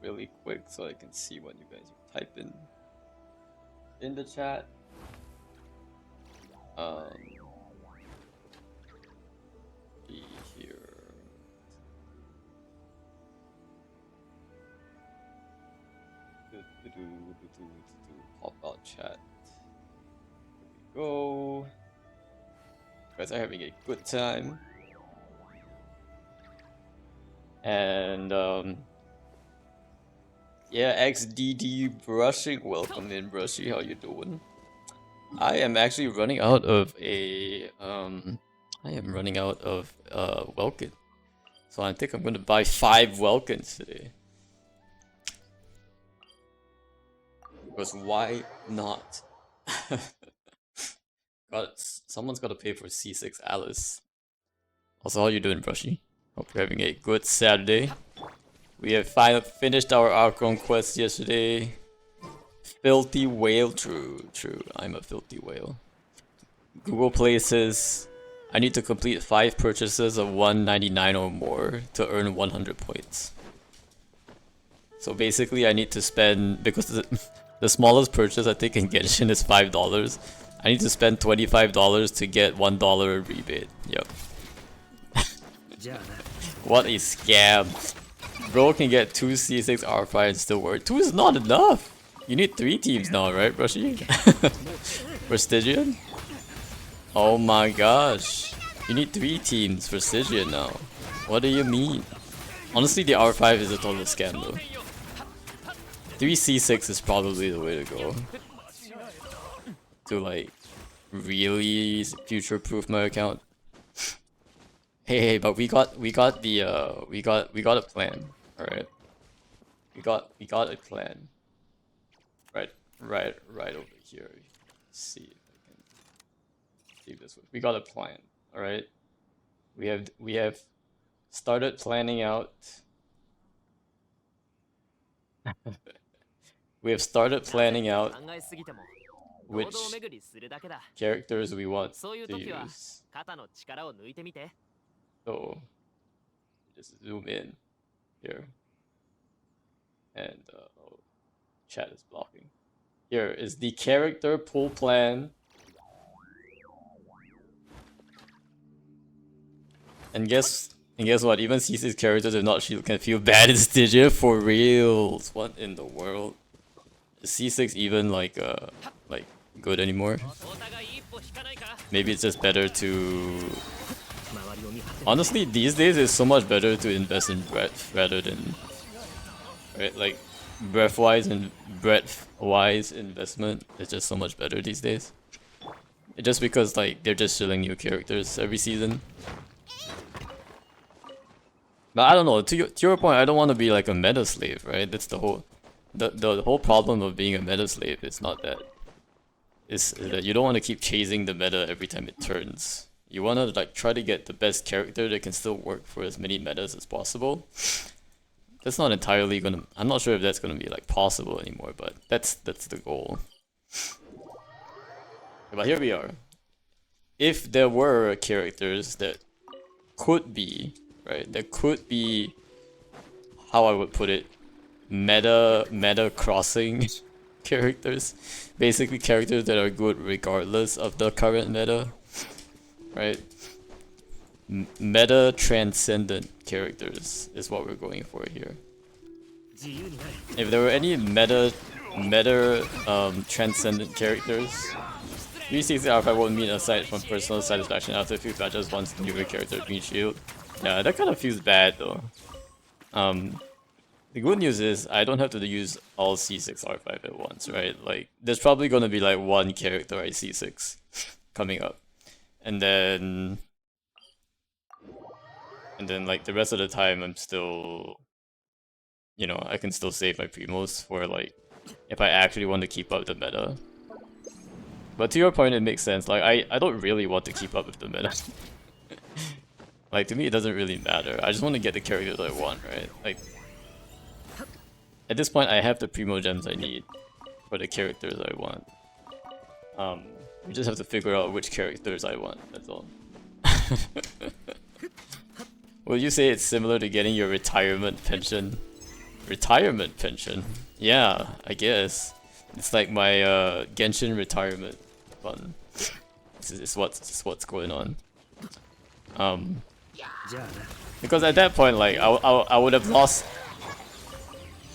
really quick so I can see what you guys are typing in the chat. Be here. Pop out chat. Here we go. You guys are having a good time. And yeah, XDD Brushing, welcome in Brushy, how you doing? I am actually running out of a Welkin. So I think I'm gonna buy 5 Welkins today. Because why not? Someone's gotta pay for C6 Alice. Also, how you doing, Brushy? Hope you're having a good Saturday. We have finished our Archon quest yesterday. Filthy whale, true. I'm a filthy whale. Google Play says I need to complete 5 purchases of 199 or more to earn 100 points. So basically, I need to spend, because the smallest purchase I think in Genshin is $5. I need to spend $25 to get $1 rebate. Yep. What a scam. Bro can get 2 C6 R5 and still work. 2 is not enough. You need 3 teams now, right, Brushy? For Stygian? Oh my gosh. You need 3 teams for Stygian now. What do you mean? Honestly, the R5 is a total scam though. 3 C6 is probably the way to go. To like really future-proof my account. Hey, but we got a plan. All right. We got a plan. Right over here. Let's see if I can see this. We got a plan. All right. We have started planning out. We have started planning out which characters we want to use. So just zoom in here, and oh, chat is blocking. Here is the character pool plan, and guess what? Even C6 characters if not shield can feel bad in Stygia for reals. What in the world? Is C6 even like good anymore? Maybe it's just better to. Honestly, these days it's so much better to invest in breadth rather than, right? Like breadth-wise and breadth-wise investment is just so much better these days. Just because like they're just shilling new characters every season. But I don't know. To your point, I don't want to be like a meta slave, right? That's the whole problem of being a meta slave. It's not that. Is that you don't want to keep chasing the meta every time it turns. You want to like try to get the best character that can still work for as many metas as possible. That's not entirely gonna. I'm not sure if that's gonna be like possible anymore, but that's the goal. But here we are. If there were characters that could be right, that could be, how I would put it, meta crossing characters, basically characters that are good regardless of the current meta. Right? Meta transcendent characters is what we're going for here. If there were any meta transcendent characters, 360 R5 won't mean aside from personal satisfaction after a few patches once the newer character being shield. Yeah, that kind of feels bad though. The good news is I don't have to use all C6 R5 at once, right? Like there's probably gonna be like one character I C6 coming up. And then like the rest of the time I'm still, you know, I can still save my primos for like if I actually want to keep up the meta. But to your point, it makes sense. Like I don't really want to keep up with the meta. Like to me it doesn't really matter. I just want to get the characters I want, right? Like at this point I have the primo gems I need for the characters I want. We just have to figure out which characters I want, that's all. Will you say it's similar to getting your retirement pension? Retirement pension? Yeah, I guess. It's like my Genshin retirement fund. This is what's going on. Because at that point, like, I would have lost...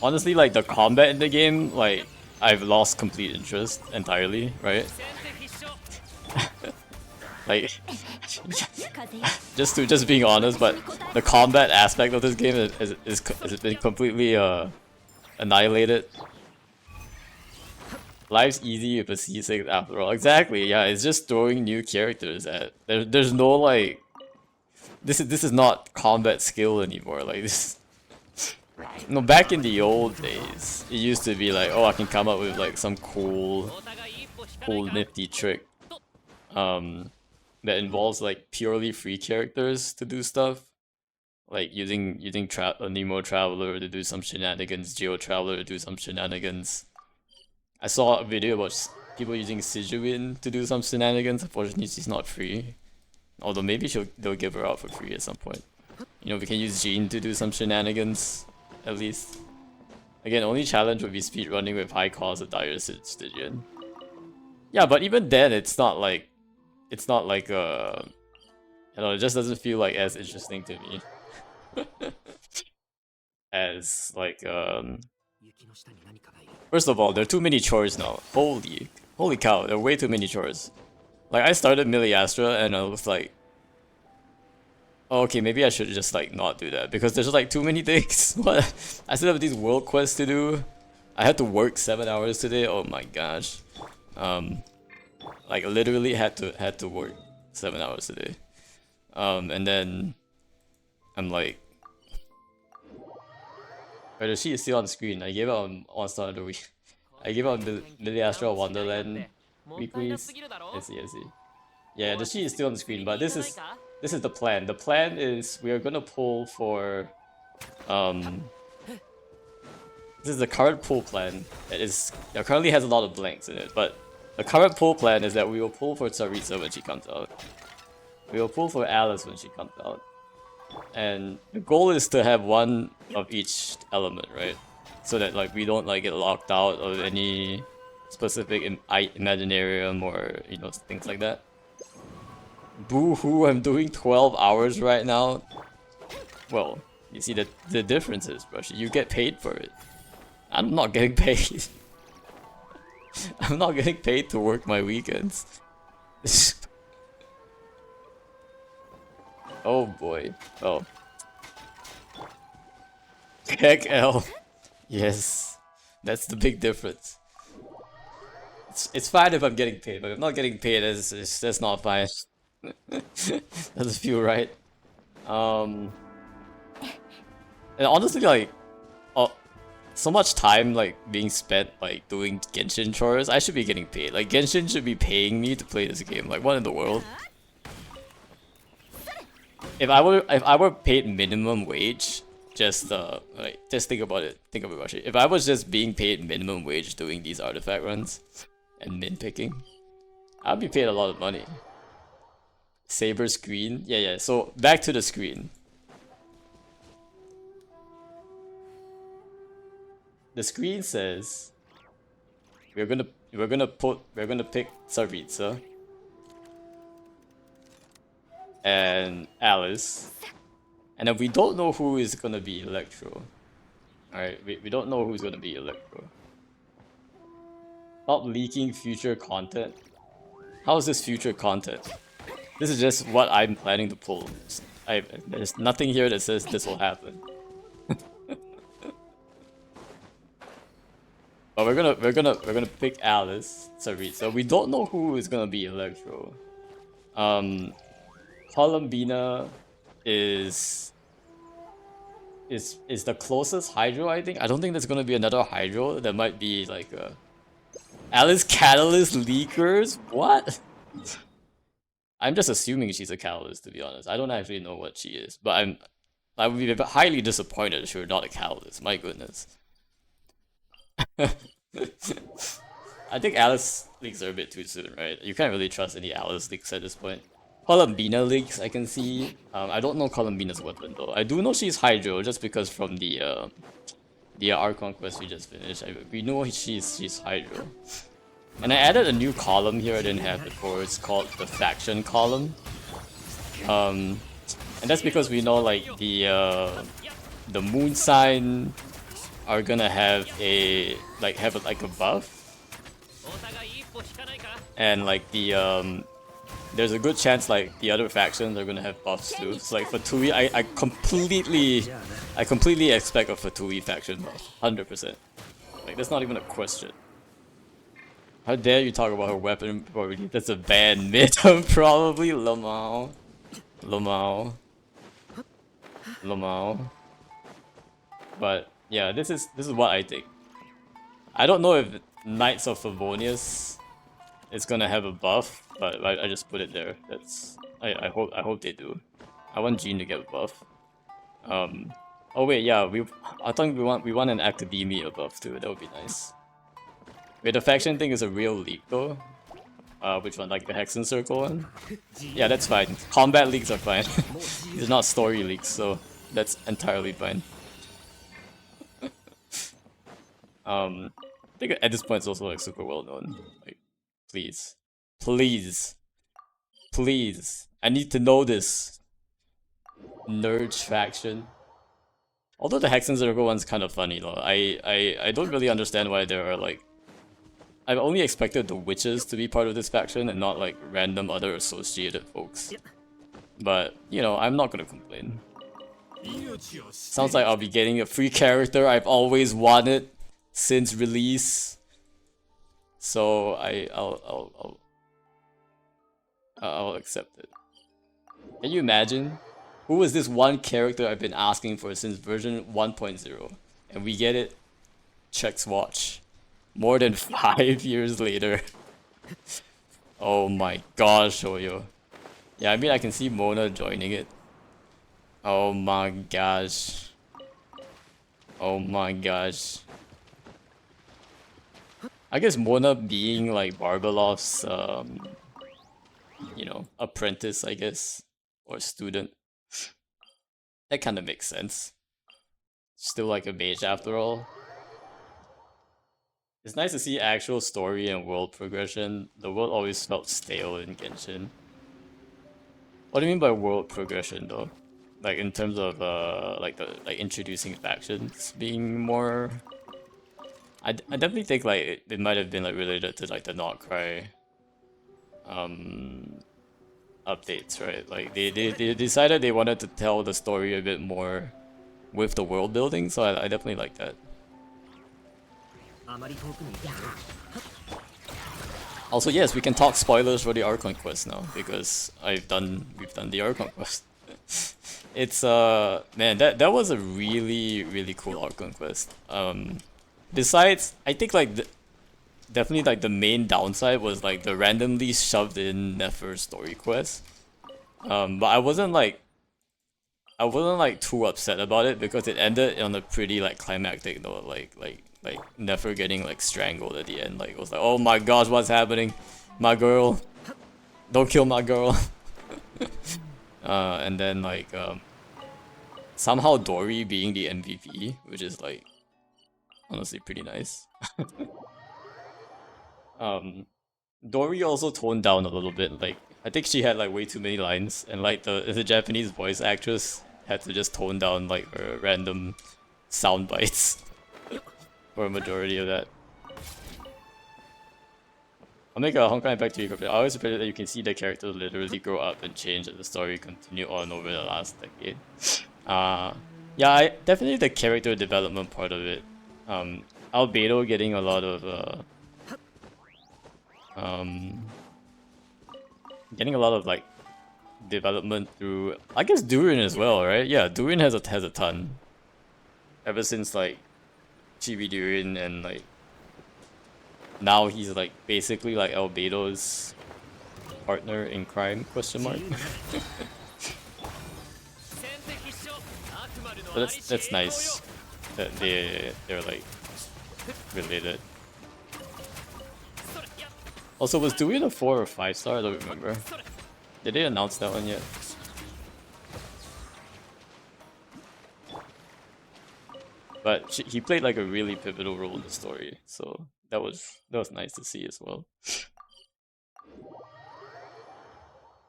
Honestly, like, the combat in the game, like, I've lost complete interest entirely, right? Like, just being honest, but the combat aspect of this game has been completely annihilated. Life's easy with a C6 after all. Exactly, yeah, it's just throwing new characters at... There's no, like... This is not combat skill anymore, like, this... No, back in the old days, it used to be like, oh, I can come up with, like, some cool nifty trick. That involves, like, purely free characters to do stuff. Like, using Nemo Traveler to do some shenanigans, Geo Traveler to do some shenanigans. I saw a video about people using Sijuin to do some shenanigans. Unfortunately, she's not free. Although maybe they'll give her out for free at some point. You know, we can use Jean to do some shenanigans, at least. Again, only challenge would be speedrunning with high cost of dire Stygian. Yeah, but even then, it's not like you know, it just doesn't feel like as interesting to me as like First of all, there are too many chores now. Holy cow, there are way too many chores. Like, I started Miliastra and I was like, oh, okay, maybe I should just like not do that because there's like too many things. What? I still have these world quests to do. I had to work 7 hours today. Oh my gosh. Like literally had to work 7 hours today. And then I'm like, oh, the sheet is still on screen. I gave out on start of the week. I gave out Miliastra Wonderland weeklies. I see. Yeah, the sheet is still on the screen, but this is the plan. The plan is we are gonna pull for this is the current pull plan. It currently has a lot of blanks in it, but the current pull plan is that we will pull for Tsaritsa when she comes out. We will pull for Alice when she comes out. And the goal is to have one of each element, right? So that like we don't like get locked out of any specific Imaginarium or, you know, things like that. Boo-hoo, I'm doing 12 hours right now. Well, you see the difference is, Brushy, you get paid for it. I'm not getting paid. I'm not getting paid to work my weekends. Oh boy. Oh. Heck L. Yes. That's the big difference. It's fine if I'm getting paid, but if I'm not getting paid, that's not fine. Doesn't feel right. And honestly, like, so much time like being spent like doing Genshin chores. I should be getting paid. Like, Genshin should be paying me to play this game. Like, what in the world? If I were paid minimum wage, just think about it. Think of it, Rashi. If I was just being paid minimum wage doing these artifact runs and min picking, I'd be paid a lot of money. Saber screen, yeah. So back to the screen. The screen says we're gonna pick Tsaritsa and Alice, and then we don't know who is gonna be Electro. Alright, we don't know who's gonna be Electro. Stop leaking future content. How is this future content? This is just what I'm planning to pull. There's nothing here that says this will happen. But we're gonna pick Alice, Tsaritsa. We don't know who is gonna be Electro. Columbina is the closest Hydro, I think. I don't think there's gonna be another Hydro. There might be like a Alice Catalyst Leakers? What? I'm just assuming she's a Catalyst, to be honest. I don't actually know what she is, but I would be highly disappointed if she were not a Catalyst. My goodness. I think Alice leaks are a bit too soon, right? You can't really trust any Alice leaks at this point. Columbina leaks, I can see. I don't know Columbina's weapon though. I do know she's Hydro just because from the The our conquest we just finished. We know she's Hydro. And I added a new column here I didn't have before. It's called the faction column. And that's because we know like the moon sign are gonna have a buff, and like there's a good chance like the other factions are gonna have buffs too. So like Fatui, I completely expect a Fatui faction buff, 100%. Like that's not even a question. How dare you talk about her weapon probably? That's a bad mid probably. Lamau. But yeah, this is what I think. I don't know if Knights of Favonius is gonna have a buff, but I just put it there. That's I hope they do. I want Jean to get a buff. Oh wait, yeah, I think we want an Academia buff too. That would be nice. Wait, the faction thing is a real league though. Which one? Like the Hexen Circle one? Yeah, that's fine. Combat leagues are fine. These are not story leagues, so that's entirely fine. I think at this point it's also like super well known. Like, please, I need to know this. Nurge faction. Although the Hexen Circle one's kind of funny though. I don't really understand why there are like. I've only expected the witches to be part of this faction and not like random other associated folks. But, you know, I'm not gonna complain. Sounds like I'll be getting a free character I've always wanted since release. So I'll accept it. Can you imagine? Who is this one character I've been asking for since version 1.0? And we get it? Check's watch. More than 5 years later. Oh my gosh, Shoyo. Yeah, I mean I can see Mona joining it. Oh my gosh. Oh my gosh. I guess Mona being like Barbalov's you know, apprentice, I guess. Or student. That kinda makes sense. Still like a mage after all. It's nice to see actual story and world progression. The world always felt stale in Genshin. What do you mean by world progression though? Like in terms of like introducing factions being more. I definitely think like it might have been like related to like the Not Cry updates, right? Like they decided they wanted to tell the story a bit more with the world building, so I definitely like that. Also, yes, we can talk spoilers for the Archon quest now because we've done the Archon quest. It's man, that was a really cool Archon quest. Besides, I think like definitely like the main downside was like the randomly shoved in Nefer story quest. But I wasn't like too upset about it because it ended on a pretty like climactic note, like Nefer getting like strangled at the end. Like it was like, oh my gosh, what's happening? My girl, don't kill my girl. And then like somehow Dory being the MVP, which is like honestly pretty nice. Dory also toned down a little bit. Like I think she had like way too many lines, and like the Japanese voice actress had to just tone down like her random sound bites for a majority of that. I'll make a Honkai back to you. I always appreciate that you can see the characters literally grow up and change as the story continue on over the last decade. Yeah, definitely the character development part of it. Albedo getting a lot of like development through, I guess, Durin as well, right? Yeah, Durin has a ton. Ever since like Chibi Durin, and like now he's like basically like Albedo's partner in crime, question mark. But that's nice that they're like related. Also, was Durin a 4 or 5 star? I don't remember. Did they announce that one yet? But he played like a really pivotal role in the story, so that was nice to see as well.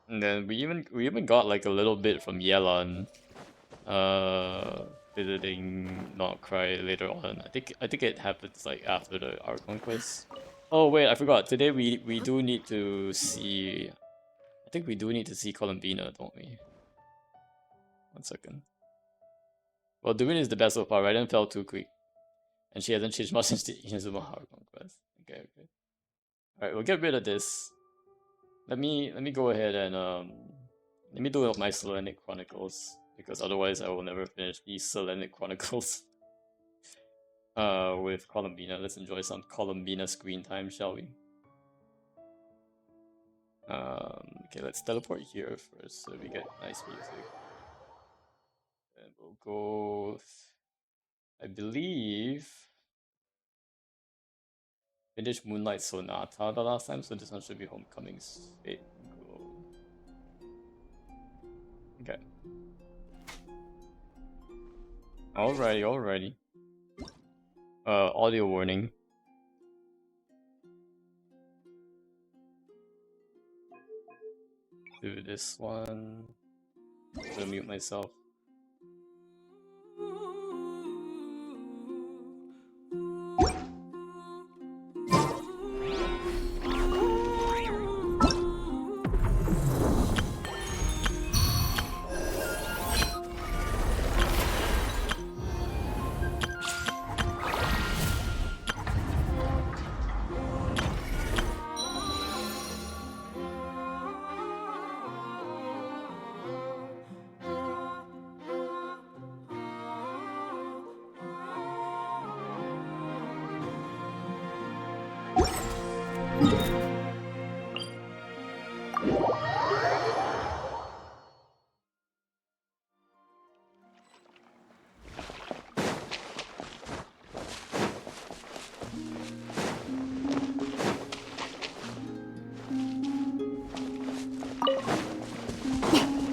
And then we even got like a little bit from Yelan, visiting Not Cry later on. I think it happens like after the Archon quest. Oh wait, I forgot. Today we do need to see. I think we do need to see Columbina, don't we? 1 second. Well, Doing is the best so far. Raiden fell too quick, and she hasn't changed much since the Inazuma Archon quest. Okay, okay. All right, we'll get rid of this. Let me go ahead and let me do my Selenic Chronicles, because otherwise I will never finish these Selenic Chronicles. With Columbina. Let's enjoy some Columbina screen time, shall we? Okay, let's teleport here first so we get nice music. And we'll go. I believe finished Moonlight Sonata the last time, so this one should be Homecoming's Fate Glow. Okay. Alrighty, alrighty. Audio warning. Do this one. I'm gonna mute myself.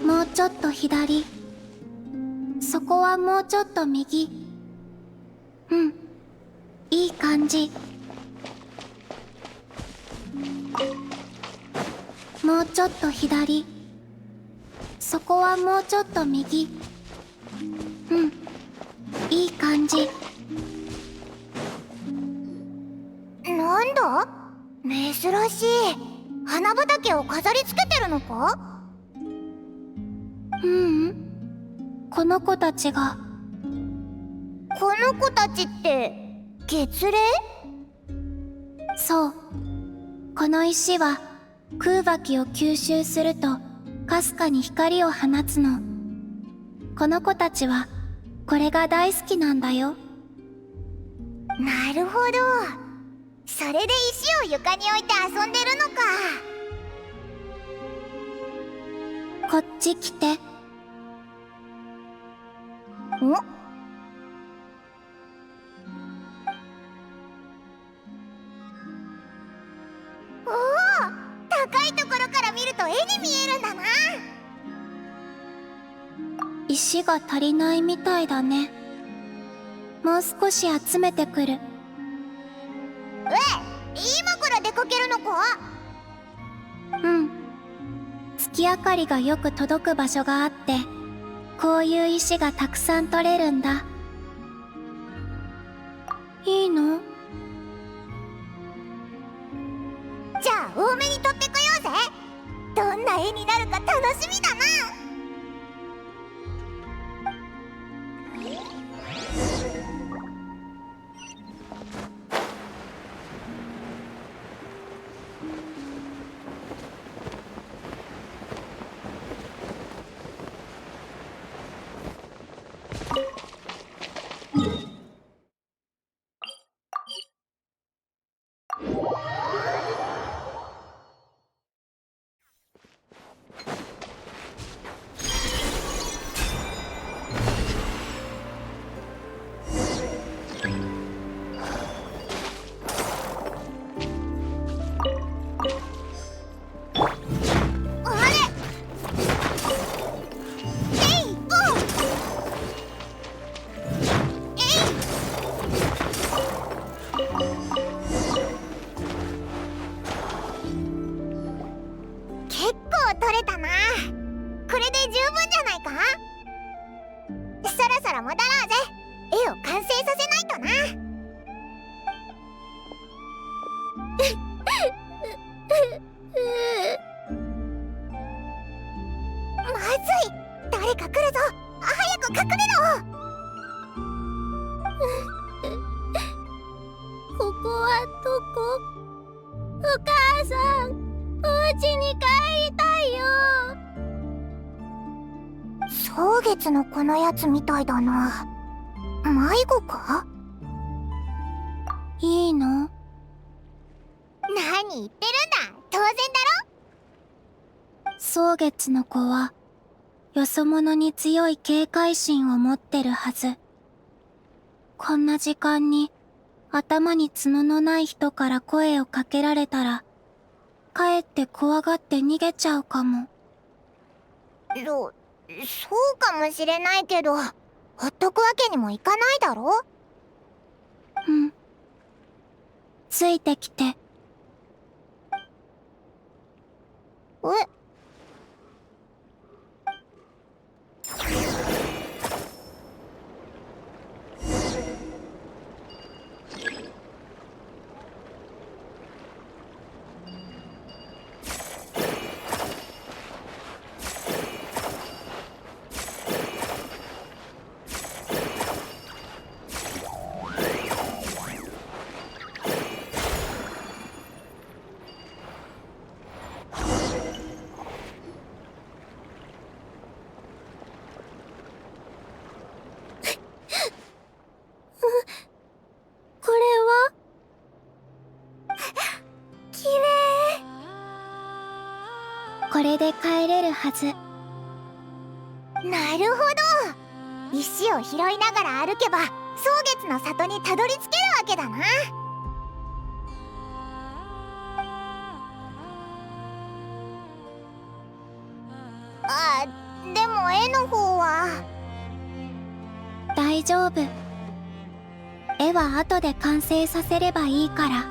もうちょっと左。そこはもうちょっと右。うん、いい感じ。もうちょっと左。そこはもうちょっと右。うん、いい感じ。なんだ？珍しい。花畑を飾り付けてるのか？ううん。この子たちが。この子たちって月齢？そう。この石は空気を吸収するとかすかに光を放つの。この子たちはこれが大好きなんだよ。なるほど。それで石を床に置いて遊んでるのか。こっち来て。ん？おお、高いところから見ると絵に見えるんだな。石が足りないみたいだね。もう少し集めてくる。今から出かけるのか？うん。月明かりがよく届く場所があって、こういう石がたくさん取れるんだ。いいの？じゃあ多めに取ってこようぜ。どんな絵になるか楽しみだな。月のこのやつみたいだな。迷子か？いいの？何言ってるんだ。当然だろ。蒼月の子はよそ者に強い警戒心を持ってるはず。こんな時間に頭に角のない人から声をかけられたら、かえって怖がって逃げちゃうかも。そうかもしれないけど、ほっとくわけにもいかないだろ。うん。ついてきて。え？これはきれい。これで帰れるはず。なるほど。石を拾いながら歩けば蒼月の里にたどり着けるわけだな。あ、でも絵の方は。大丈夫。絵は後で完成させればいいから。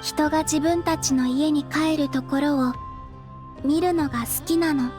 人が自分たちの家に帰るところを見るのが好きなの。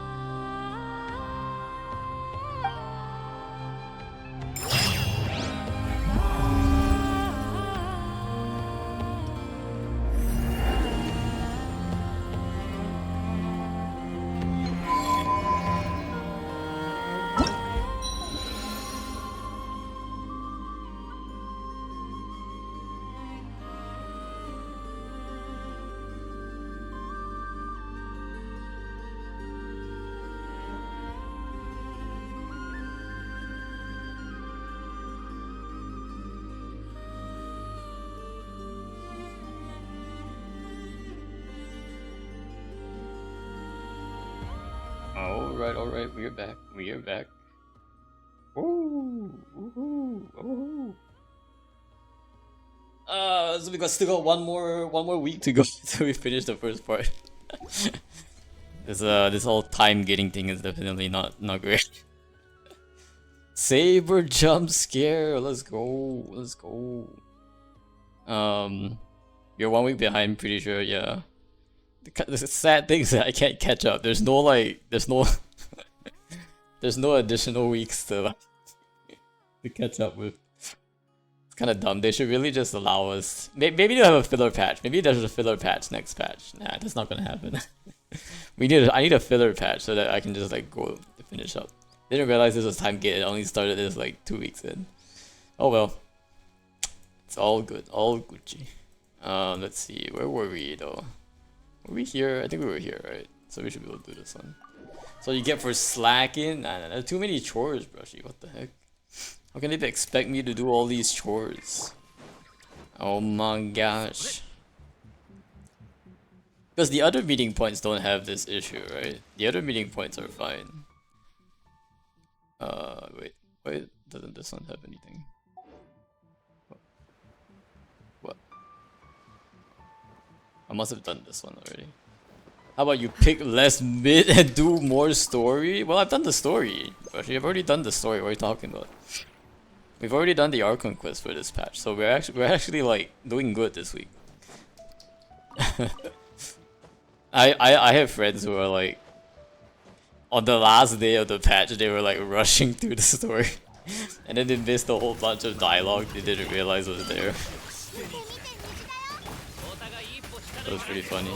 Alright, we are back. Ooh, ooh, ooh. So we still got one more week to go till we finish the first part. This whole time getting thing is definitely not great. Saber jump scare, let's go. You're 1 week behind, pretty sure, yeah. The sad thing is that I can't catch up. There's no there's no additional weeks to catch up with. It's kind of dumb. They should really just allow us. Maybe they'll have a filler patch. Maybe there's a filler patch next patch. Nah, that's not gonna happen. I need a filler patch so that I can just like go to finish up. Didn't realize this was time gate. I only started this like 2 weeks in. Oh well. It's all good. All Gucci. Let's see. Where were we though? Were we here? I think we were here, right? So we should be able to do this one. So you get for slacking? Nah, too many chores, Brushy. What the heck? How can they expect me to do all these chores? Oh my gosh. Because the other meeting points don't have this issue, right? The other meeting points are fine. Wait, doesn't this one have anything? What? I must have done this one already. How about you pick less mid and do more story? Well, I've done the story. Actually, I've already done the story. What are you talking about? We've already done the Archon quest for this patch, so we're actually like doing good this week. I have friends who are like, on the last day of the patch, they were like rushing through the story, and then they missed a whole bunch of dialogue they didn't realize was there. That was pretty funny.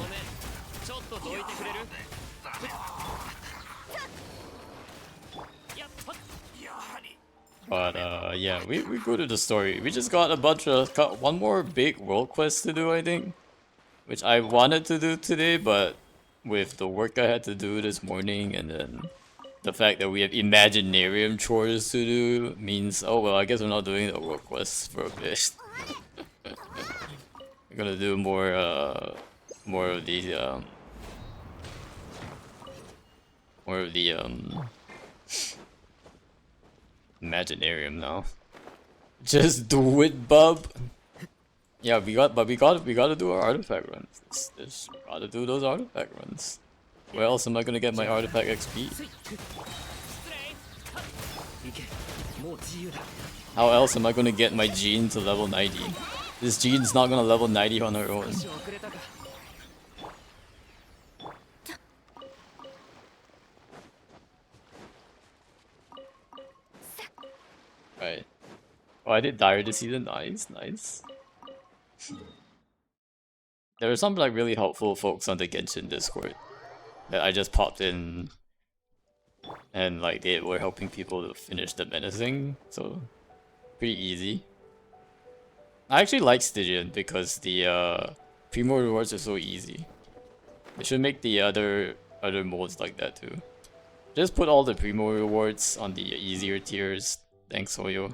But yeah, we go to the story. We just got one more big world quest to do, I think, which I wanted to do today, but with the work I had to do this morning and then the fact that we have Imaginarium chores to do means, oh well, I guess we're not doing the work quest for a bit. We're gonna do more of the Imaginarium now. Just do it, bub. Yeah, we gotta do our artifact runs. Just gotta do those artifact runs. Where else am I gonna get my artifact XP? How else am I gonna get my Jean to level 90? This Jean's not gonna level 90 on her own. Right. Oh, I did Dire this season. Nice, nice. There are some like really helpful folks on the Genshin Discord that I just popped in, and like they were helping people to finish the menacing, so pretty easy. I actually like Stygian because the primo rewards are so easy. They should make the other modes like that too. Just put all the primo rewards on the easier tiers. Thanks, Hoyo.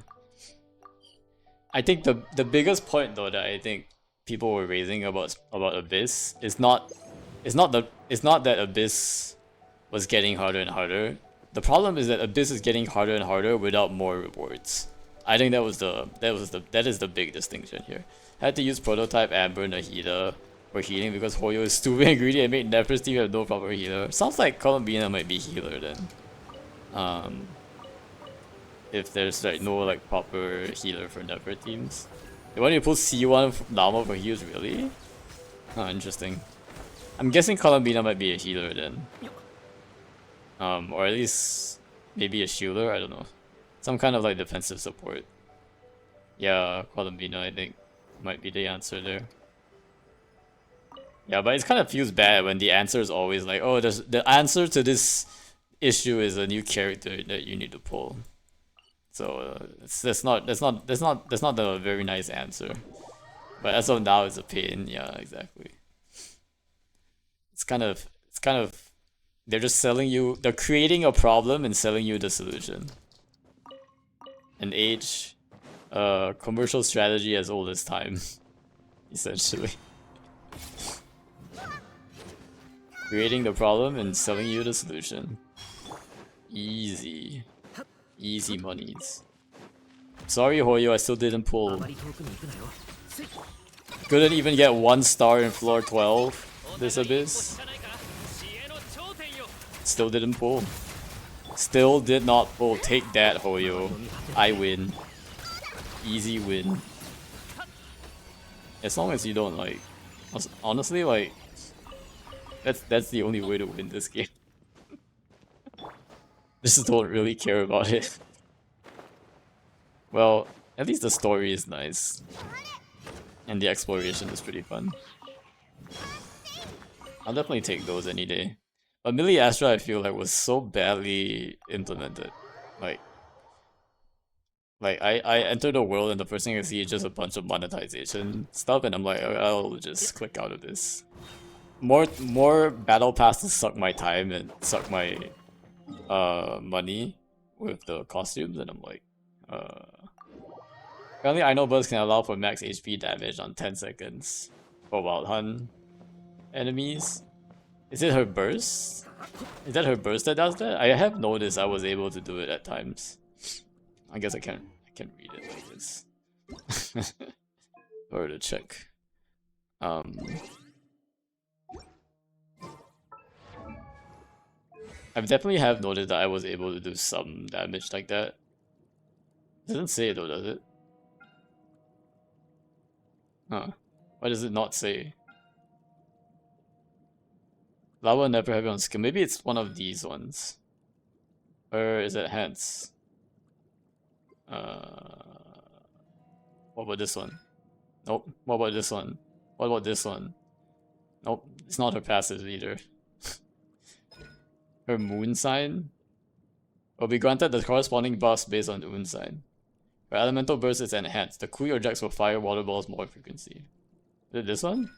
I think the biggest point though that I think people were raising about Abyss is not that Abyss was getting harder and harder. The problem is that Abyss is getting harder and harder without more rewards. I think that is the big distinction here. I had to use Prototype, Amber, and Nahida for healing because Hoyo is stupid and greedy and made Nephros team have no proper healer. Sounds like Columbina might be healer then. If there's like no like proper healer for Nephros teams. They want you to pull C1 Lama for heals, really? Oh, interesting. I'm guessing Columbina might be a healer then. Or at least maybe a shielder, I don't know. Some kind of like defensive support. Yeah, Columbina I think might be the answer there. Yeah, but it kind of feels bad when the answer is always like, oh, the answer to this issue is a new character that you need to pull. So that's not a very nice answer. But as of now, it's a pain. Yeah, exactly. It's kind of they're just selling you. They're creating a problem and selling you the solution. An age, commercial strategy as old as time, essentially. Creating the problem and selling you the solution. Easy. Easy monies. Sorry, Hoyo, I still didn't pull. Couldn't even get 1 star in floor 12 this Abyss. Still didn't pull. Still did not pull. Take that, Hoyo. I win. Easy win. As long as you don't like... Honestly, like... That's the only way to win this game. Just don't really care about it. Well, at least the story is nice. And the exploration is pretty fun. I'll definitely take those any day. But Millie Astra I feel like was so badly implemented. Like I enter the world and the first thing I see is just a bunch of monetization stuff and I'm like, I'll just click out of this. More battle passes suck my time and suck my money with the costumes, and I'm like, apparently I know Buzz can allow for max HP damage on 10 seconds for Wild Hunt enemies. Is it her burst? Is that her burst that does that? I have noticed I was able to do it at times. I guess I can read it like this. Or to check. I definitely have noticed that I was able to do some damage like that. It doesn't say it though, does it? Huh. Why does it not say? Lava never heavy on skill. Maybe it's one of these ones. Or is it hands? What about this one? Nope. What about this one? What about this one? Nope. It's not her passive either. Her moon sign will be granted the corresponding buffs based on the moon sign. Her elemental burst is enhanced. The crew projects will fire water balls more frequency. Is it this one?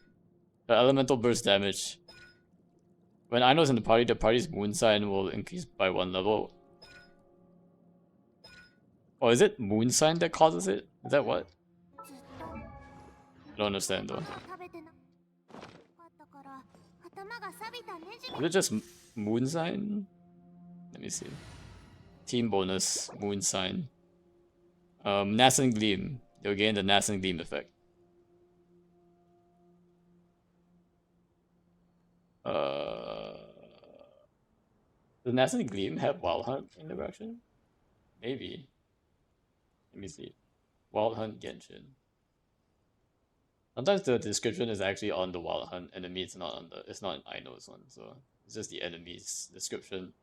The elemental burst damage When Aino's in the party's moon sign will increase by 1 level. Oh, is it moon sign that causes it? Is that what? I don't understand though. Is it just moon sign? Let me see. Team bonus, moon sign. Nascent Gleam. You'll gain the Nascent Gleam effect. Does Nascent Gleam have Wild Hunt interaction? Maybe. Let me see. Wild Hunt Genshin. Sometimes the description is actually on the Wild Hunt enemy, it's not in Aino's one, so it's just the enemy's description.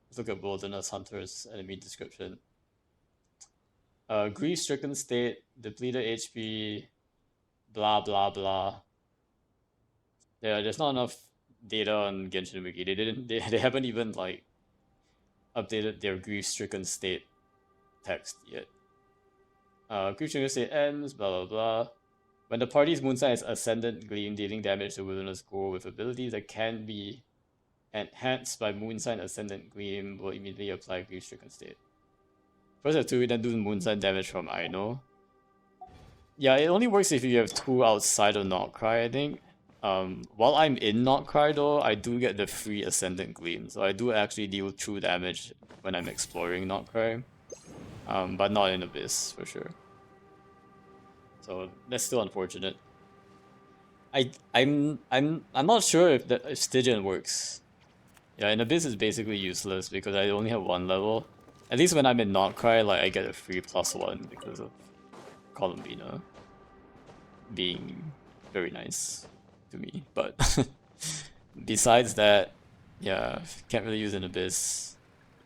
Let's look at Wilderness Hunter's enemy description. Grief stricken state, depleted HP, blah blah blah. Yeah, there's not enough data on Genshin Wiki. They haven't even like updated their grief stricken state text yet. Grief stricken state ends, blah blah blah. When the party's moon sign is Ascendant Gleam, dealing damage to Wilderness Core with abilities that can be enhanced by moon sign Ascendant Gleam, will immediately apply grief stricken state. First have 2, then do moon sign damage from Aino. Yeah, it only works if you have 2 outside of Notcry, I think. While I'm in Notcry though, I do get the free Ascendant Gleam, so I do actually deal true damage when I'm exploring Notcry. But not in Abyss, for sure. So that's still unfortunate. I'm not sure if Stygian works. Yeah, in Abyss is basically useless because I only have 1 level. At least when I'm in Notcry, like I get a free +1 because of Columbina being very nice to me. But besides that, yeah, can't really use an Abyss.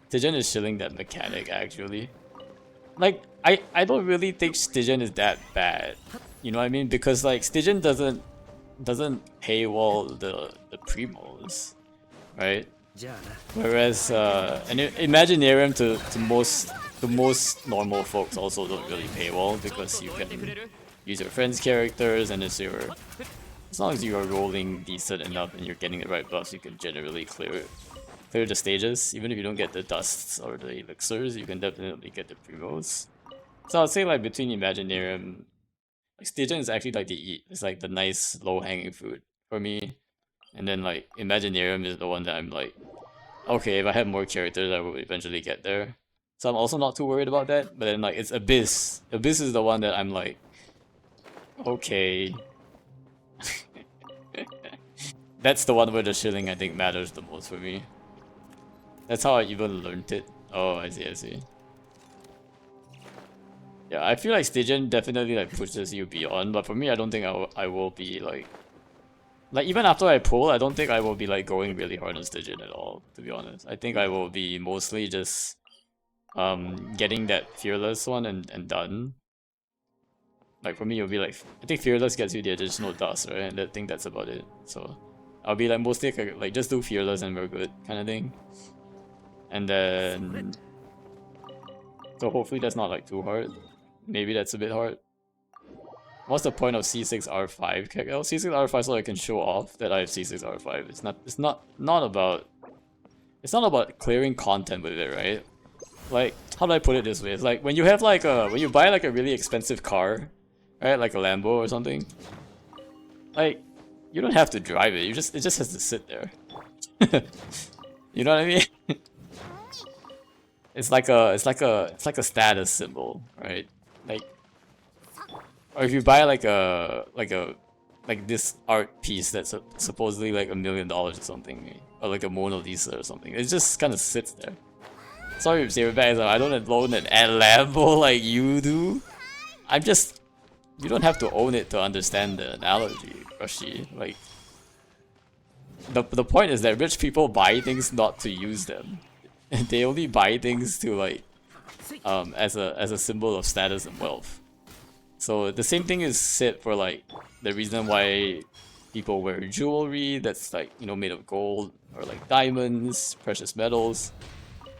Stygian is shilling that mechanic actually. Like I don't really think Stygian is that bad. You know what I mean? Because like Stygian doesn't paywall the primos, right? Whereas and Imaginarium to most normal folks also don't really paywall because you can use your friends' characters, and as long as you are rolling decent enough and you're getting the right buffs, you can generally clear the stages. Even if you don't get the dusts or the elixirs, you can definitely get the primos. So I'd say like between Imaginarium, like Stygian is actually like it's like the nice low hanging fruit for me. And then like Imaginarium is the one that I'm like, okay, if I had more characters I would eventually get there. So I'm also not too worried about that. But then like it's Abyss. Abyss is the one that I'm like, okay. That's the one where the shilling I think matters the most for me. That's how I even learned it. Oh, I see. Yeah, I feel like Stygian definitely like pushes you beyond, but for me I don't think I will be like even after I pull, I don't think I will be like going really hard on Stygian at all, to be honest. I think I will be mostly just getting that Fearless one and done. Like for me it'll be like, I think Fearless gets you the additional dust, right? And I think that's about it. So I'll be like mostly like just do Fearless and we're good kind of thing. And then so hopefully that's not like too hard. Maybe that's a bit hard. What's the point of C6R5? C6R5 so I can show off that I have C6R5. It's not about clearing content with it, right? Like, how do I put it this way? It's like when you have like when you buy like a really expensive car, right? Like a Lambo or something. Like, you don't have to drive it. It just has to sit there. You know what I mean? It's like a status symbol, right? Like, or if you buy like this art piece that's supposedly like $1 million or something, or like a Mona Lisa or something, it just kind of sits there. Sorry, Saberbags, I don't own an Lambo like you do. You don't have to own it to understand the analogy, Rushy. Like, the point is that rich people buy things not to use them. They only buy things to like as a symbol of status and wealth. So the same thing is said for like the reason why people wear jewelry that's like, you know, made of gold or like diamonds, precious metals.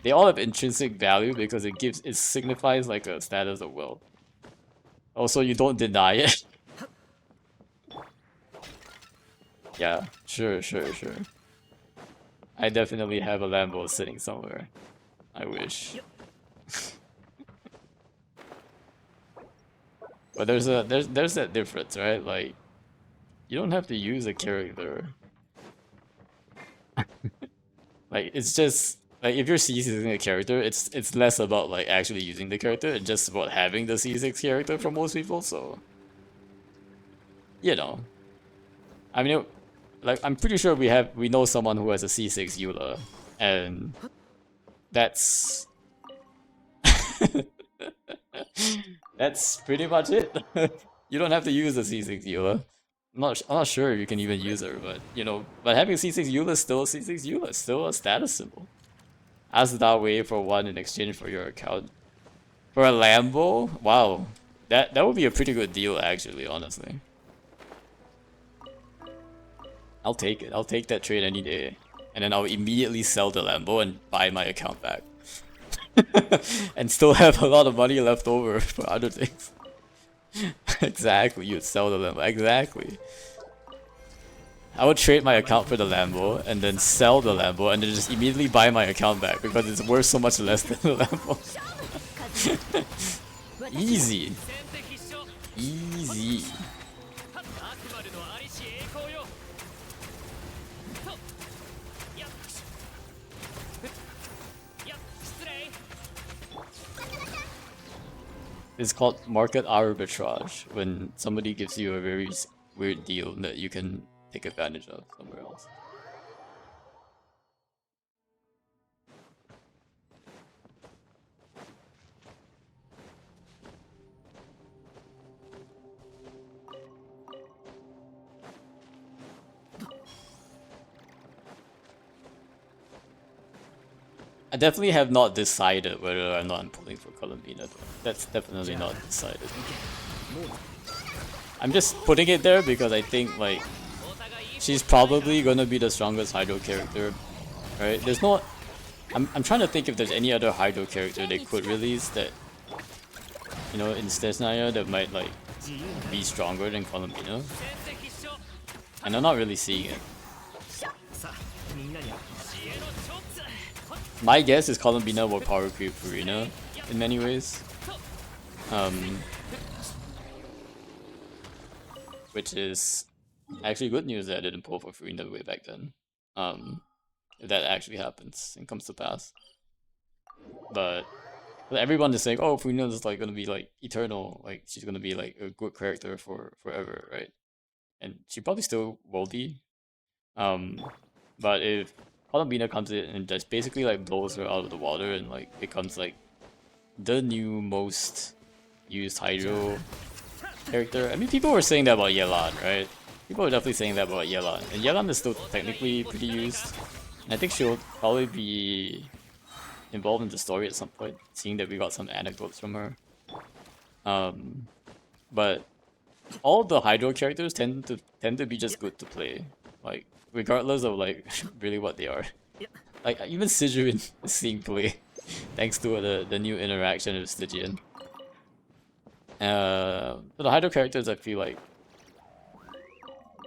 They all have intrinsic value because it signifies like a status of wealth. Also, you don't deny it. Yeah, sure. I definitely have a Lambo sitting somewhere. I wish. But there's that difference, right? Like, you don't have to use a character. Like, it's just like if you're C6ing a character, it's less about like actually using the character and just about having the C6 character for most people. So, you know, I mean, like I'm pretty sure we know someone who has a C6 Eula, and that's that's pretty much it. You don't have to use the C6 Eula. I'm not sure if you can even use her, but you know, but having C6 Eula is still a C6 Eula, it's still a status symbol. Ask that way for one in exchange for your account. For a Lambo? Wow. That would be a pretty good deal actually, honestly. I'll take it. I'll take that trade any day. And then I'll immediately sell the Lambo and buy my account back. And still have a lot of money left over for other things. Exactly, you'd sell the Lambo. Exactly. I would trade my account for the Lambo and then sell the Lambo and then just immediately buy my account back because it's worth so much less than the Lambo. Easy. Easy. It's called market arbitrage when somebody gives you a very weird deal that you can take advantage of somewhere else. I definitely have not decided whether or not I'm pulling for Columbina though. That's definitely not decided. I'm just putting it there because I think like she's probably gonna be the strongest Hydro character, right? There's no I'm trying to think if there's any other Hydro character they could release that, you know, in this scenario that might like be stronger than Columbina. And I'm not really seeing it. My guess is Columbina will power creep Furina in many ways. Which is actually good news that I didn't pull for Furina way back then. If that actually happens and comes to pass. But everyone is saying, oh, Furina is like gonna be like eternal, like she's gonna be like a good character for forever, right? And she probably still will be. But if Columbina comes in and just basically like blows her out of the water and like becomes like the new most used Hydro character. I mean, people were saying that about Yelan, right? People were definitely saying that about Yelan. And Yelan is still technically pretty used. And I think she'll probably be involved in the story at some point, seeing that we got some anecdotes from her. But all the Hydro characters tend to be just good to play. Like, regardless of like really what they are. Like even Sijuin is seeing play thanks to the new interaction with Stygian. For the Hydro characters, I feel like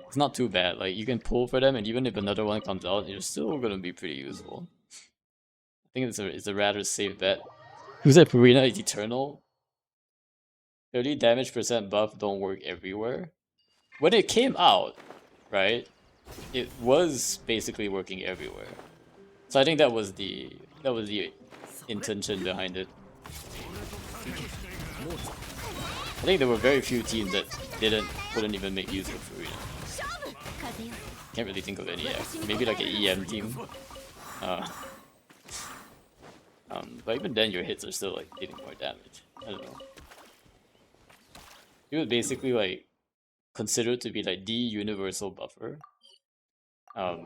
it's not too bad. Like you can pull for them, and even if another one comes out, you're still gonna be pretty useful. I think it's a rather safe bet. Who's that? Purina is eternal. 30 damage percent buff don't work everywhere. When it came out, right? It was basically working everywhere. So I think that was the intention behind it. I think there were very few teams that couldn't even make use of Furina. Can't really think of any yet. Maybe like an EM team. But even then your hits are still like dealing more damage. I don't know. It was basically like considered to be like the universal buffer.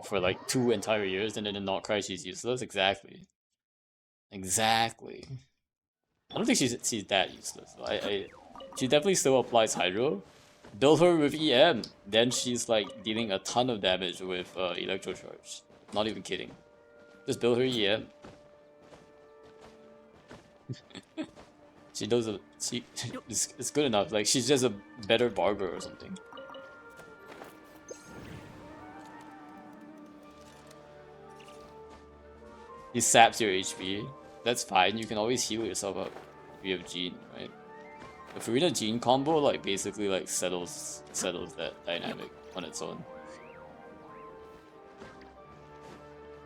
For like 2 entire years, and then in Not Cry she's useless. Exactly. Exactly. I don't think she's that useless. She definitely still applies Hydro. Build her with EM, then she's like dealing a ton of damage with Electro Charge. Not even kidding. Just build her EM. She does it's good enough. Like she's just a better barber or something. He saps your HP. That's fine, you can always heal yourself up if you have Gene, right? The Furina Gene combo like basically like settles that dynamic on its own.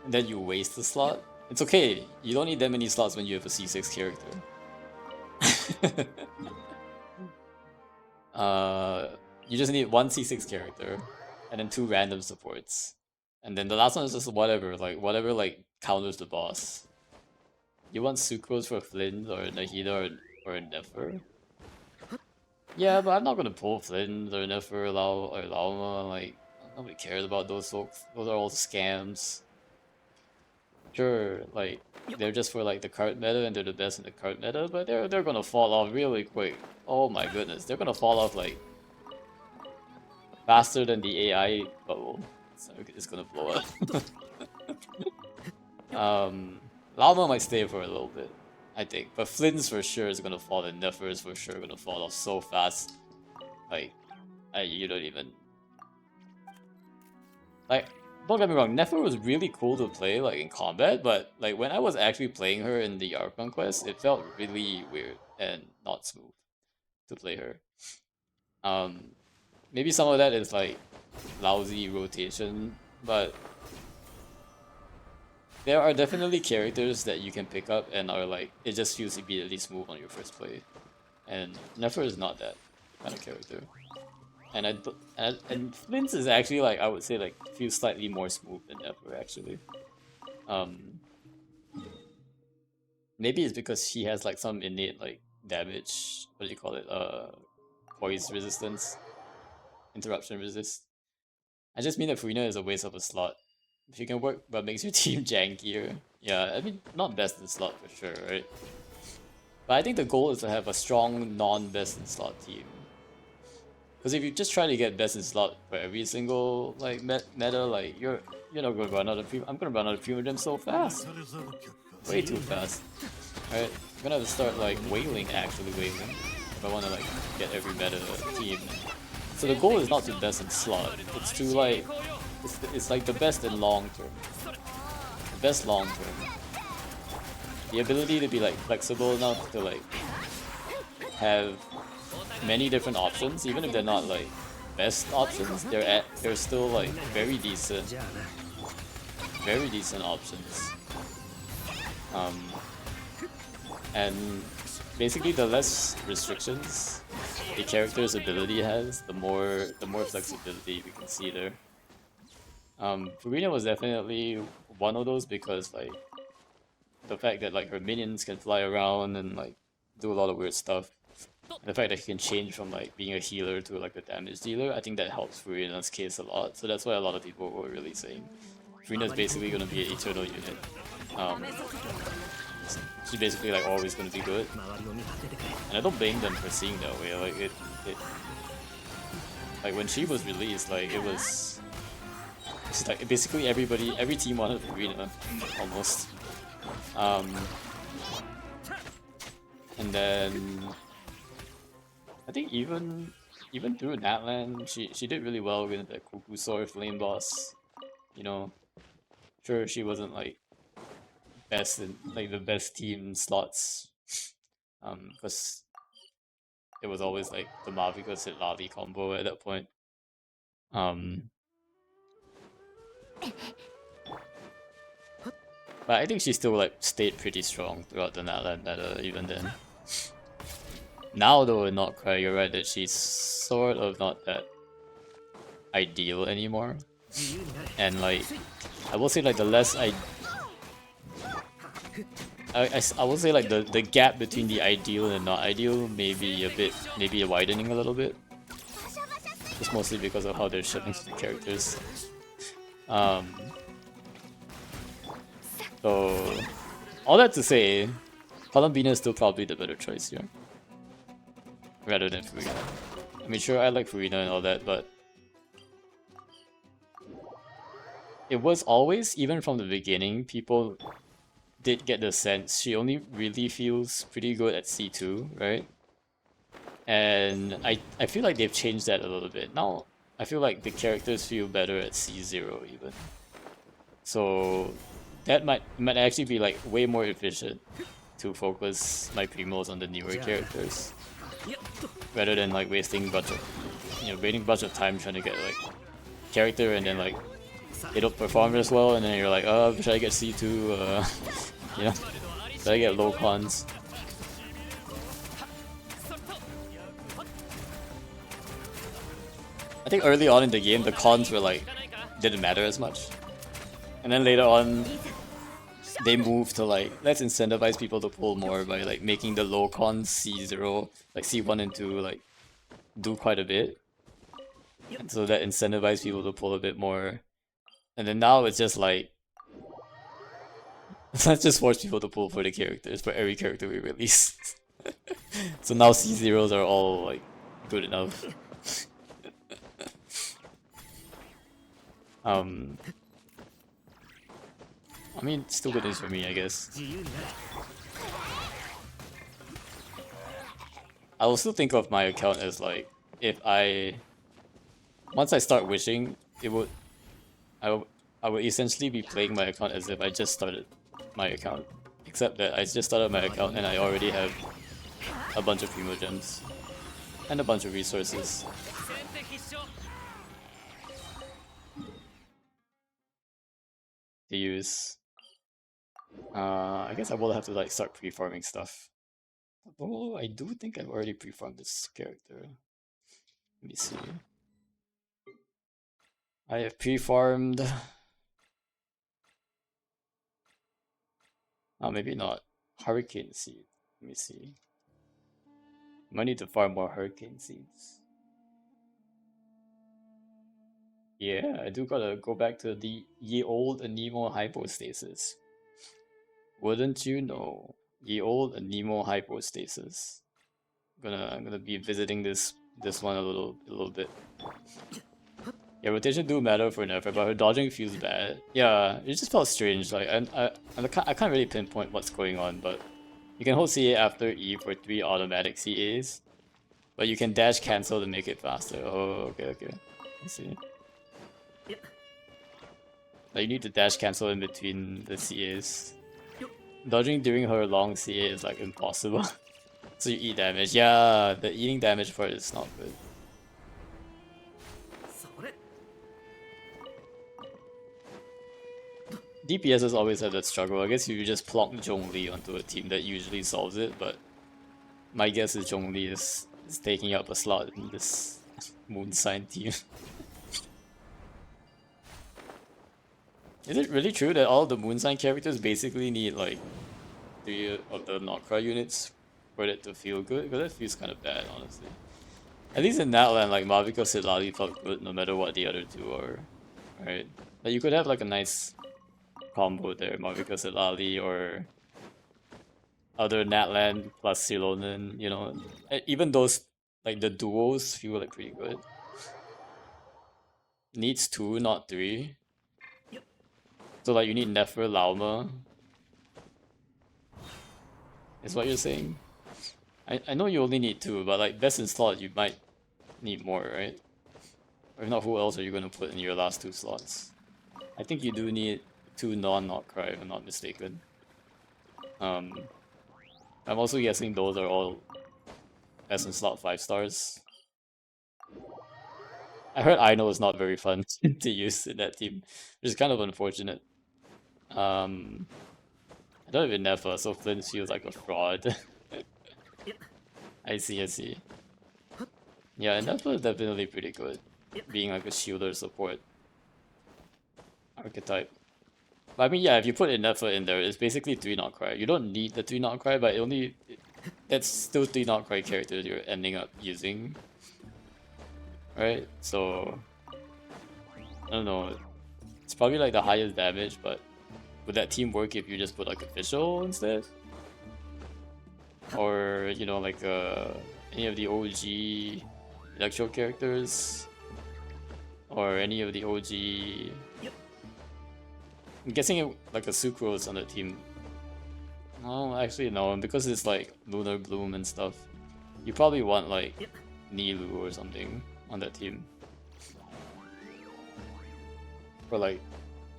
And then you waste the slot. It's okay, you don't need that many slots when you have a C6 character. You just need one C6 character, and then 2 random supports. And then the last one is just whatever counters the boss. You want Sucrose for Flynn, or Nahida, or Nefer? Yeah, but I'm not gonna pull Flynn, or Nefer, or Lauma, like, nobody cares about those folks. Those are all scams. Sure, like, they're just for like the card meta and they're the best in the card meta, but they're gonna fall off really quick. Oh my goodness, they're gonna fall off like faster than the AI bubble. So it's gonna blow up. Llama might stay for a little bit, I think, but Flynn's for sure is gonna fall, and Nefer is for sure gonna fall off so fast. Like, you don't even like. Don't get me wrong, Nefer was really cool to play like in combat, but like when I was actually playing her in the Archon quest, it felt really weird and not smooth to play her. Maybe some of that is like lousy rotation, but there are definitely characters that you can pick up and are like, it just feels immediately smooth on your first play. And Nefer is not that kind of character. And Flint's is actually like, I would say like feels slightly more smooth than Nefer actually. Maybe it's because she has like some innate like damage, what do you call it, poise resistance, interruption resist. I just mean that Furina is a waste of a slot. If you can work but makes your team jankier. Yeah, I mean, not best in slot for sure, right? But I think the goal is to have a strong non-best in slot team. Because if you just try to get best in slot for every single like meta, like you're not gonna run out of I'm gonna run out of Primogems so fast. Way too fast. Alright, I'm gonna have to start like actually wailing, if I wanna like get every meta team. So the goal is not to best in slot, it's to like it's like the best in long term. The best long term. The ability to be like flexible enough to like have many different options, even if they're not like best options, they're still like very decent options. And basically the less restrictions the character's ability has, the more flexibility we can see there. Furina was definitely one of those because like the fact that like her minions can fly around and like do a lot of weird stuff. And the fact that he can change from like being a healer to like a damage dealer, I think that helps Furina's case a lot. So that's why a lot of people were really saying Furina's basically gonna be an eternal unit. She's basically like always gonna be good. And I don't blame them for seeing that way. Like it like when she was released, like it's like basically every team wanted Furina almost. And then I think even through Natlan, she did really well against that Cuckoo Sword flame boss. You know, sure she wasn't like best in like the best team slots, because it was always like the Mavica Sit Lali combo at that point. But I think she still like stayed pretty strong throughout the Natlan meta even then. Now though, not quite. You're right that she's sort of not that ideal anymore. And like, I will say like the less I will say like the gap between the ideal and not ideal maybe widening a little bit. Just mostly because of how they're shipping the characters. So all that to say, Columbina is still probably the better choice here. Rather than Furina. I mean, sure, I like Furina and all that, but it was always, even from the beginning, people did get the sense she only really feels pretty good at C2, right? And I feel like they've changed that a little bit. Now, I feel like the characters feel better at C0 even. So, that might actually be like way more efficient to focus my primos on the newer characters rather than like wasting waiting a bunch of time trying to get like character and then like they don't perform as well and then you're like, oh, should I get C2? You know, should I get low cons? I think early on in the game the cons were like didn't matter as much, and then later on they moved to like, let's incentivize people to pull more by like making the low cons C0, like C1 and 2, like do quite a bit, and so that incentivized people to pull a bit more. And then now it's just like, let's just force people to pull for the characters, for every character we release. So now C0s are all like good enough. I mean, still good news for me, I guess. I will still think of my account as like, once I start wishing, I would essentially be playing my account as if I just started my account. Except that I just started my account and I already have a bunch of primo gems and a bunch of resources. To use. I guess I will have to like start pre-farming stuff. Oh, I do think I've already pre-farmed this character. Let me see. I have pre-farmed. Oh, maybe not. Hurricane Seed. Let me see. Might need to farm more Hurricane Seeds. Yeah, I do gotta go back to the ye old Anemo hypostasis. Wouldn't you know? Ye old Anemo hypostasis. I'm gonna be visiting this one a little bit. Yeah, rotation do matter for Nerfa, but her dodging feels bad. Yeah, it just felt strange. Like I can't really pinpoint what's going on, but you can hold CA after E for 3 automatic CAs, but you can dash cancel to make it faster. Oh, okay. I see. Like you need to dash cancel in between the CAs. Dodging during her long CA is like impossible. So you eat damage. Yeah, the eating damage part is not good. DPSs always have that struggle. I guess you just plonk Zhongli onto a team that usually solves it, but my guess is Zhongli is taking up a slot in this moon sign team. Is it really true that all the moon sign characters basically need like 3 of the Nokra units for it to feel good? Because that feels kind of bad, honestly. At least in Natlan, like Mavico Silali felt good no matter what the other two are, right? Like you could have like a nice combo there, Mavico Silali or other Natlan plus Silonen, you know. Even those, like the duos feel like pretty good. Needs 2, not 3. So like you need Nefer Lauma. Is what you're saying? I know you only need 2, but like best in slot you might need more, right? Or if not, who else are you gonna put in your last 2 slots? I think you do need 2 non-Nokrai, if I'm not mistaken. I'm also guessing those are all best in slot 5 stars. I heard Aino is not very fun to use in that team, which is kind of unfortunate. I don't even Nefa, so Flint feels like a fraud. I see. Yeah, and Nefa is definitely pretty good, being like a shielder support archetype. But I mean, yeah, if you put Nefa in there, it's basically 3 Nokrai. You don't need the 3 Nokrai, but that's still 3 Nokrai characters you're ending up using. Right? So, I don't know. It's probably like the highest damage, but would that team work if you just put like official instead? Or, you know, like any of the OG Electro characters? Or any of the OG... I'm guessing it, like a Sucrose on the team. No, actually no, because it's like Lunar Bloom and stuff. You probably want like Nilu or something on that team. For like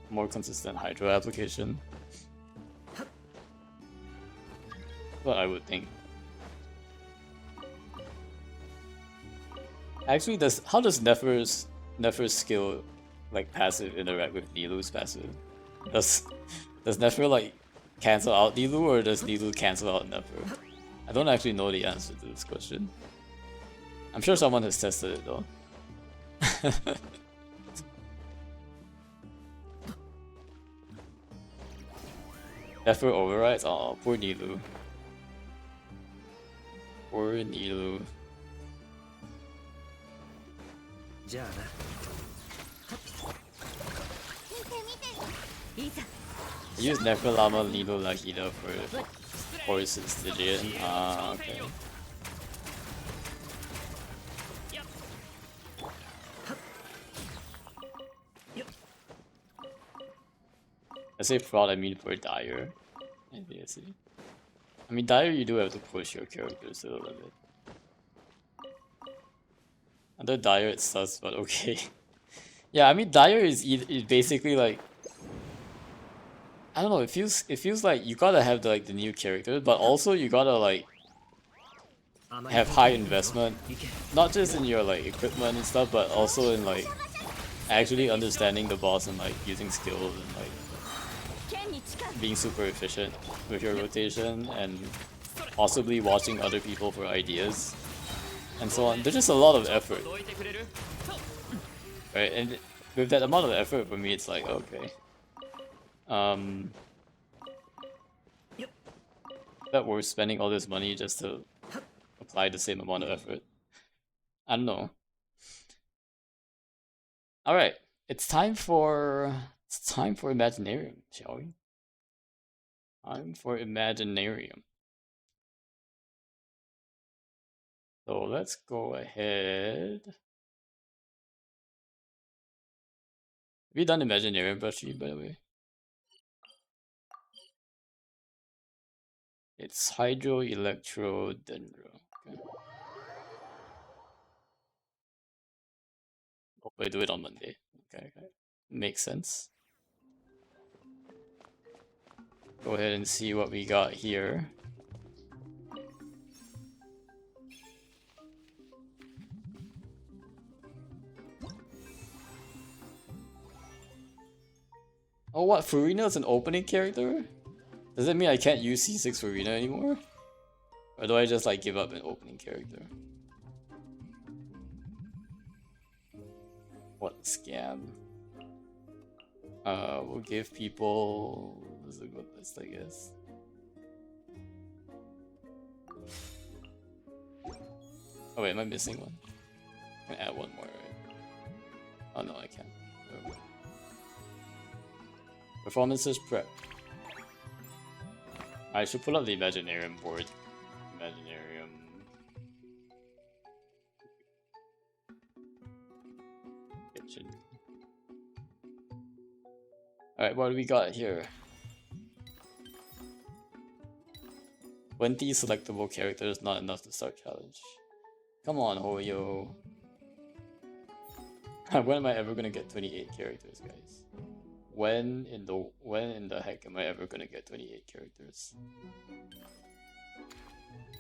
more consistent Hydro application. what I would think. Actually, how does Nefer's skill like passive interact with Nilu's passive? Does Nefer like cancel out Nilu, or does Nilu cancel out Nefer? I don't actually know the answer to this question. I'm sure someone has tested it though. Nefer overrides? Oh, poor Nilu. Poor Nilu. I use Nefer Lama Nilu Lahida for Horse's Stygian. Ah, okay. I say fraud, I mean for Dire. Maybe I see. I mean, Dire, you do have to push your characters a little bit. Under Dire, it's sus, but okay. Yeah, I mean, Dire is basically like, I don't know. It feels like you gotta have the new characters, but also you gotta like have high investment, not just in your like equipment and stuff, but also in like actually understanding the boss and like using skills and like being super efficient with your rotation and possibly watching other people for ideas and so on. There's just a lot of effort, right? And with that amount of effort, for me, it's like okay, that we're spending all this money just to apply the same amount of effort. I don't know. All right, it's time for Imaginarium, shall we? Time for Imaginarium. So let's go ahead. Have you done Imaginarium, Brushy, by the way? It's Hydro, Electro, Dendro. Okay. Hope I do it on Monday. Okay, okay. Makes sense. Go ahead and see what we got here. Oh, what? Furina is an opening character? Does that mean I can't use C6 Furina anymore? Or do I just like give up an opening character? What scam? We'll give people... This is a good list, I guess. Oh wait, am I missing one? I can add one more, right? Oh no, I can't. Okay. Performances prep. I should pull up the Imaginarium board. Imaginarium. Kitchen. Alright, what do we got here? 20 selectable characters, not enough to start challenge. Come on, Hoyo. When am I ever gonna get 28 characters, guys? When in the heck am I ever gonna get 28 characters?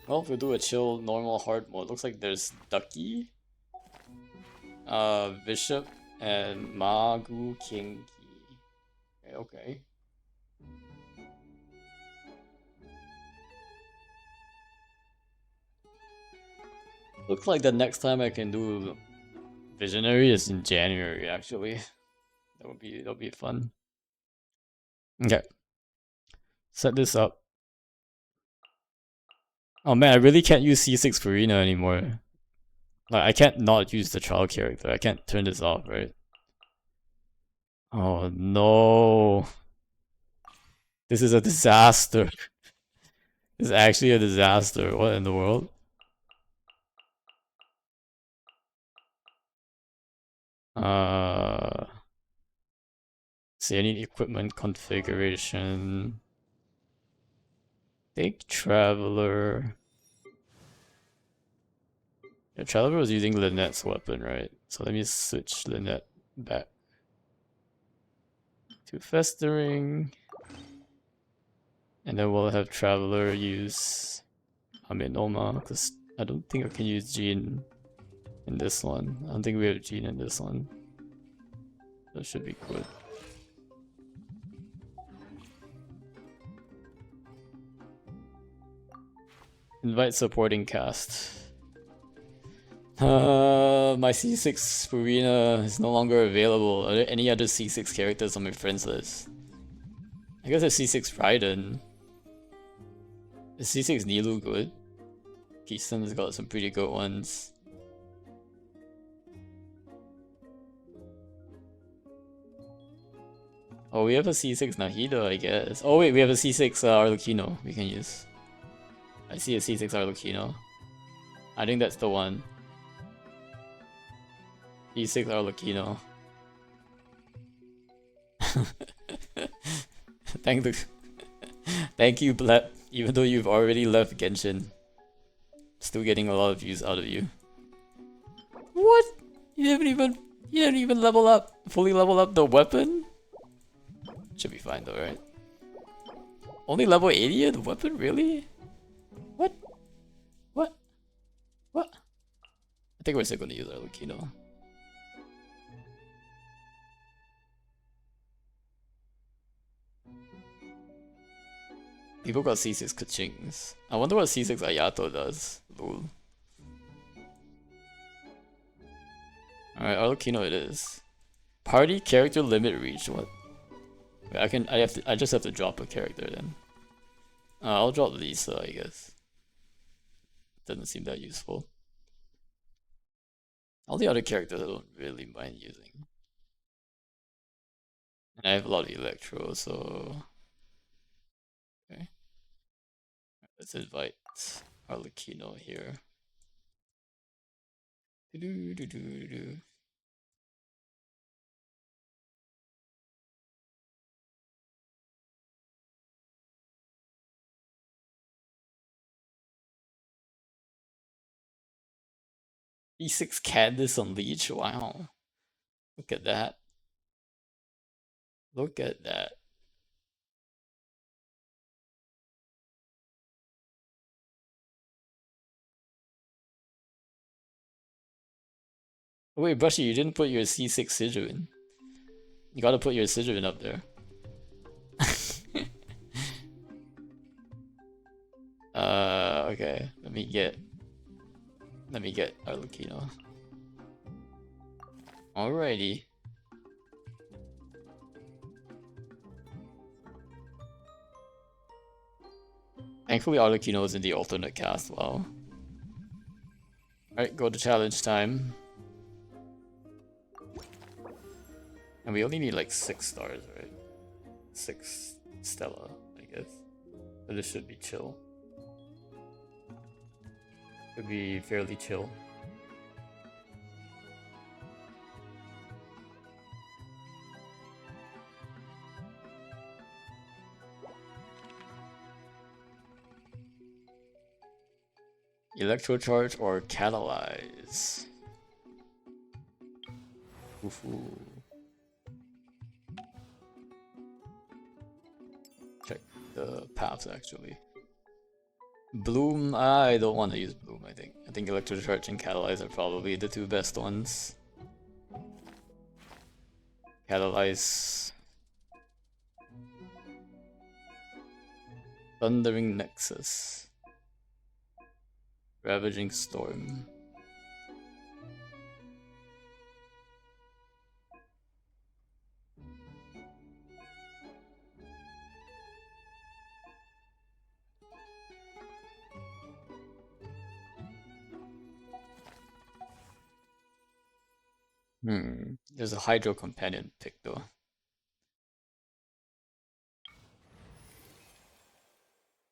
Well, if we do a chill, normal, hard mode, looks like there's Ducky, Bishop, and Magu Kingi. Okay. Looks like the next time I can do Visionary is in January, actually. That'll be fun. Okay. Set this up. Oh man, I really can't use C6 Farina anymore. Like, I can't not use the trial character. I can't turn this off, right? Oh no. This is a disaster. This is actually a disaster. What in the world? See, I need equipment configuration. Big Traveler. Yeah, Traveler was using Lynette's weapon, right? So let me switch Lynette back to Festering. And then we'll have Traveler use Aminoma, because I don't think I can use Jean in this one. I don't think we have Jean in this one. That should be good. Invite supporting cast. My C6 Purina is no longer available. Are there any other C6 characters on my friends list? I guess there's C6 Raiden. Is C6 Nilu good? Keystone has got some pretty good ones. Oh, we have a C6 Nahida, I guess. Oh wait, we have a C6 Arlecchino we can use. I see a C6 Arlecchino. I think that's the one. C6 Arlecchino. Thank you, Blep. Even though you've already left Genshin, still getting a lot of views out of you. What? You didn't even level up, fully level up the weapon? Should be fine though, right? Only level 80 of the weapon, really? What? What? What? I think we're still gonna use our Lucino. People got C6 Kachings. I wonder what C6 Ayato does. Lol. Alright, Arlecchino it is. Party character limit reached. What? Wait, I just have to drop a character then. I'll drop Lisa, I guess. Doesn't seem that useful. All the other characters I don't really mind using. And I have a lot of Electro, so... Okay. Let's invite Arlecchino here. Do-do-do-do-do. E6 Candice Unleash, wow. Look at that. Look at that. Wait, Brushy, you didn't put your C6 Sidgerin. You gotta put your Sidgerin up there. Okay. Let me get Arlecchino. Alrighty. Thankfully Arlecchino is in the alternate cast, wow. Alright, go to challenge time. And we only need like 6 stars, right? 6 Stella, I guess. So this should be chill. Should be fairly chill. Electro charge or catalyze. Ooh. Check the paths actually. Bloom, I don't want to use Bloom, I think. I think Electro charge and catalyze are probably the two best ones. Catalyze. Thundering Nexus. Ravaging Storm. There's a Hydro Companion pick though.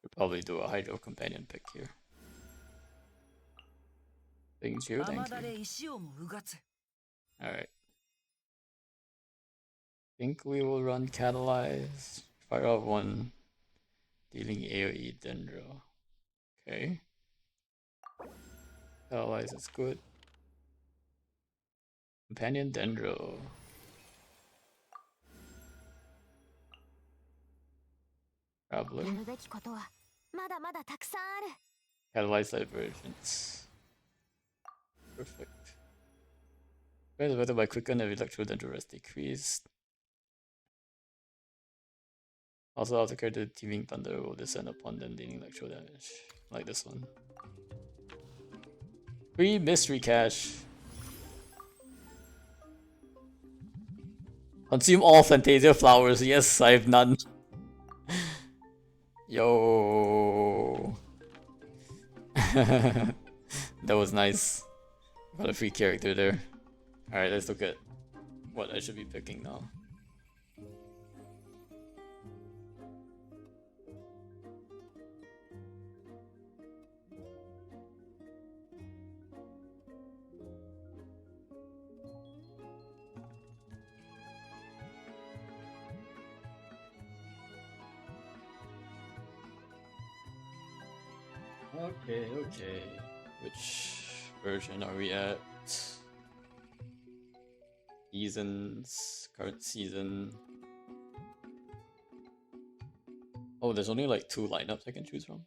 We'll probably do a Hydro Companion pick here. Thank you. Alright. Think we will run Catalyze. Fire out 1. Dealing AoE Dendro. Okay. Catalyze is good. Companion Dendro. Traveler. やるべきことはまだまだたくさんある。 Catalyze divergence. Perfect. Guys affected by quicken and electro dangerous decreased. Also, after the teeming thunder will descend upon them, dealing electro damage. Like this one. Free mystery cache. Consume all Fantasia flowers. Yes, I have none. Yo. That was nice. Got a free character there. Alright, let's look at what I should be picking now. Okay. Which version are we at? Seasons, current season. Oh, there's only like 2 lineups I can choose from.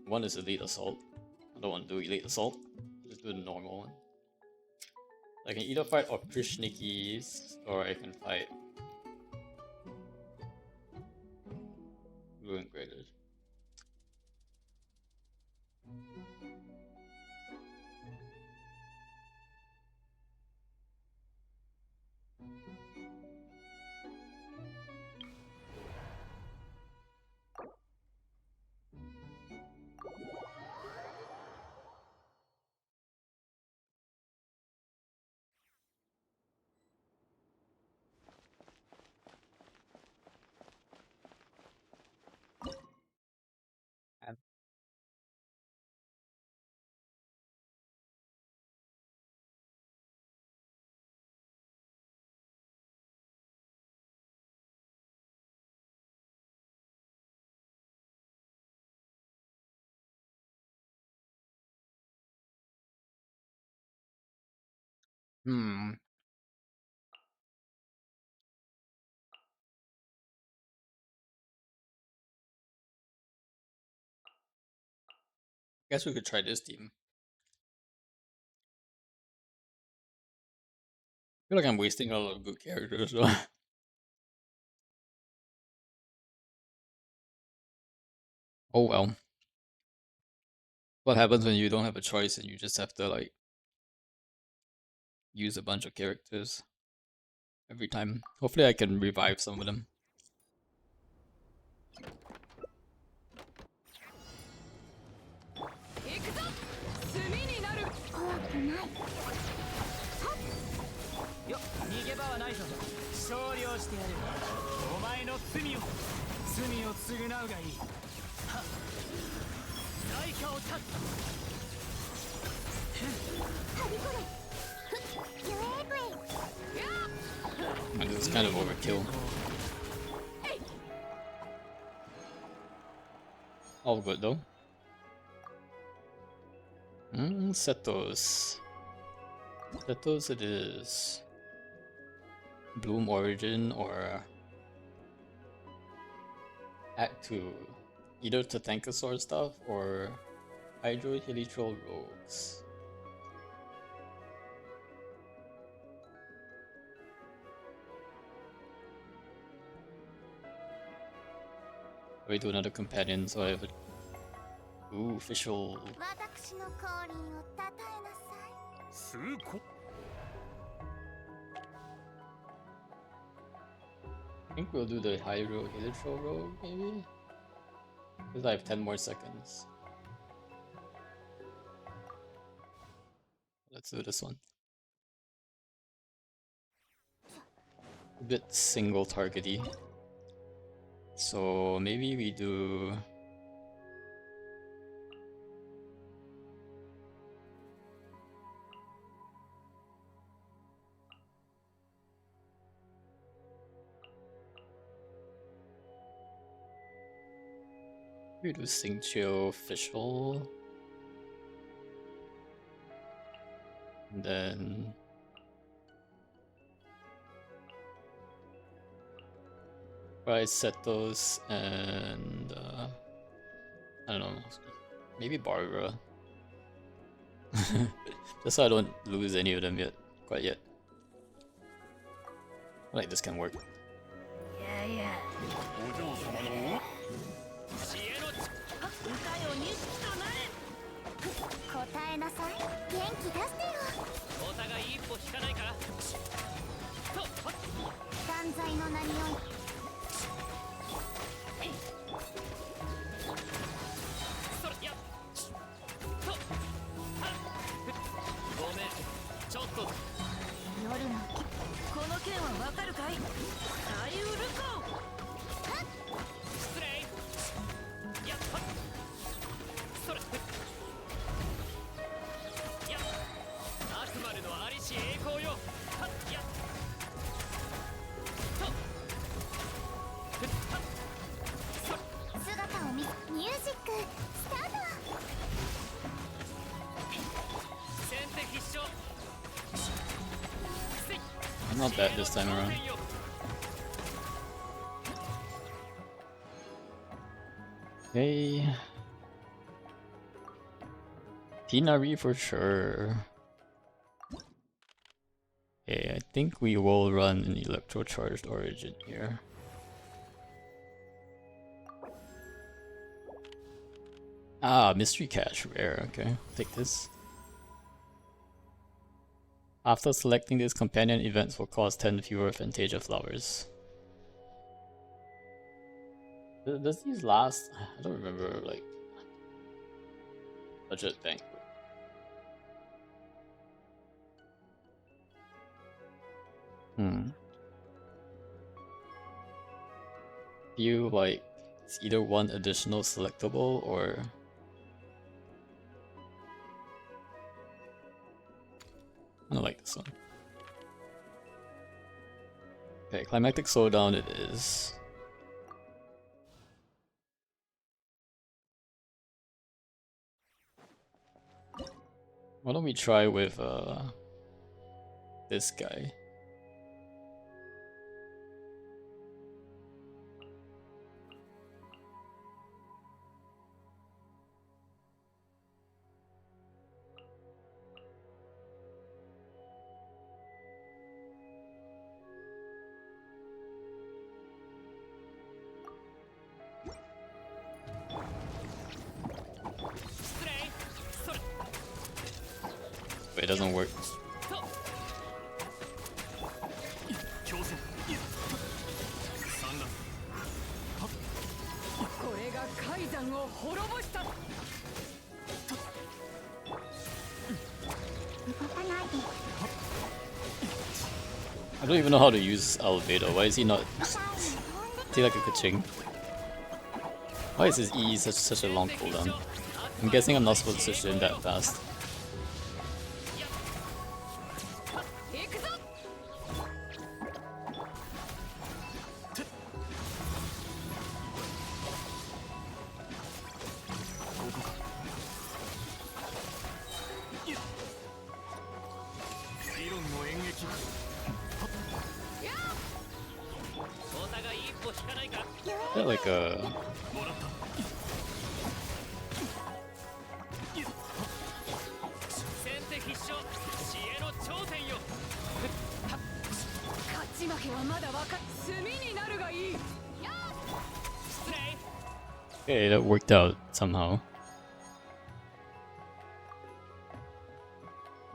One is Elite Assault. I don't want to do Elite Assault. Just do the normal one. I can either fight Oprishnikis or I can fight Ruin Graders. Guess we could try this team. I feel like I'm wasting a lot of good characters. So. Oh well. What happens when you don't have a choice and you just have to like use a bunch of characters every time? Hopefully I can revive some of them. And this is kind of overkill. All good though. Setos. Setos it is. Bloom Origin or Act 2. Either Tatankasaur stuff or Hydro Helitral Rogues. We do another companion, so I have a... Ooh, official. I think we'll do the Hydro Helitral Rogue, maybe? Because I have 10 more seconds. Let's do this one. A bit single targety. So maybe we do... We do Singchio official. And then Try Setos and I don't know, maybe Barbara. Just so I don't lose any of them yet, quite yet. I like this can work. Yeah. 答えなさい。元気出してよ。お互い一歩引かないか。断罪の名におい。それや。ごめん。ちょっと。夜のこの件はわかるかい？サイウルコ。失礼。やっは。それ。 悪魔のありし栄光よ。はっやっ。姿を見、ミュージックスタート。先手必勝。I'm not bad this time around. Okay. Tinari for sure. Okay, I think we will run an electro-charged origin here. Ah, mystery cache, rare, okay, take this. After selecting this, companion events will cost 10 fewer Fantasia flowers. Does these last? I don't remember, like, budget banquet. Feel like it's either one additional selectable or I don't like this one. Okay, climactic slowdown it is. Why don't we try with this guy? But it doesn't work. I don't even know how to use Albedo. Why is he not? Is he like a Kaching? Why is his E such a long cooldown? I'm guessing I'm not supposed to switch in that fast. Is that like a... Okay, that worked out somehow.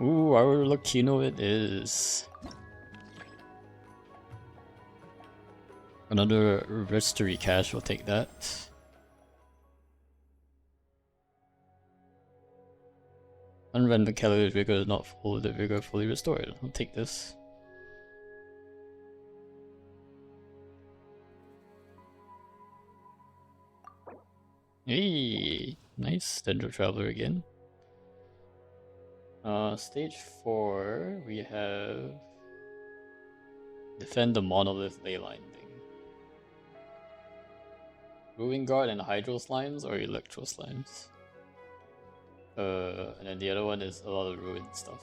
Ooh, our Lucino it is. Another registry cache, we'll take that. Unrend the calorie vigor not full, the vigor fully restored. I'll take this. Hey, nice. Dendro Traveler again. Stage 4, we have defend the monolith leyline thing. Ruin Guard and Hydro Slimes or Electro Slimes? And then the other one is a lot of ruin stuff.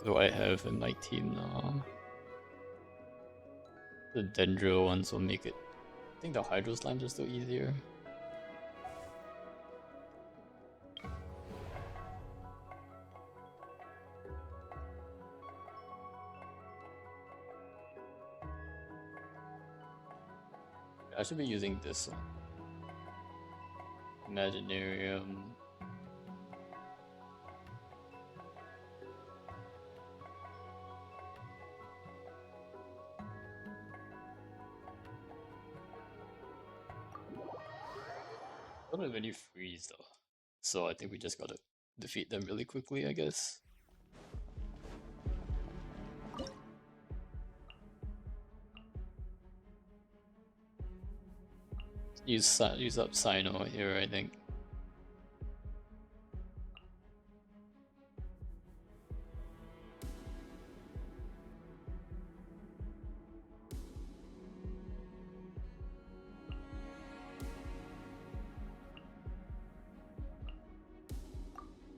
do I have in my team now? The Dendro ones will make it. I think the Hydro Slimes are still easier. I should be using this one. Imaginarium. I don't have any freeze though, so I think we just gotta defeat them really quickly, I guess. Use up Sino here, I think.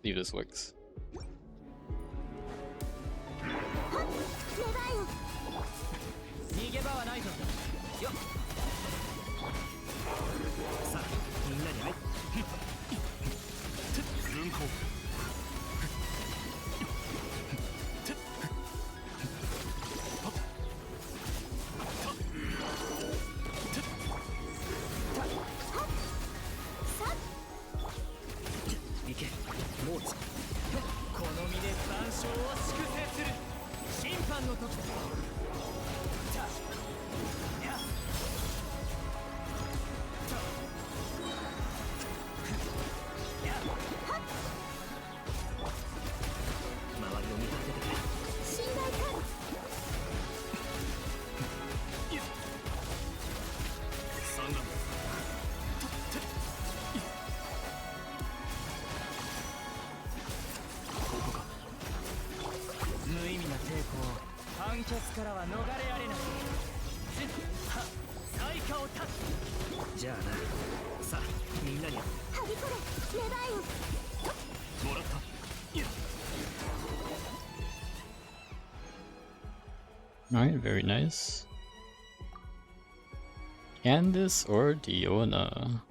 See if this works. 逃げ場はないぞ。よっ。さあ、みんなに会い。軍港。行け、モーツ。この身で残照を粛清する。審判の時だ。 無意味な抵抗、判決からは逃れられない。最下を断つ。じゃあな。さあ、みんなに。はびこれ、メバイン。もらった。Alright, very nice. Candice or Diona?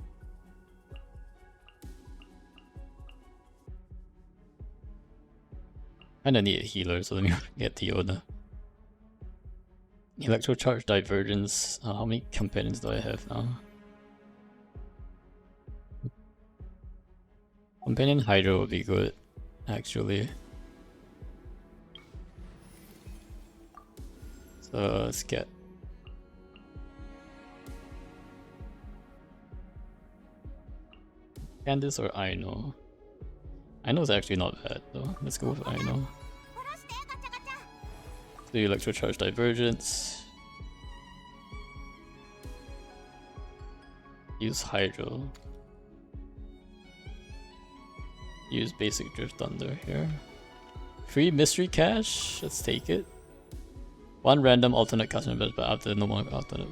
Kinda need a healer, so let me get Diona. Electrocharge Divergence. How many companions do I have now? Companion Hydro would be good, actually. So let's get Candice or Aino. Aino's actually not bad though. Let's go with Aino. The Electrocharge Divergence. Use Hydro. Use Basic Drift Thunder here. Free Mystery Cache. Let's take it. One random alternate custom event, but after no more alternate.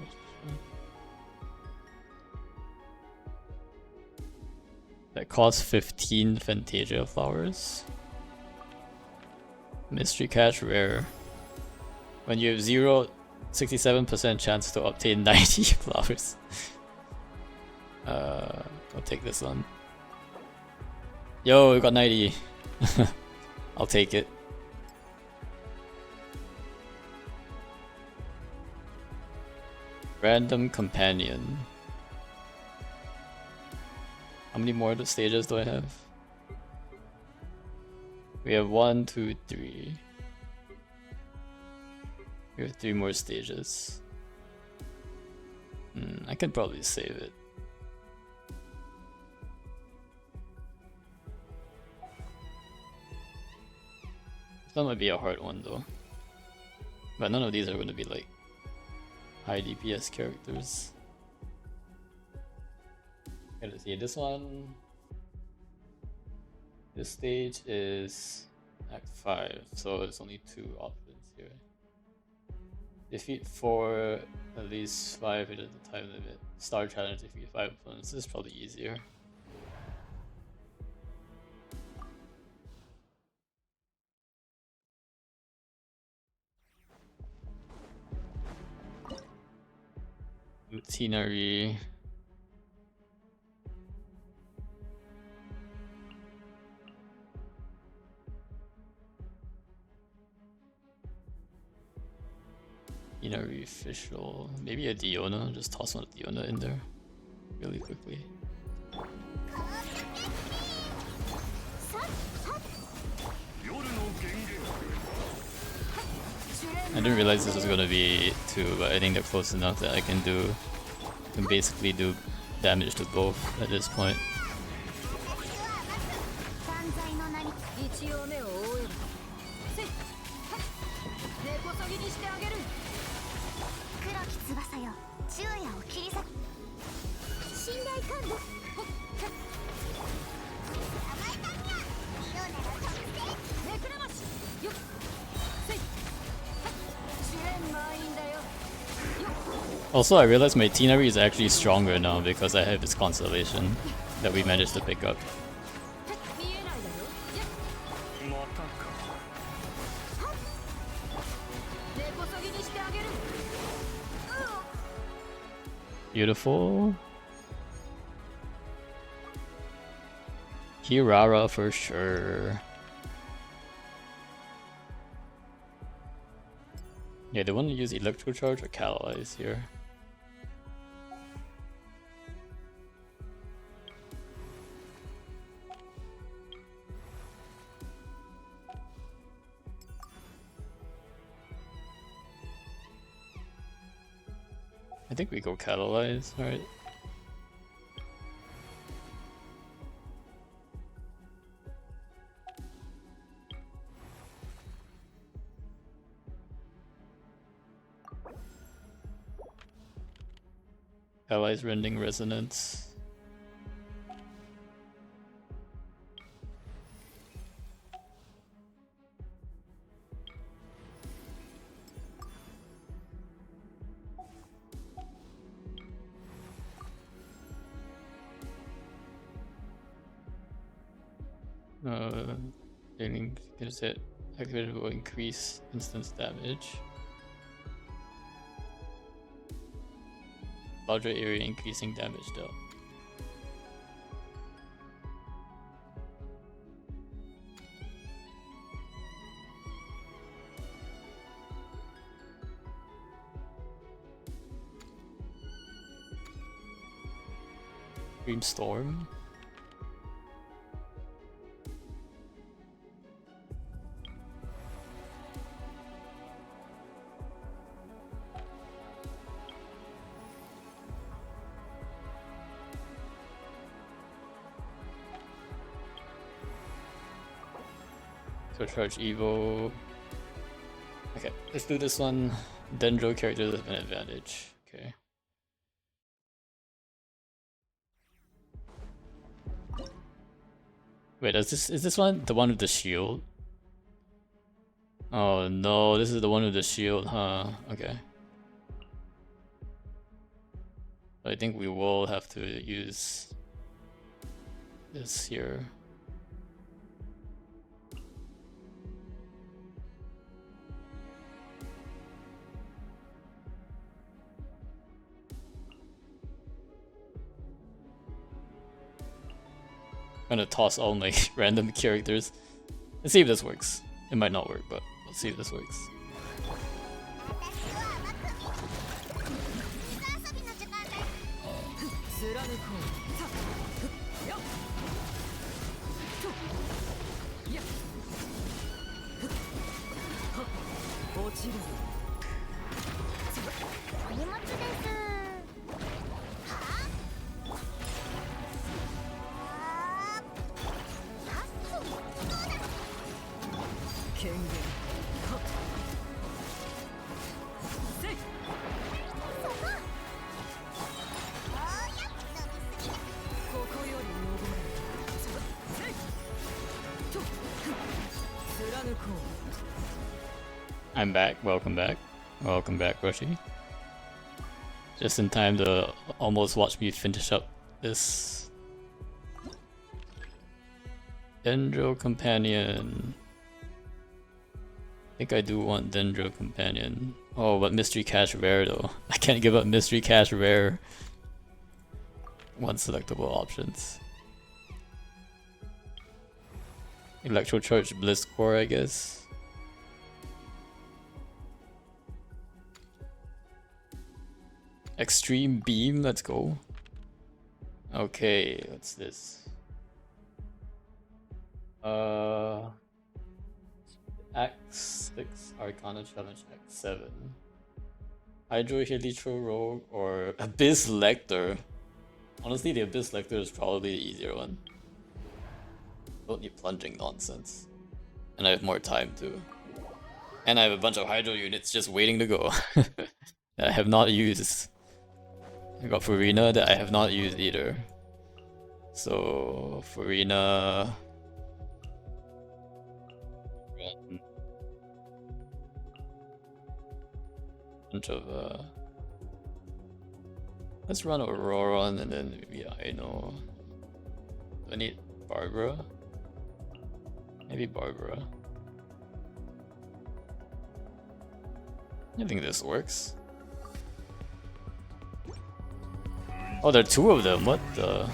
That costs 15 Fantasia flowers. Mystery Cache rare. When you have 67% chance to obtain 90 flowers. I'll take this one. Yo, we got 90. I'll take it. Random companion. How many more stages do I have? We have 1, 2, 3. We have 3 more stages. I can probably save it. That might be a hard one though. But none of these are going to be like high DPS characters. Let's see, this one. This stage is Act 5, so it's only 2 options here. Defeat 4, at least 5 at the time limit. Star challenge, defeat 5 opponents. This is probably easier. Routinary. Routinary official. Maybe a Diona. Just toss one of Diona in there really quickly. I didn't realize this was gonna be 2, but I think they're close enough that I can basically do damage to both at this point. Also, I realized my Tinari is actually stronger now because I have this constellation that we managed to pick up. Beautiful. Kirara for sure. Yeah, they want to use Electro Charge or Catalyze here. I think we go Catalyze, alright. Allies Rending Resonance. Gaining gets hit. Activated will increase instance damage. Larger area increasing damage dealt. Dreamstorm. Charge Evo. Okay, let's do this one. Dendro characters have an advantage. Okay. Wait, is this one the one with the shield? Oh no, this is the one with the shield, huh? Okay. I think we will have to use this here. I'm gonna toss all my random characters and see if this works. It might not work, but we'll see if this works. I'm back. Welcome back. Welcome back, Roshi. Just in time to almost watch me finish up this Dendro Companion. I think I do want Dendro Companion. Oh, but Mystery Cache Rare though. I can't give up Mystery Cache Rare. One selectable options. Electro Charge Bliss Core, I guess. Extreme Beam, let's go. Okay, what's this? X6 Arcana Challenge X7. Hydro Helitro Rogue or Abyss Lector. Honestly, the Abyss Lector is probably the easier one. Don't need plunging nonsense. And I have more time too. And I have a bunch of Hydro units just waiting to go that I have not used. I got Farina that I have not used either. So Farina. Run. Bunch of let's run Auroron and then maybe I know. Do I need Barbara? Maybe Barbara. I think this works. Oh, there are two of them. What the?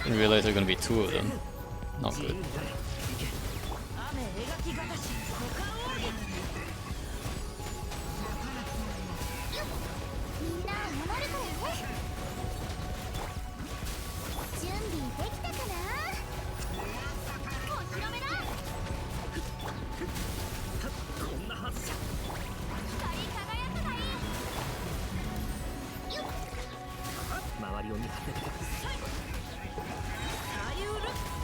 Didn't realize there are gonna be two of them. Not good.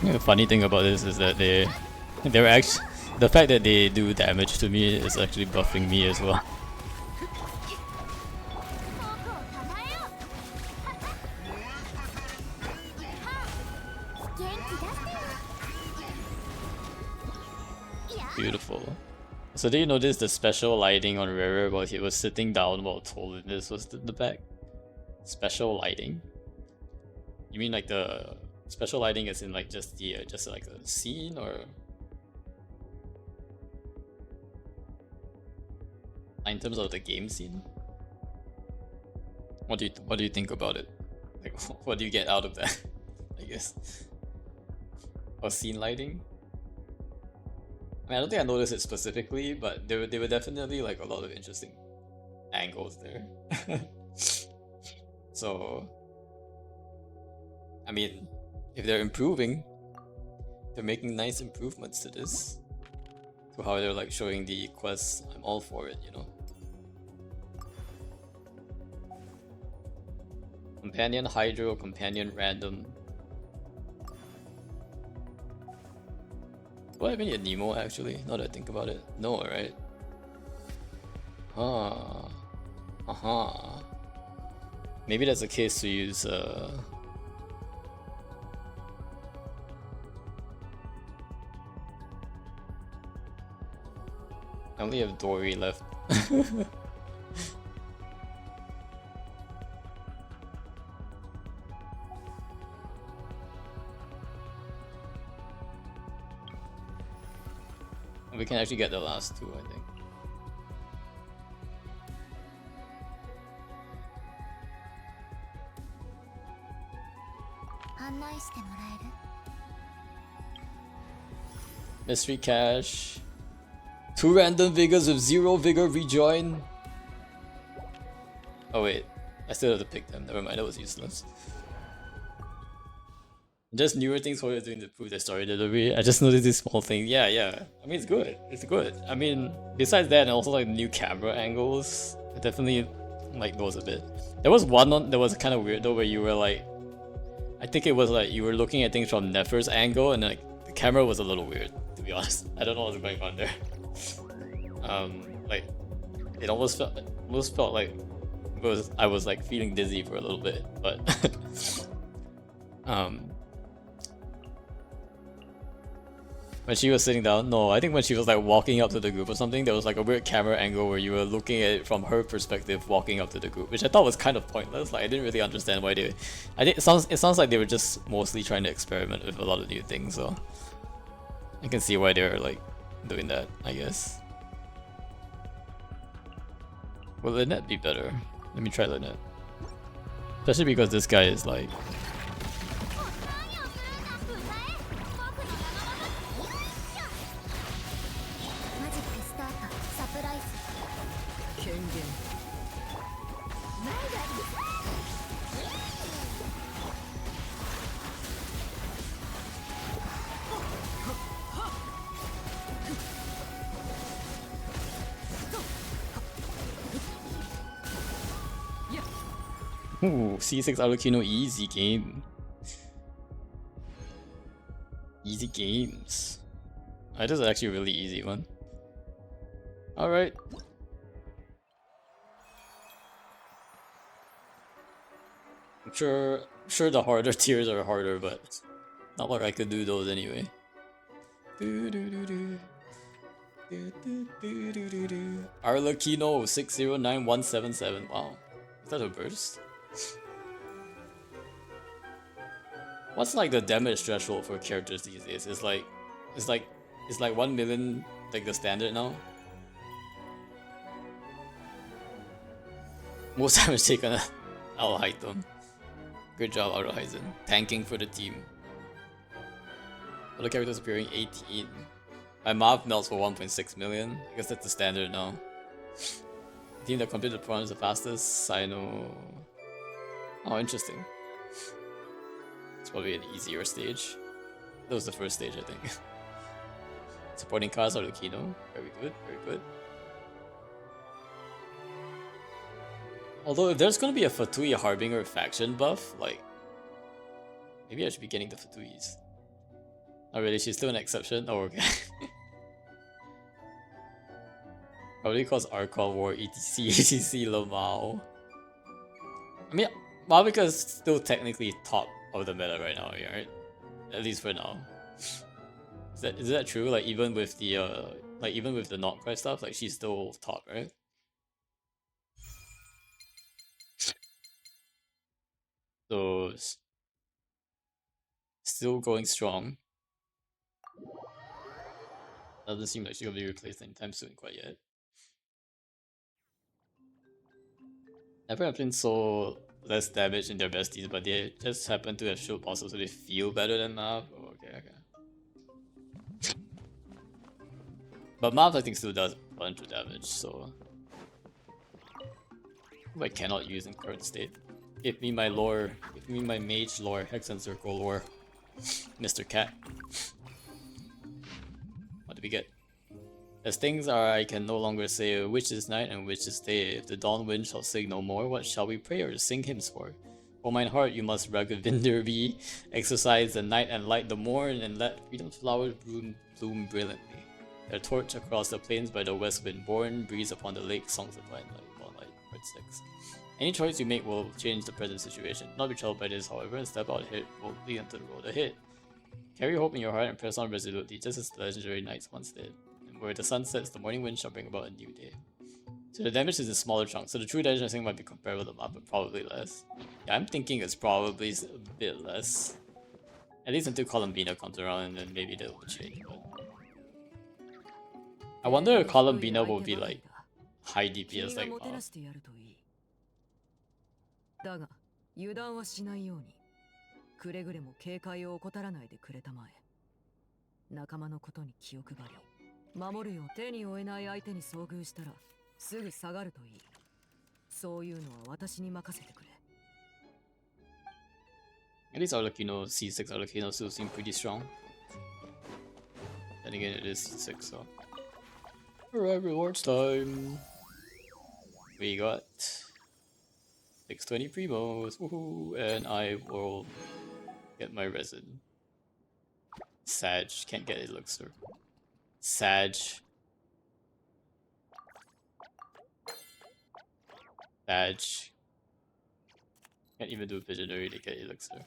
The funny thing about this is that they're actually, the fact that they do damage to me is actually buffing me as well. Beautiful. So did you notice the special lighting on Rara while he was sitting down while Tolandis was in the back? Special lighting? You mean like the special lighting is in like just the just like a scene, or in terms of the game scene? What do you think about it? Like what do you get out of that? I guess. Or scene lighting? I mean, I don't think I noticed it specifically, but there were definitely like a lot of interesting angles there. So I mean, if they're improving, they're making nice improvements to this, to how they're like showing the quests, I'm all for it, you know. Companion Hydro, Companion Random. Do I have any Nemo actually? Now that I think about it. No, right? Maybe that's a case to use I only have Dory left. We can actually get the last two, I think. Mystery Cache. 2 random vigors with 0 vigor rejoin. Oh wait, I still have to pick them. Never mind, that was useless. Just newer things for you doing to improve the story delivery. I just noticed this small thing. Yeah. I mean, it's good. It's good. I mean, besides that, and also like new camera angles, I definitely like those a bit. There was one that was kind of weird though, where you were like, I think it was like you were looking at things from Nefer's angle, and like the camera was a little weird, to be honest. I don't know what's going on there. Like it almost felt like I was like feeling dizzy for a little bit, but when she was sitting down, no, I think when she was like walking up to the group or something, there was like a weird camera angle where you were looking at it from her perspective walking up to the group, which I thought was kind of pointless. Like I didn't really understand why they. I think it sounds like they were just mostly trying to experiment with a lot of new things. So I can see why they're like doing that, I guess. Will Lynette be better? Let me try Lynette. Especially because this guy is like... Ooh, C6 Arlecchino, easy game. Easy games. This is actually a really easy one. Alright. I'm sure the harder tiers are harder, but not like I could do those anyway. Arlecchino 609177. Wow. Is that a burst? What's like the damage threshold for characters these days? It's like 1 million like the standard now. Most damage taken I'll hide them. Good job, Autoheisen. Tanking for the team. Other characters appearing 18. My mob melts for 1.6 million. I guess that's the standard now. The team that completed the performance the fastest, Sino. Oh, interesting. It's probably an easier stage. That was the first stage, I think. Supporting cars are the Kino. Very good, very good. Although if there's gonna be a Fatui Harbinger faction buff, like maybe I should be getting the Fatuis. Not really, she's still an exception. Oh, okay. Probably cause Arcol War ETC ETC Lamau. I mean, Malvika is still technically top of the meta right now, right? At least for now. Is that true? Like even with the not quite stuff, like she's still top, right? So still going strong. Doesn't seem like she's gonna be replaced anytime soon quite yet. Never have been so less damage in their besties, but they just happen to have shield bosses so they feel better than Mav. Oh, okay. But Mav I think still does a bunch of damage, so I cannot use in current state. Give me my lore, give me my mage lore, Hex and Circle lore. Mr. Cat. What do we get? As things are, I can no longer say which is night and which is day. If the dawn wind shall sing no more, what shall we pray or sing hymns for? O mine heart, you must Ragavinder be. Exercise the night and light the morn, and let freedom's flowers bloom brilliantly. Their torch across the plains by the west wind born, breeze upon the lake, songs of twilight, moonlight, part 6. Any choice you make will change the present situation. Not be troubled by this, however, and step out hit boldly into the road ahead. Carry hope in your heart and press on resolutely, just as the legendary knights once did. Where the sun sets, the morning wind shall bring about a new day. So the damage is in smaller chunks, so the true damage I think might be comparable to the map, but probably less. Yeah, I'm thinking it's probably a bit less. At least until Columbina comes around and then maybe that will change, but... I wonder if Columbina will be like high DPS like Mav. だが油断はしないようにくれぐれも警戒を怠らないでくれたまえ仲間のことに気を配り守るよ手に負えない相手に遭遇したらすぐ下がるといいそういうのは私に任せてくれ At least Arlecchino C6 Arlecchino still seem pretty strong. Then again it is C6 so. Alright, rewards time. We got 620 primos, woohoo, and I will get my resin. Sag, can't get elixir. Sag. Badge. Can't even do a visionary to get elixir.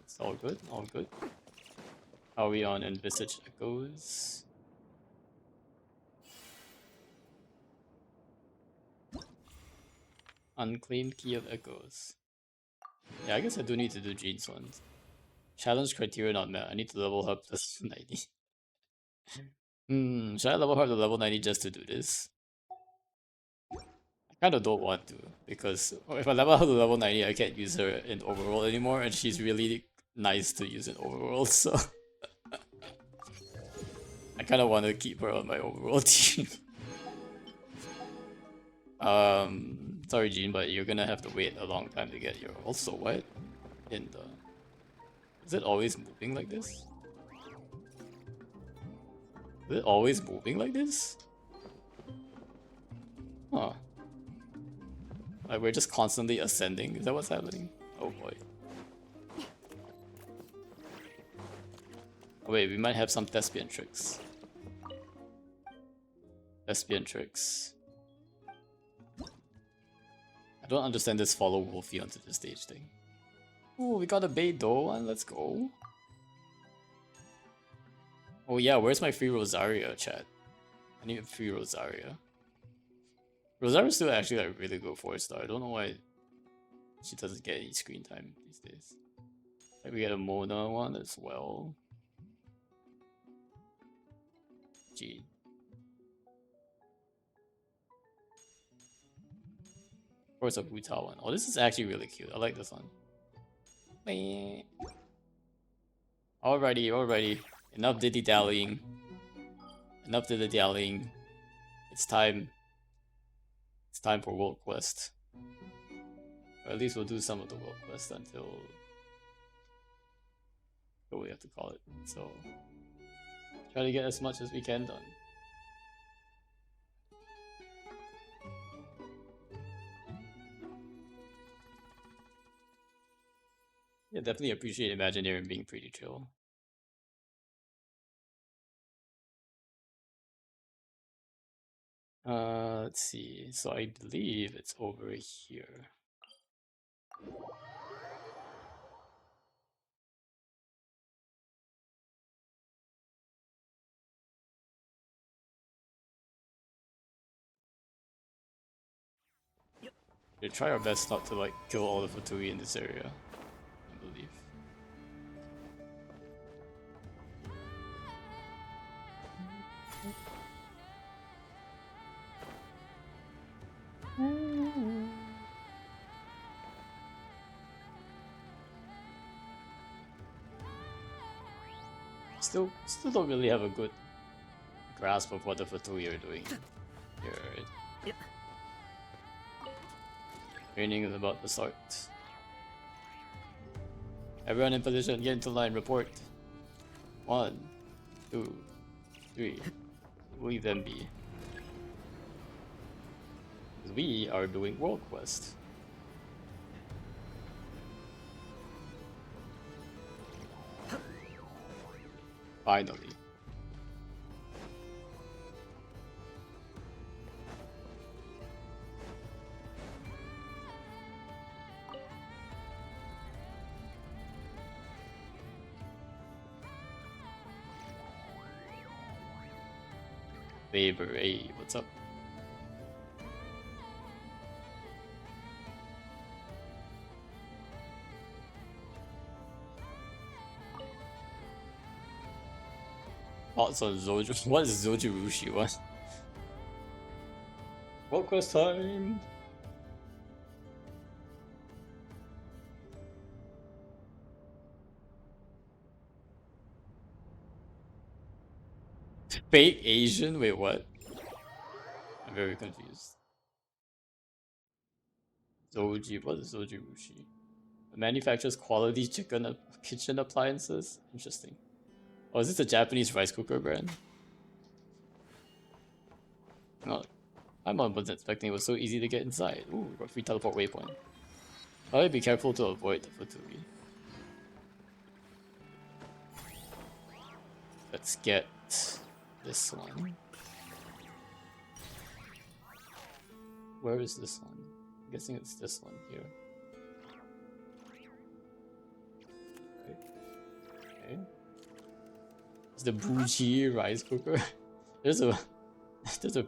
It's all good, all good. How are we on Envisage Echoes? Unclaimed Key of Echoes. Yeah, I guess I do need to do Jean's ones. Challenge criteria not met. I need to level up plus 90. Should I level her to level 90 just to do this? I kinda don't want to, because if I level her to level 90, I can't use her in overworld anymore, and she's really nice to use in overworld, so I kinda want to keep her on my overworld team. Sorry Jean, but you're gonna have to wait a long time to get your also what? In the... Is it always moving like this? Is it always moving like this? Huh. Like we're just constantly ascending, is that what's happening? Oh boy. Oh, wait, we might have some thespian tricks. Thespian tricks. I don't understand this follow Wolfie onto the stage thing. Ooh, we got a Beidou one, let's go. Oh yeah, where's my free Rosaria, chat? I need a free Rosaria. Rosaria's still actually like really good 4-star. I don't know why she doesn't get any screen time these days. Like we get a Mona one as well. Gee. Of course a Buta one. Oh, this is actually really cute. I like this one. Alrighty, alrighty. Enough dilly-dallying. Enough dilly-dallying. It's time. It's time for World Quest. Or at least we'll do some of the World Quest until... what we have to call it. So... try to get as much as we can done. Yeah, definitely appreciate Imaginarium being pretty chill. Let's see. So I believe it's over here. We try our best not to like kill all the Fatui in this area, I believe. Still don't really have a good grasp of what the Fatui are doing here, right? Training is about to start. Everyone in position, get into line, report. 1, 2, 3. Leave them be. Because we are doing World Quest. Finally. Favor, hey, what's up? Thoughts on Zoju? What is Zojirushi? What? World Quest time! Fake Asian? Wait, what? I'm very confused. Zoji, what is Zojirushi? It manufactures quality kitchen appliances? Interesting. Oh, is this a Japanese rice cooker brand? No, I wasn't expecting it was so easy to get inside. Ooh, got free teleport waypoint. Probably be careful to avoid the Fatui. Let's get this one. Where is this one? I'm guessing it's this one here. Okay. It's the bougie rice cooker. There's a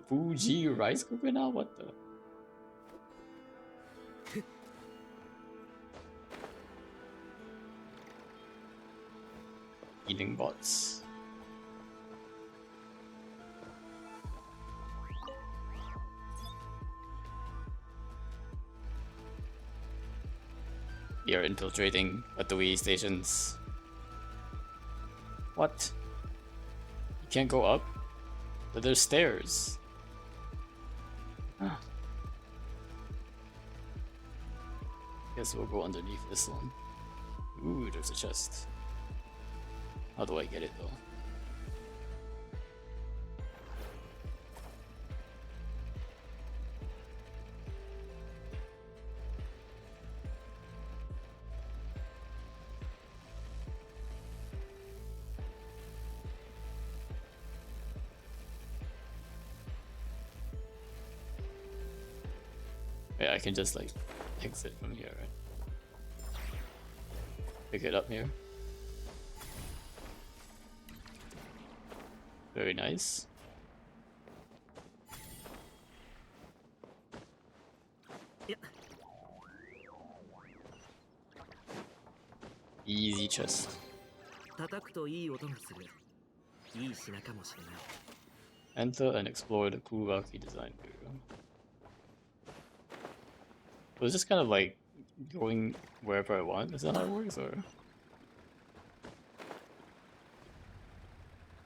bougie rice cooker now? What the? Eating bots. We are infiltrating Atui stations. What? You can't go up? But there's stairs. Huh. Guess we'll go underneath this one. Ooh, there's a chest. How do I get it though? Yeah, I can just like exit from here, right? Pick it up here. Very nice. Yeah. Easy chest. 叩くといい音がする。いい品かもしれない。Enter and explore the Kuraki design area. So it's just kind of like going wherever I want. Is that how it works, or?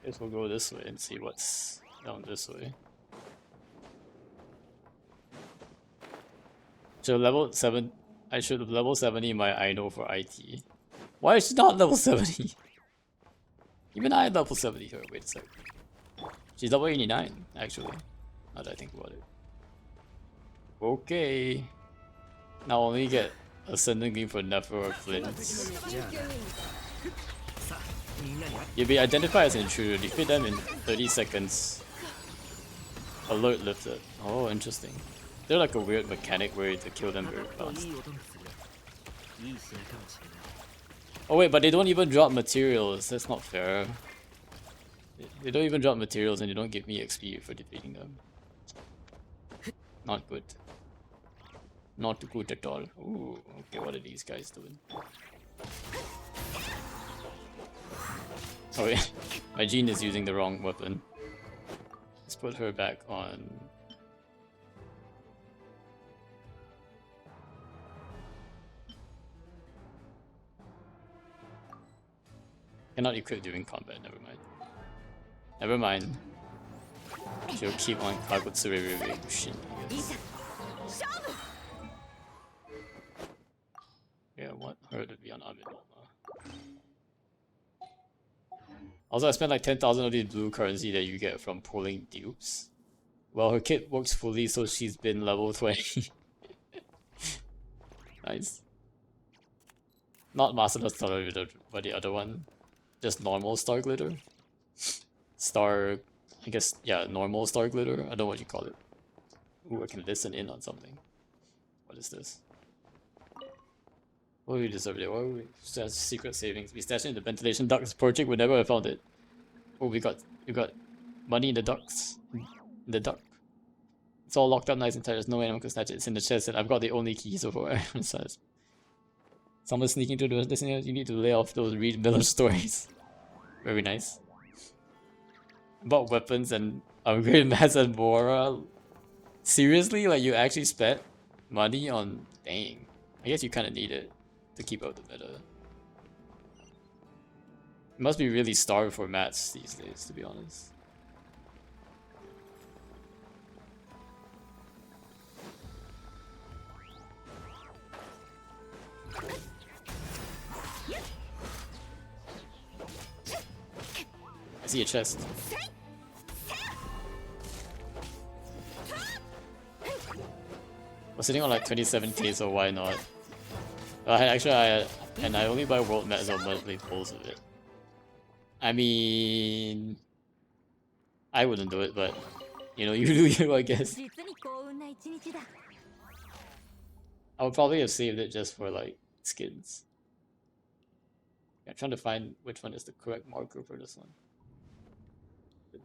Guess we'll go this way and see what's down this way. So level 7, I should have level 70 my I know for IT. Why is she not level 70? Even I level 70 her. Wait a sec. She's level 89, actually. Now that I think about it. Okay. Now only get Ascending Beam for Nefer or Flints. じゃあな。さあ、みんなに会 You'll be identified as an intruder. Defeat them in 30 seconds. Alert lifted. Oh, interesting. They're like a weird mechanic where you have to kill them very 叩くと fast. いい音がする。いい品かもしれない。 Oh wait, but they don't even drop materials. That's not fair. They don't even drop materials and they don't give me XP for defeating them. Not good. Not good at all. Ooh, okay, what are these guys doing? Oh wait, my Jean is using the wrong weapon. Let's put her back on. Cannot equip during combat, never mind. Never mind. She'll keep on Kagutsure Shin, I guess. Yeah, I want her to be on Abinoma. Also, I spent like 10,000 of these blue currency that you get from pulling dupes. Well, her kit works fully, so she's been level 20. Nice. Not Master of Star Glitter, but the other one. Just normal Star Glitter. Star... I guess, yeah, normal Star Glitter. I don't know what you call it. Ooh, I can listen in on something. What is this? What do we deserve it? What do we stash secret savings? We stashed it in the ventilation ducts. Project would never have found it. Oh, we got money in the ducts. In the duct. It's all locked up nice and tight. There's no way anyone can snatch it. It's in the chest and I've got the only key so far. Someone's sneaking through the listeners. You need to lay off those Reed Miller stories. Very nice. About weapons and upgrade mass and more. Seriously? Like you actually spent money on... Dang. I guess you kind of need it to keep up the meta. You must be really starved for mats these days, to be honest. I see a chest. We're sitting on like 27k, so why not? I only buy world mats on monthly pulls of it. I mean, I wouldn't do it, but you know, you do you, I guess. I would probably have saved it just for like skins. I'm trying to find which one is the correct marker for this one.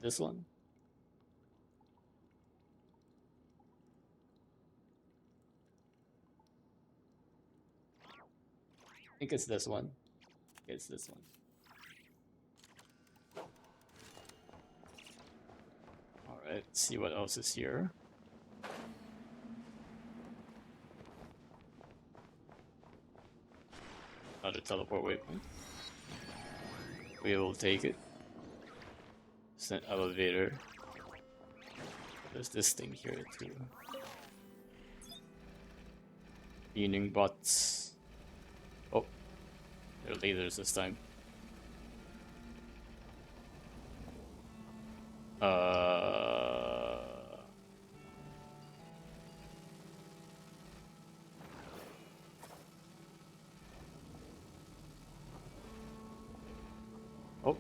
This one? I think it's this one. It's this one. Alright, let's see what else is here. Another teleport waypoint. We will take it. It's an elevator. There's this thing here too. Beaning bots. Oh, they're lasers this time. Oh. Oh.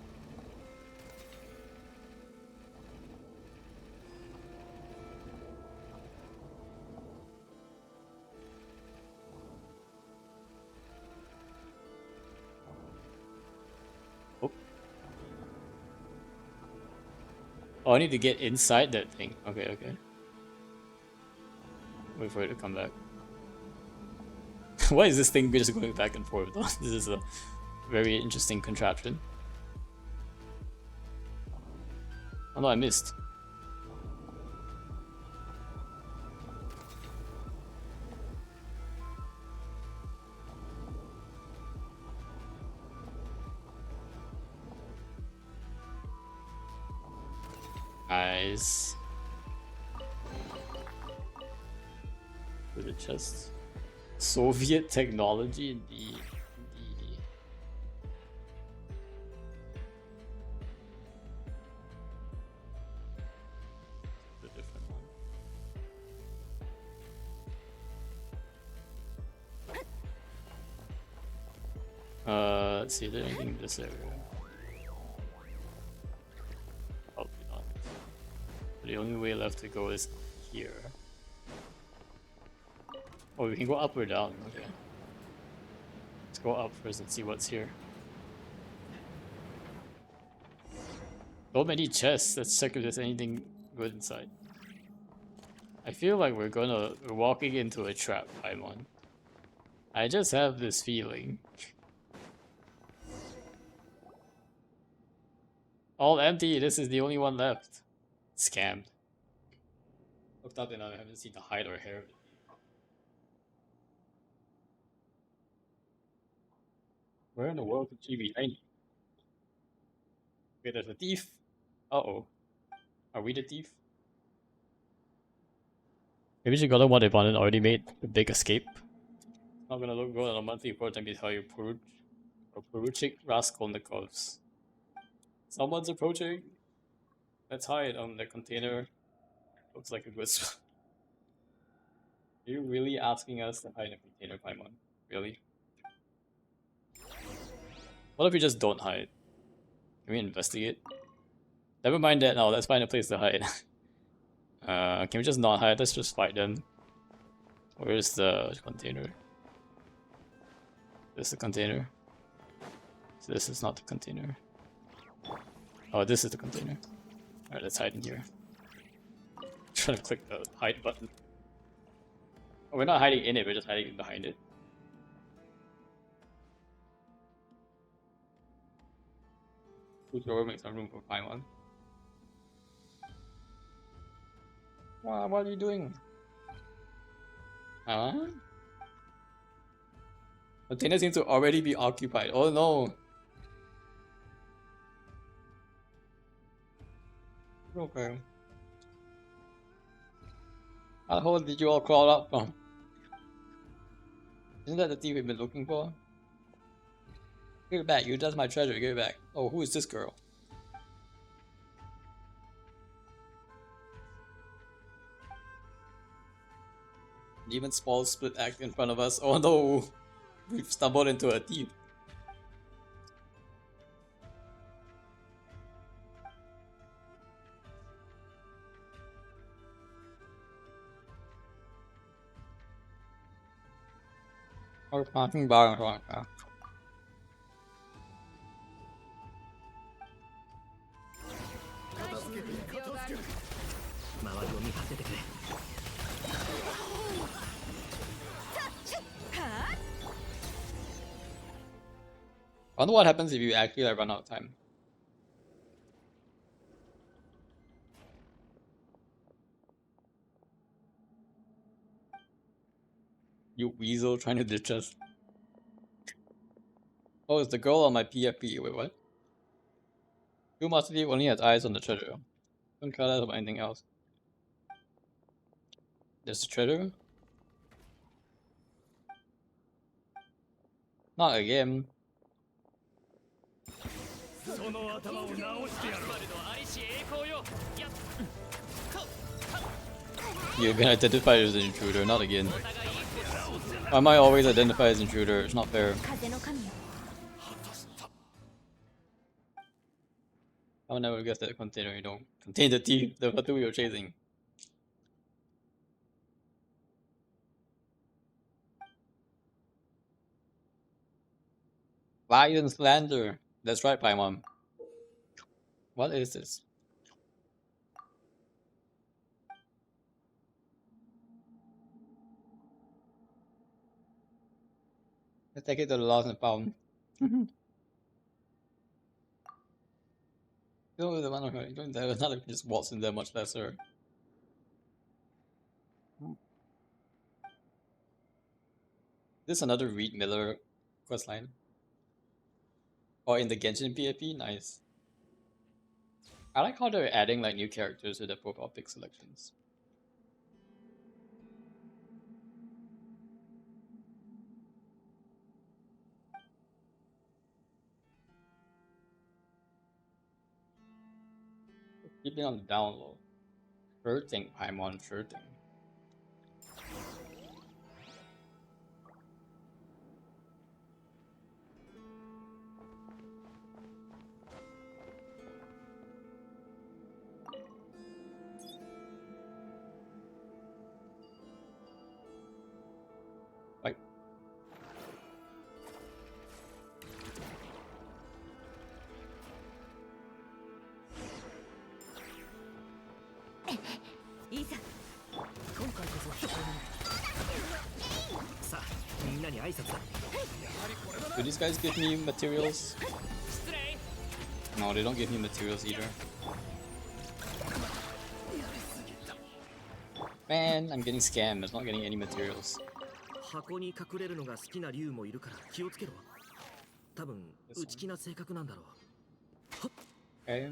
Oh, I need to get inside that thing. Okay, okay. Wait for it to come back. Why is this thing just going back and forth? This is a very interesting contraption. Oh no, I missed. Nice. To the chest. Soviet technology indeed. Indeed. A different one. Let's see, is there anything in this area? Probably not. The only way left to go is here. Oh, we can go up or down. Okay. Let's go up first and see what's here. So many chests. Let's check if there's anything good inside. I feel like we're walking into a trap, Paimon. I just have this feeling. All empty. This is the only one left. Scammed. Looked up and I haven't seen the hide or hair of it. Where in the world could she be hiding? Okay, there's a thief. Uh-oh. Are we the thief? Maybe she got the one they wanted already made a big escape. Not gonna look good on a monthly report and be tell you Poruchik Raskolnikovs. Someone's approaching. Let's hide. The container looks like a good spot. Are you really asking us to hide in a container, Paimon? Really? What if we just don't hide? Can we investigate? Never mind that now, let's find a place to hide. Can we just not hide? Let's just fight them. Where's the container? This is the container. So this is not the container. Oh, this is the container. Alright, let's hide in here. Trying to click the hide button. Oh, we're not hiding in it, we're just hiding behind it. Who's over make some room for Paimon? Wow, what are you doing? Huh? Container seems to already be occupied. Oh no! Okay. How the hell did you all crawl up from? Isn't that the thief we've been looking for? Give it back, that's my treasure, give it back. Oh, who is this girl? Even small split act in front of us. Oh no! We've stumbled into a thief. Or parking bar or something. 周りを見張っててくれ。 I wonder what happens if you actually run out of time. You weasel trying to ditch us. Oh, it's the girl on my PFP. Wait, what? True Master Thief only has eyes on the treasure. Don't care that about anything else. There's the treasure? Not again. その頭を直してやる。 You've been identified as an intruder, not again. Why am I always identified as intruder? It's not fair. 風の神よ I would never guess that the container you don't contain the thief, the two you're chasing. Violent slander. That's right, Paimon. What is this? Let's take it to the lost and found. No, the one you don't have another just waltz in there much lesser. This is another Reed Miller questline. Or in the Genshin PFP, nice. I like how they're adding like new characters to the profile pic selections. Keeping on the down low. Sure thing, Paimon, sure thing. Like, いざ今回こそここにさあみんなに挨拶だ do these guys give me materials? No, they don't give me materials either. Man, I'm getting scammed. It's not getting any materials. 箱に隠れるのが好きな竜もいるから気をつけろ。多分内気な性格なんだろう。 Okay.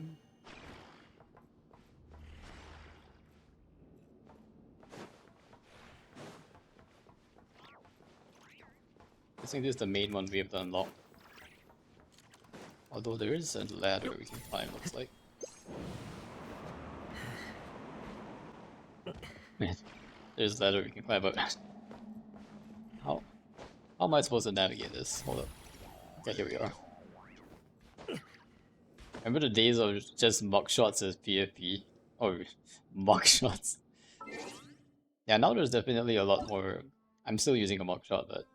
I think this is the main one we have to unlock. Although there is a ladder we can climb, looks like. Man, there's a ladder we can climb, but how am I supposed to navigate this? Hold up. Okay, here we are. Remember the days of just mug shots as PFP? Or mug shots. Yeah, now there's definitely a lot more. I'm still using a mug shot, but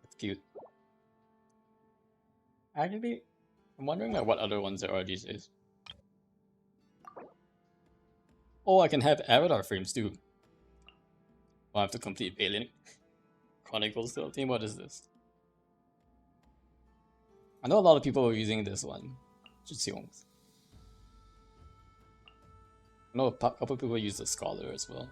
it's cute. Actually, I'm wondering like what other ones there are these days. Oh, I can have avatar frames too. I have to complete Alien Chronicles 13. What is this? I know a lot of people are using this one. I know a couple people use the Scholar as well.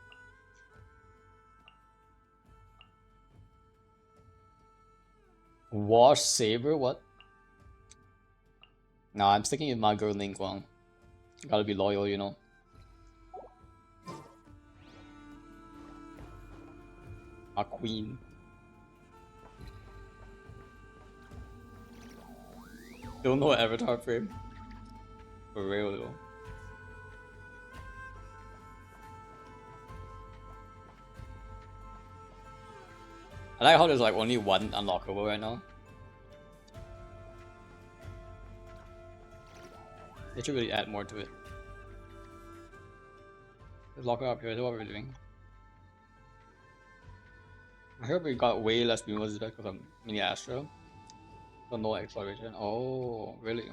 Wash Saber? What? Nah, I'm sticking with my girl Ling Guang. Gotta be loyal, you know. Our queen. Don't know avatar frame. For real though. I like how there's like only one unlockable right now. They should really add more to it. Let's lock her up here, that's what we're doing. I heard we got way less Beamos because of Mini Astra. So no exploration. Oh, really?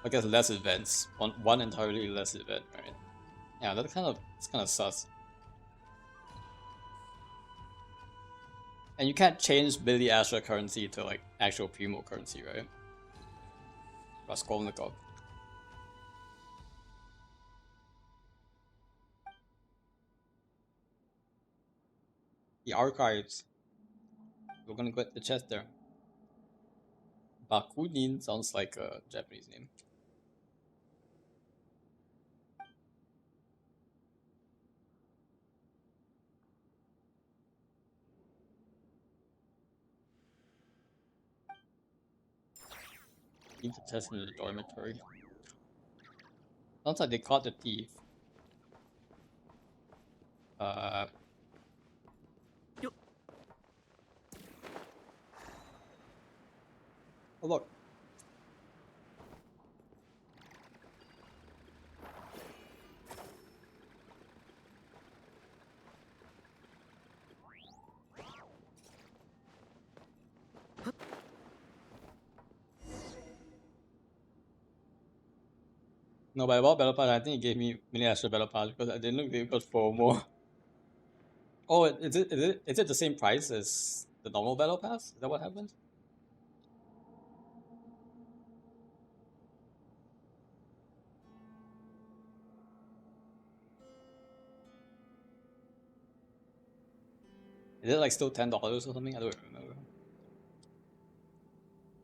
I guess less events. One entirely less event, right? Yeah, that's kind of sus. And you can't change Billy Astra currency to like actual Primo currency, right? Raskolnikov. The archives. We're gonna get the chest there. Bakunin sounds like a Japanese name. Leave the chest in the dormitory. Sounds like they caught the thief. Oh look. No, but I bought Battle Pass. I think it gave me many extra Battle Pass because I didn't look it got FOMO. Oh, is it the same price as the normal Battle Pass? Is that what happened? Is it like still $10 or something? I don't remember.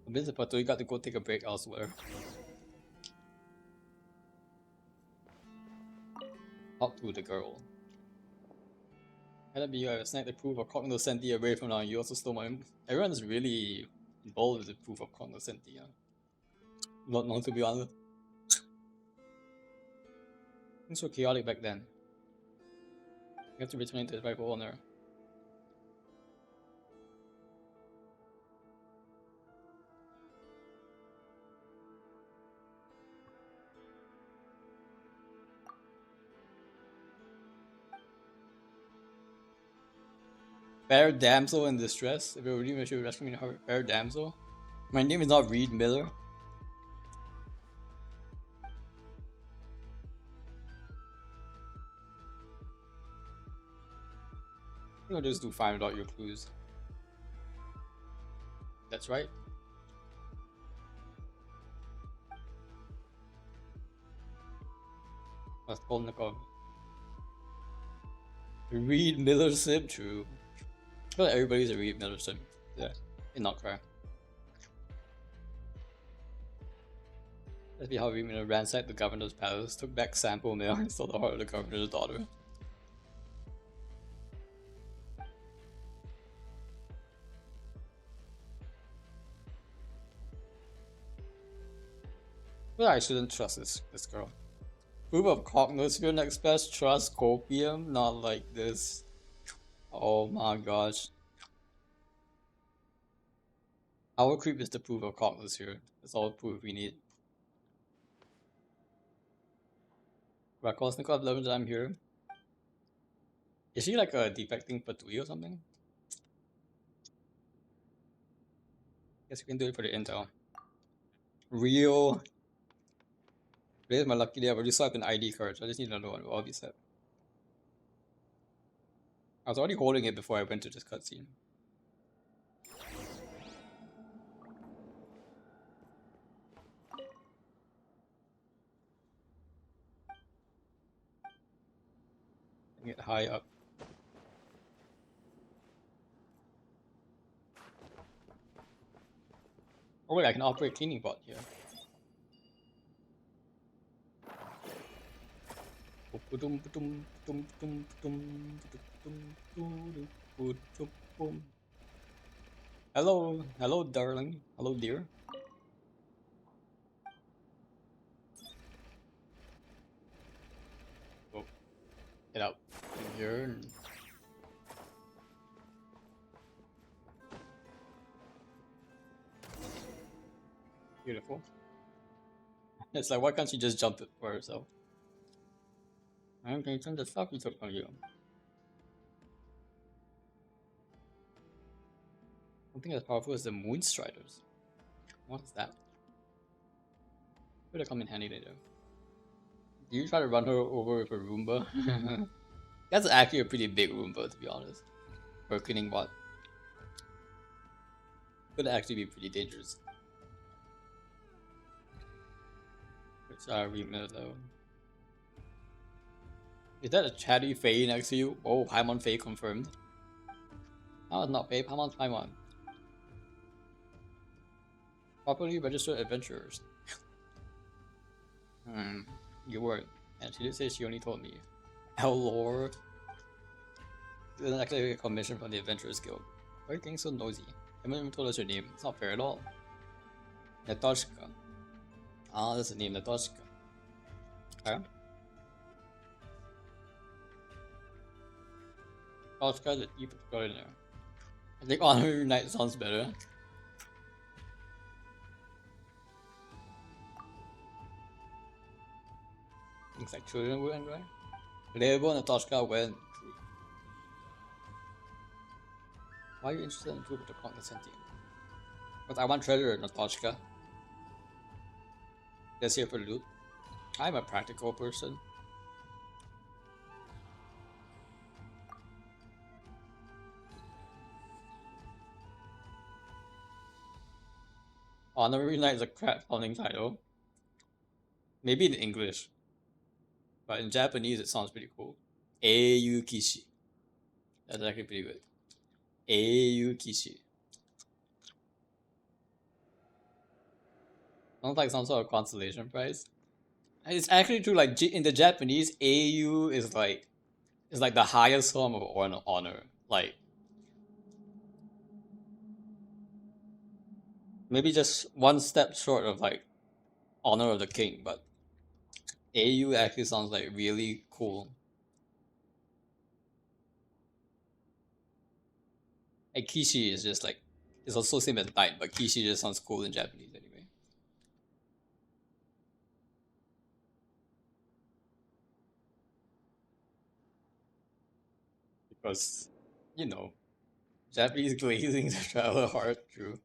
Visit Pato, you got to go take a break elsewhere. Talk to the girl. Had to be you have a snack to prove of cognoscenti away from now. You also stole my. Everyone's really involved with the proof of cognoscenti. Yeah. Not to be honest. Things were chaotic back then. You have to return it to its rightful owner. Fair damsel in distress. If you're reading, you should rescue me. Fair damsel. My name is not Reed Miller. I think I'll just do fine without your clues. That's right. Raskolnikov. Reed Miller sim, true. I feel like everybody's a Reed Miller sim. Yeah, in not cry. Let's be how Reed Miller ransacked the governor's palace, took back sample mail, and stole the heart of the governor's daughter. But I shouldn't trust this girl. Proof of cognosphere next best, trust copium, not like this. Oh my gosh. Our creep is the proof of cognosphere. That's all the proof we need. Rakosnikov learned that I'm here. Is she like a defecting patui or something? Guess we can do it for the intel. Real. Today's my lucky day. I've already swiped an ID card, so I just need another one. We'll all be set. I was already holding it before I went to this cutscene. Get high up. Oh wait, I can operate cleaning bot here. Hello, hello, darling. Hello, dear. Oh, get out from here. Beautiful. It's like, why can't she just jump it for herself? I'm going to turn the stuff you took from you. Something as powerful as the Moonstriders. What is that? Would come in handy later. Do you try to run her over with a Roomba? That's actually a pretty big Roomba, to be honest. For a cleaning bot. Could actually be pretty dangerous. Which I remember though. Is that a chatty Faye next to you? Oh, Paimon Faye confirmed. Oh, not babe. I'm on time on. Properly registered adventurers. You weren't. And she did say she only told me. Hell lord. Didn't actually get a commission from the Adventurers Guild. Why are you getting so nosy? Haven't even told us your name. It's not fair at all. Natoshka. Ah, that's the name, Natoshka. Okay. Natoshka, the deep extraordinary. I think Honorary Knight sounds better. Things like children would enjoy. Label Natoshka when true. Why are you interested in proof of the consenting? Because I want treasure, Natoshka. Just here for loot. I'm a practical person. Honorary Knight is a crap sounding title. Maybe in English. But in Japanese it sounds pretty cool. Eiyu Kishi. That's actually pretty good. Eiyu Kishi. Sounds like some sort of consolation prize. It's actually true, like in the Japanese, Eiyu is like the highest form of honor. Like maybe just one step short of like honor of the king, but Eiyu actually sounds like really cool. And Kishi is just like it's also same as knight, but Kishi just sounds cool in Japanese anyway. Because you know, Japanese glazing to travel hard through.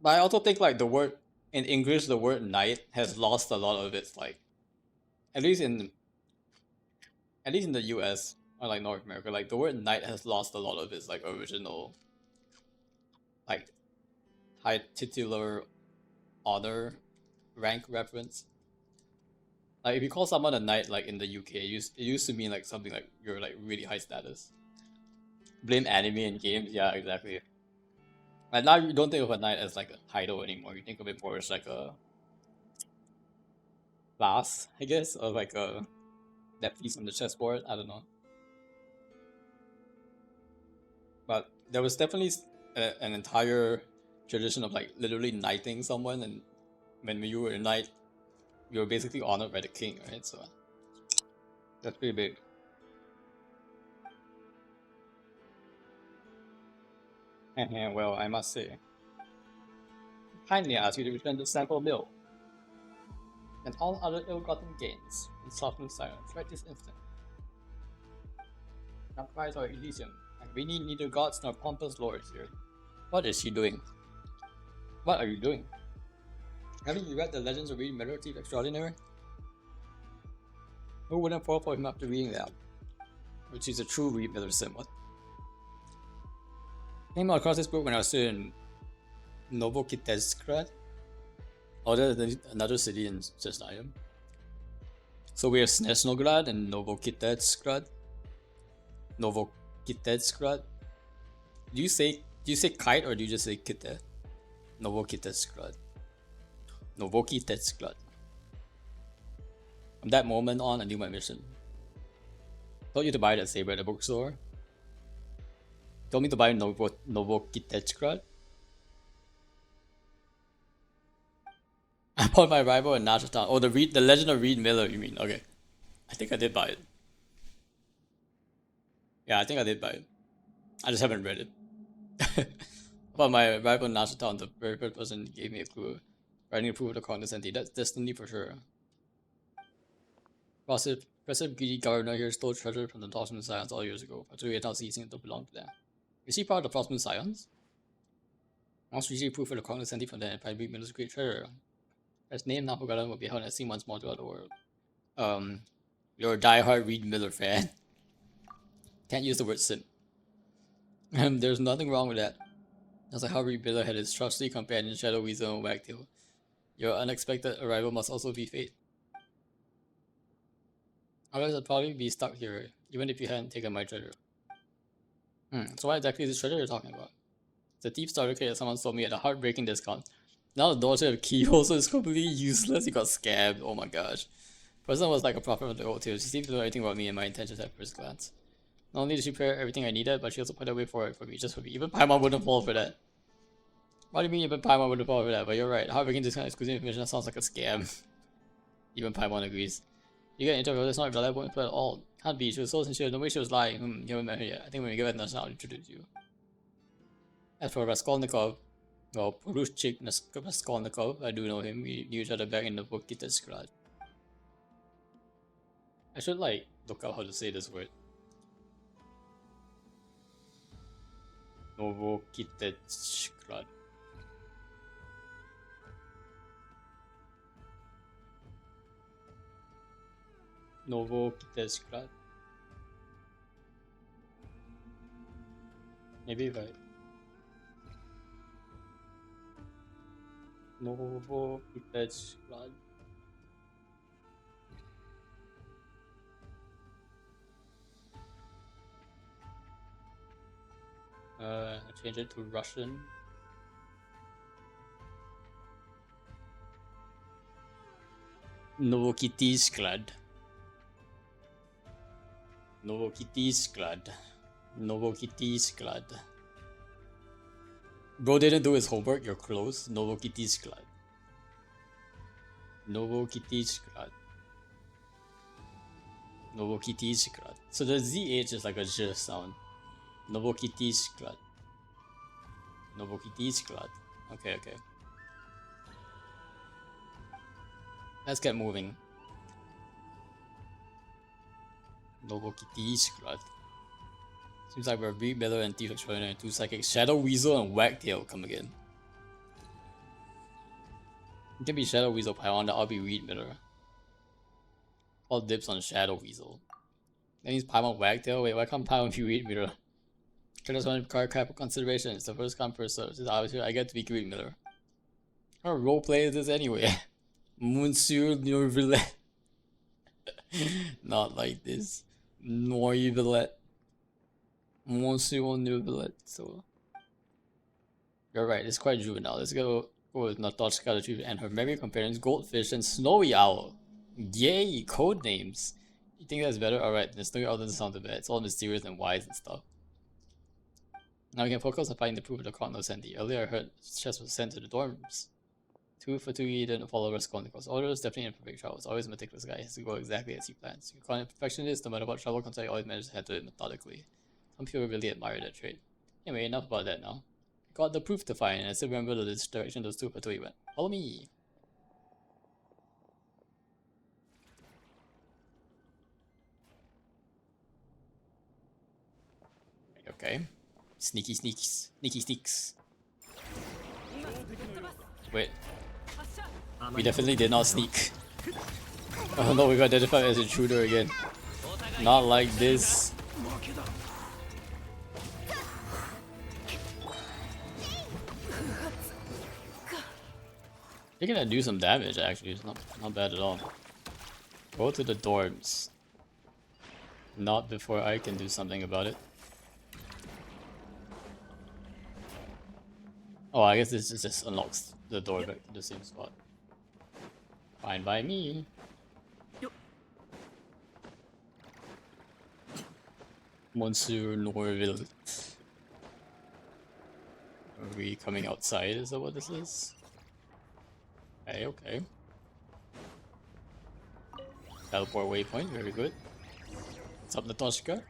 But I also think like the word in English, the word knight has lost a lot of its like, at least in the U.S. or like North America, like the word knight has lost a lot of its like original, like high titular honor rank reference. Like if you call someone a knight, like in the UK, it used to mean like something like you're like really high status. Blame anime and games, yeah, exactly. Like now you don't think of a knight as like a title anymore. You think of it more as like a class, I guess, or like a that piece on the chessboard. I don't know. But there was definitely an entire tradition of like literally knighting someone, and when you were a knight, you were basically honored by the king, right? So that's pretty big. Well, I must say, kindly ask you to return the sample mill and all other ill-gotten gains in softened silence right this instant. Now cries our Elysium, and we need neither gods nor pompous lords here. What is she doing? What are you doing? Haven't you read the Legends of Reed Miller Thief Extraordinary? Who wouldn't fall for him after reading that? Which is a true Reed Miller sim. What? Came across this book when I was still in Novokitezgrad. Oh, there's another city in Imaginarium. So we have Snezhnograd and Novokitezgrad. Novokitezgrad. Do you say kite or do you just say kite? Novokitezgrad. Novokitezgrad. From that moment on, I knew my mission. Told you to buy that saber at the bookstore. Told me to buy Novokitezgrad. Upon my arrival in Najatan. Oh, the Legend of Reed Miller, you mean? Okay. I think I did buy it. Yeah, I think I did buy it. I just haven't read it. Upon my arrival in Najatan, the very first person gave me a clue. Writing approval of condescending. That's destiny for sure. Impressive greedy gardener here stole treasure from the Frostmoon Scions all years ago. But we are now ceasing to belong to them. Is he part of the Frostmoon Scions? Once receive proof of the condescending from them, find Reed Miller's great treasure. His name now forgotten will be held and seen once more throughout the world. You're a diehard Reed Miller fan. Can't use the word simp. There's nothing wrong with that. That's like how Reed Miller had his trusty companion Shadow Weasel and Wagtail. Your unexpected arrival must also be fate. Otherwise, I'd probably be stuck here, even if you hadn't taken my treasure. So what exactly is the treasure you're talking about? The thief starter kit that someone sold me at a heartbreaking discount. Now the door to have keyhole, so it's completely useless. He got scammed. Oh my gosh. Person was like a prophet of the old tales. She seemed to know everything about me and my intentions at first glance. Not only did she prepare everything I needed, but she also put a way forward for me, just for me. Even Paimon wouldn't fall for that. What do you mean even Paimon wouldn't fall for that? But you're right. Heartbreaking discount exclusive information, that sounds like a scam. Even Paimon agrees. You get an interview, that's not reliable info at all. Can't be. She was so sincere. No way she was lying. You haven't met her yet. I think when we get back to I'll introduce you. As for Raskolnikov, well, Porushchik Raskolnikov, I do know him. We knew each other back in the Vokitetsgrad. I should like look up how to say this word. Novokitetsgrad. Novokitetsgrad. Maybe if I Novokitetsgrad. Change it to Russian. Novokitetsgrad. Novokitetsgrad. Novokitetsgrad. Bro didn't do his homework, you're close. Novokitetsgrad. Novokitetsgrad. Novokitetsgrad. So the ZH is like a J sound. Novokitetsgrad. Novokitetsgrad. Okay, okay. Let's get moving. Novokitetsgrad. Seems like we're Beat Better and Thief Extraordinary and 2 Psychics. Shadow Weasel and Wagtail come again. It can be Shadow Weasel Pyonda, I'll be Reed Better. All dips on Shadow Weasel. That means Paimon Wagtail? Wait, why can't Paimon be Reed Better? I just want to card cap for consideration. It's the first come first serve. Since obviously I get to be Greek Miller. How roleplay is this anyway? Monsieur Nourvillet. Not like this. Nourvillet. Monsieur Nourvillet. So you're right, it's quite juvenile. Let's go with Natochka the Chief and her merry companions, Goldfish and Snowy Owl. Yay, code names. You think that's better? Alright, the Snowy Owl doesn't sound too bad. It's all mysterious and wise and stuff. Now we can focus on finding the proof of the Cardinal Sandy. Earlier I heard chest was sent to the dorms. 2 for 2, he didn't follow Raskolnikov's orders. Definitely in perfect travels. Always a meticulous guy. He has to go exactly as he plans. You call him perfectionist, no matter what trouble comes, he always manages to handle it methodically. Some people really admire that trait. Anyway, enough about that now. Got the proof to find, and I still remember the direction those 2 for 2 went. Follow me. Okay. Sneaky sneaks. Sneaky sneaks. Wait. We definitely did not sneak. Oh no, we got identified as intruder again. Not like this. You're gonna do some damage actually, it's not bad at all. Go to the dorms. Not before I can do something about it. Oh, I guess this just unlocks the door back to the same spot. Fine by me. Monsieur Norville. Are we coming outside? Is that what this is? Okay, okay. Teleport waypoint, very good. What's up, Natochka?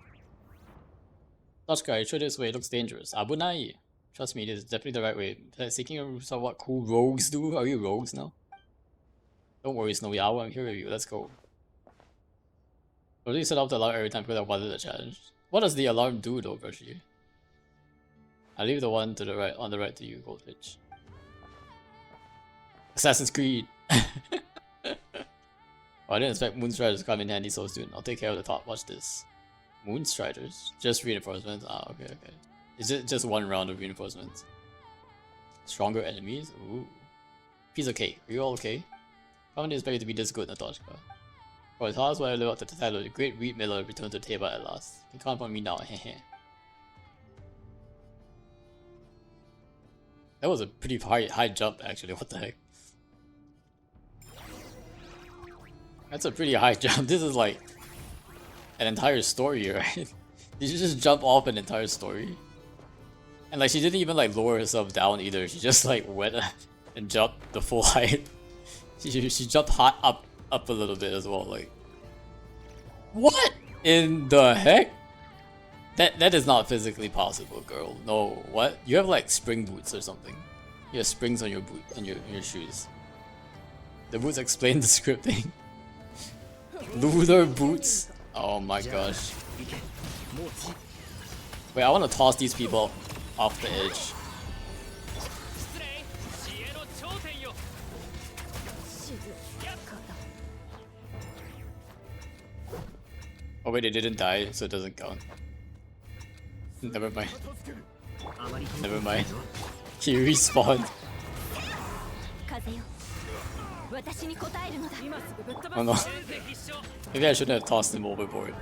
Natochka, are you sure this way looks dangerous? Abunai! Trust me, this is definitely the right way. Seeking a what cool rogues do? Are you rogues now? Don't worry, Snowy Owl, I'm here with you. Let's go. Really set off the alarm every time because I wanted the challenge. What does the alarm do though, Bershi? I'll leave the one to the right, on the right to you, Goldfish. Assassin's Creed! Oh, I didn't expect Moonstriders to come in handy so soon. I'll take care of the top. Watch this. Moonstriders? Just reinforcements? Ah, okay, okay. Is it just one round of reinforcements? Stronger enemies? Ooh. Piece of cake. Are you all okay? I wouldn't expect you to be this good, Natochka. Oh, tell us why I live up to the title. The great Reed Miller returned to the table at last. You can't find me now, hehe. That was a pretty high jump, actually. What the heck? That's a pretty high jump. This is like an entire story, right? Did you just jump off an entire story? And like she didn't even like lower herself down either. She just like went and jumped the full height. She jumped hot up a little bit as well. Like, what in the heck? That is not physically possible, girl. No, what? You have like spring boots or something. You have springs on your boot on your shoes. The boots explain the scripting. Lunar boots. Oh my gosh. Wait, I want to toss these people off the edge. Oh wait, they didn't die, so it doesn't count. Never mind. Never mind. He respawned. Oh no. Maybe I shouldn't have tossed him overboard.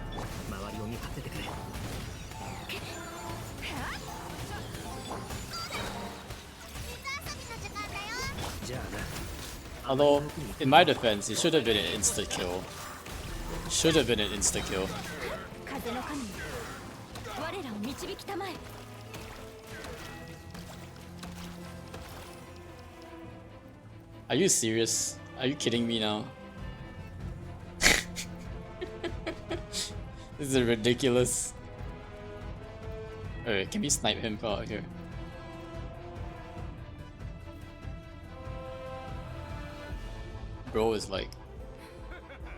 Although, in my defense, it should have been an insta-kill. Should have been an insta-kill. Are you serious? Are you kidding me now? This is ridiculous. Alright, can we snipe him from out here? Bro is like...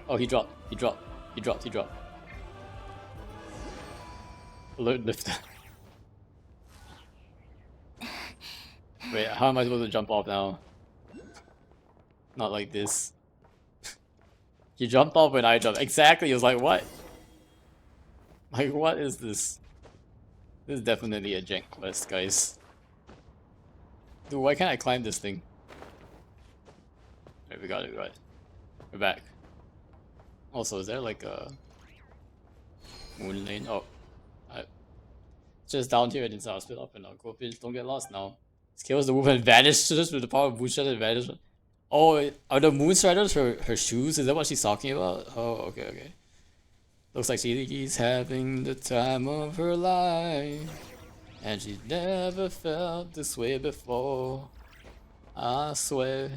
Oh, he dropped. Alert lifter. Wait, how am I supposed to jump off now? Not like this. You jumped off when I jumped. Exactly, it was like, what? Like, what is this? This is definitely a jank quest, guys. Dude, why can't I climb this thing? Alright, we got it, We're back. Also, is there like a moon lane? Oh, just down here and I'll split up and I'll go bitch. Don't get lost now. Scales the movement vanished just with the power of Moonstrider vanish. Oh, are the Moonstriders her shoes? Is that what she's talking about? Oh, okay. Looks like she's having the time of her life. And she never felt this way before. I swear,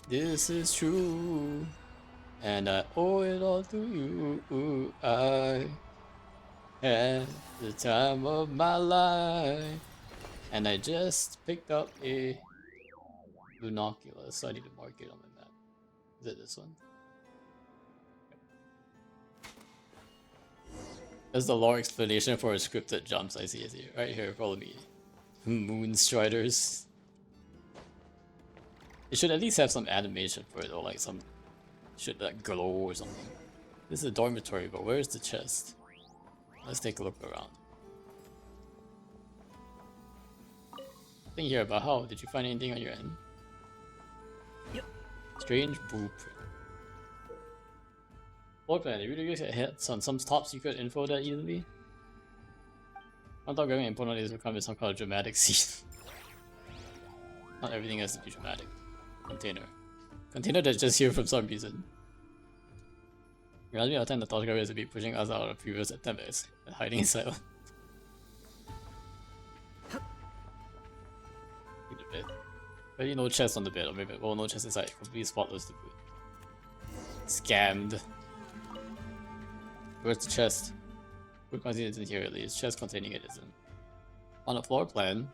this is true. And I owe it all to you. I had the time of my life. And I just picked up a binocular, so I need to mark it on my map. Is it this one? That's the lore explanation for a scripted jumps. I see. Right here, follow me. Moonstriders. It should at least have some animation for it, or like some should like glow or something. This is a dormitory, but where's the chest? Let's take a look around. Thing here about how did you find anything on your end? Strange blueprint. Floor plan, you really get hits on some top secret info that easily? I thought grabbing important is becoming some kind of dramatic scene. Not everything has to be dramatic. Container that's just here for some reason. Reminds me of the time the Tosh is to be pushing us out of previous attempts and hiding inside one. A bit. Maybe no chest on the bed, or maybe no chest inside. Completely spotless to boot. Scammed. Where's the chest? Food containing it isn't here at least. Chest containing it isn't. On the floor plan.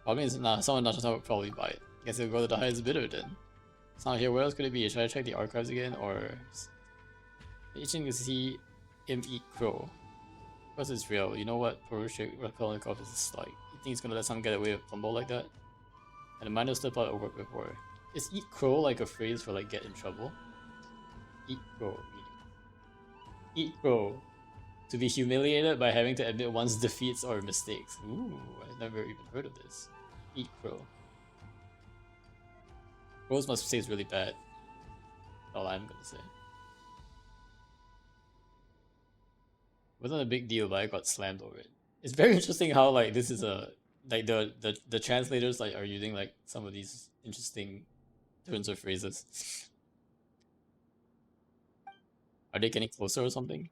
Probably is not someone not would probably buy it. Guess it'll go to the highest bidder then. It's not here. Where else could it be? Should I check the archives again, or itching to see him eat crow? Because it's real. You know what Perushik Rakolnikov is like. You think he's gonna let someone get away with fumble like that? And the mind of stuff I've worked before. Is eat crow like a phrase for like get in trouble? Eat crow. Eat crow. To be humiliated by having to admit one's defeats or mistakes. Ooh, I've never even heard of this. Eat crow. Crows must taste really bad. All I'm gonna say. Wasn't a big deal, but I got slammed over it. It's very interesting how like this is a like the translators like are using like some of these interesting turns of phrases. Are they getting closer or something?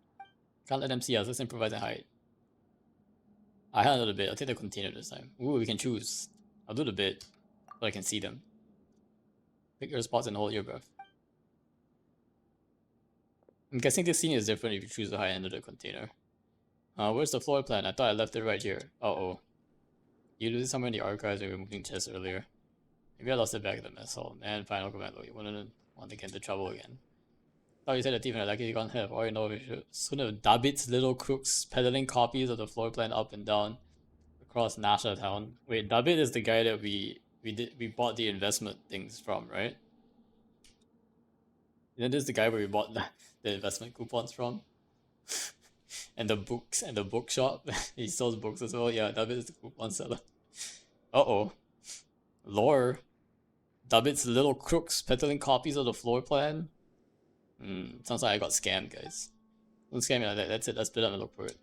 Can't let them see us. Let's improvise and hide. I had a little bit. I'll take the container this time. Ooh, we can choose. I'll do the bit so I can see them. Pick your spots and hold your breath. I'm guessing this scene is different if you choose the high end of the container. Where's the floor plan? I thought I left it right here. Uh-oh. You lose it somewhere in the archives or removing chests earlier. Maybe I lost it back at the mess hall. Man, final commando. You wouldn't want to get into trouble again. Thought you said the thief and I like it, you can't have. Or you know, we should soon have David's little crooks peddling copies of the floor plan up and down across Nasha town. Wait, David is the guy that we bought the investment things from, right? Isn't this the guy where we bought the investment coupons from? And the books and the bookshop. He sells books as well. Yeah, David is the coupon seller. Uh-oh. Lore. David's little crooks peddling copies of the floor plan. Sounds like I got scammed, guys. Don't scam me like that. That's it. Let's split up and look for it.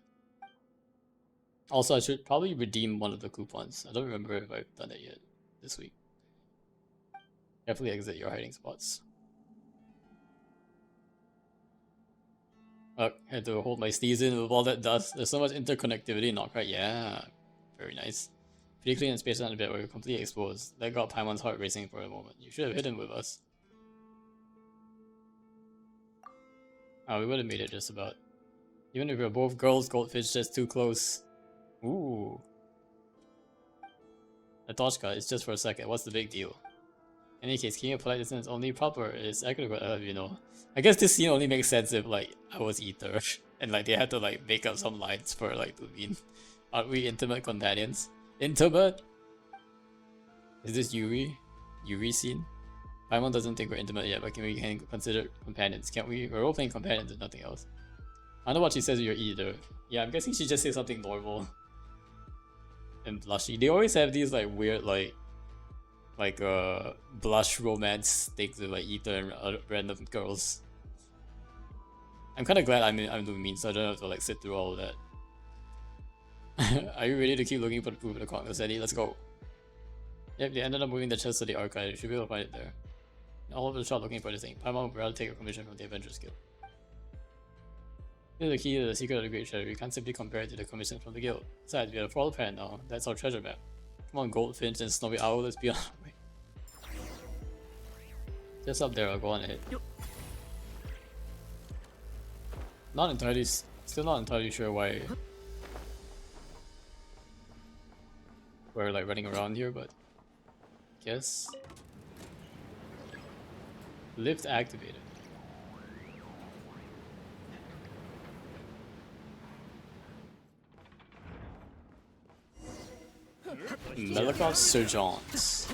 Also, I should probably redeem one of the coupons. I don't remember if I've done it yet this week. Carefully exit your hiding spots. Had to hold my sneeze in with all that dust. There's so much interconnectivity, not quite. Yeah, very nice. Pretty clean and spaced out a bit where you're completely exposed. That got Paimon's heart racing for a moment. You should have hidden with us. Oh, we would have made it just about. Even if we were both girls, goldfish just too close. Ooh. Natoshka, it's just for a second. What's the big deal? In any case, keeping a polite distance only proper is accurate, you know. I guess this scene only makes sense if like I was Ether and like they had to like make up some lines for like to mean. Aren't we intimate companions? Intimate? Is this Yuri? Yuri scene? Paimon doesn't think we're intimate yet, but we can consider companions, can't we? We're all playing companions and nothing else. I don't know what she says you're either. Yeah, I'm guessing she just says something normal. And blushy. They always have these like weird like blush romance things with like Ether and other random girls. I'm kind of glad I'm doing mean, so I don't have to like sit through all of that. Are you ready to keep looking for the proof of the Congress, Eddie? Let's go. Yep, they ended up moving the chest to the archive. You should be able to find it there. All over the shop looking for this thing. Paimon would rather take a commission from the Avengers Guild. This is the key to the secret of the Great Treasure. You can't simply compare it to the commission from the guild. Besides, we have a floor plan now. That's our treasure map. Come on, Goldfinch and Snowy Owl, let's be on our way. Just up there, I'll go on ahead. Not entirely, still not entirely sure why we're like running around here, but guess. Lift activated. Melikov Sergeant.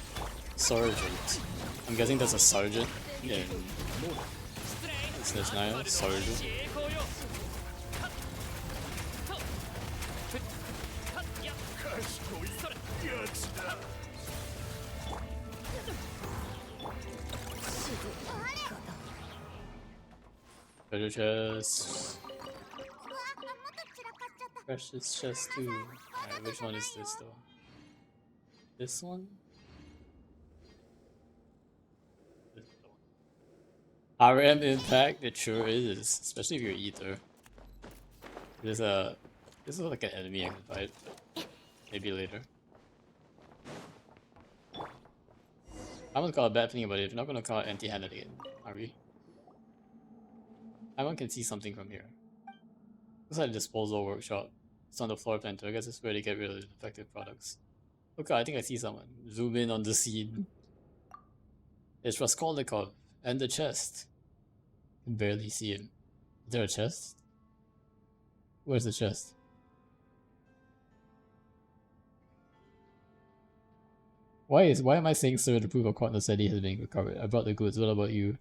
Sergeant. I'm guessing that's a sergeant in Snitchnaya. Sergeant. Treasure chest. Precious chest too. Alright, which one is this though? This one? This one. RM impact, it sure is, especially if you're Ether. This is like an enemy I can fight, but maybe later. I haven't got a bad feeling about it. We're not gonna call it empty-handed again, are we? Everyone can see something from here. Looks like a disposal workshop. It's on the floor plan too. I guess it's where they get rid of the defective products. Okay, I think I see someone. Zoom in on the scene. It's Raskolnikov and the chest. I can barely see him. Is there a chest? Where's the chest? Why am I saying sir to prove a Quatno said he has been recovered? I brought the goods. What about you?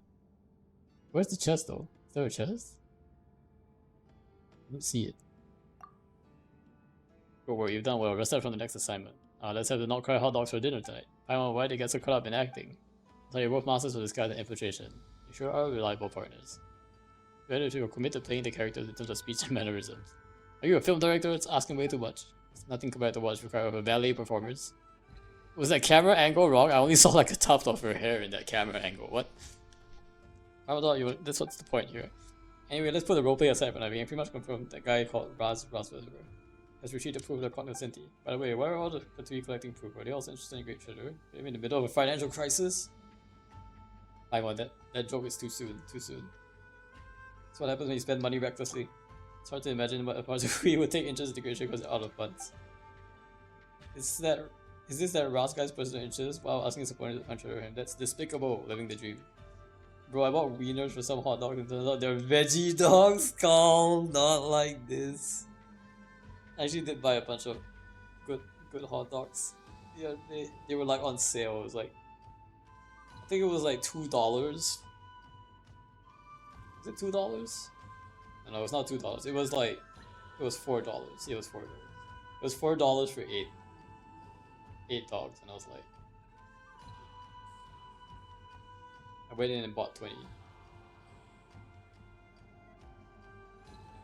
Where's the chest though? Is there a chest? I don't see it. Don't worry, you've done well. Rest up from the next assignment. Let's have the not cry hot dogs for dinner tonight. Paimon, why did you get so caught up in acting? So you're both masters of disguise and infiltration. You sure are reliable partners. Whether if you commit to playing the characters in terms of speech and mannerisms. Are you a film director? It's asking way too much. It's nothing compared to what's required of a ballet performance. Was that camera angle wrong? I only saw like a tuft of her hair in that camera angle. What? I thought you. That's what's the point here. Anyway, let's put the roleplay aside for now. We can pretty much confirm that guy called Raz has retrieved the proof of the cognoscenti. By the way, why are all the three collecting proof? Are they also interested in great treasure? Are we in the middle of a financial crisis? I want that joke is too soon. Too soon. That's what happens when you spend money recklessly. It's hard to imagine what a part of we would take interest in the creation because they're out of funds. Is this that Raz guy's personal interest while asking his opponent to unsure him? That's despicable, living the dream. Bro, I bought wieners for some hot dogs and turns out they're veggie dogs. Calm, not like this. I actually did buy a bunch of good hot dogs. Yeah, they were like on sale. It was like, I think it was like $2. Was it $2? No, it's not $2. It was like, it was $4. Yeah, it was $4. It was $4 for eight dogs, and I was like, I went in and bought 20.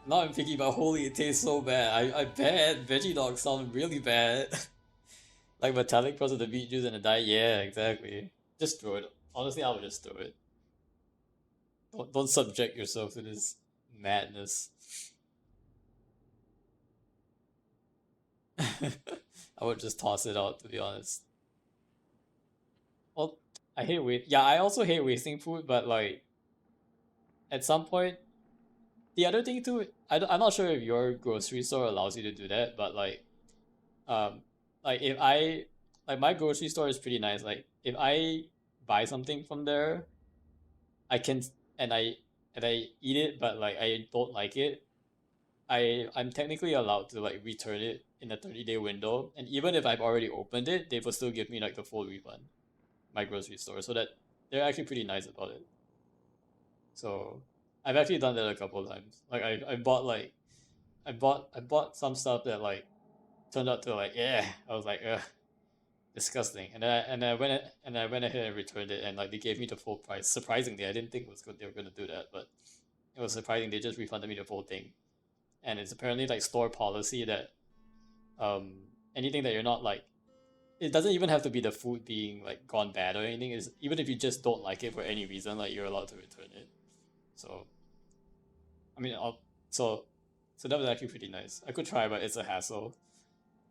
Now I'm thinking about, holy, it tastes so bad. I bet veggie dogs sound really bad. Like metallic because of the beet juice and the dye. Yeah, exactly. Just throw it. Honestly, I would just throw it. Don't subject yourself to this madness. I would just toss it out, to be honest. Well, I hate waste. Yeah, I also hate wasting food, but like, at some point, the other thing too, I'm not sure if your grocery store allows you to do that, but like if like my grocery store is pretty nice. Like if I buy something from there, I can and I eat it, but like I don't like it, I'm technically allowed to like return it in a 30-day window, and even if I've already opened it, they will still give me like the full refund. My grocery store, so that they're actually pretty nice about it. So I've actually done that a couple of times. Like I bought like I bought some stuff that like turned out to like, yeah, I was like, ugh, disgusting. And I went ahead and returned it, and like they gave me the full price. Surprisingly, I didn't think it was good they were gonna do that, but it was surprising. They just refunded me the full thing. And it's apparently like store policy that anything that you're not like, it doesn't even have to be the food being like gone bad or anything. Is even if you just don't like it for any reason, like you're allowed to return it. So I mean, so that was actually pretty nice. I could try, but it's a hassle.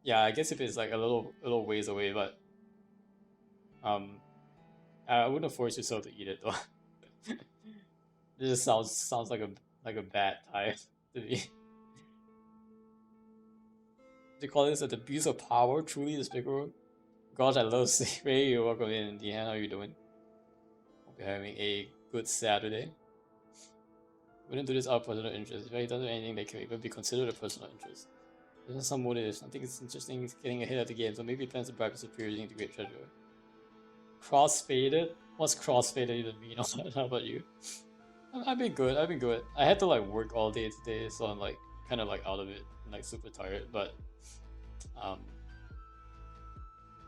Yeah, I guess if it's like a little ways away, but I wouldn't force yourself to eat it though. It just sounds like a bad time to me. They call this an abuse of power, truly despicable. Gosh, I love Ray. You're welcome in. Deanne, how are you doing? Hope you're having a good Saturday. Wouldn't do this out of personal interest. If he doesn't do anything that can even be considered a personal interest. There's some motives. I think it's interesting getting ahead of the game, so maybe plans to bribe superior into great treasure. Crossfaded? What's crossfaded even mean? How about you? I've been good. I had to like work all day today, so I'm like kind of like out of it. I'm like super tired, but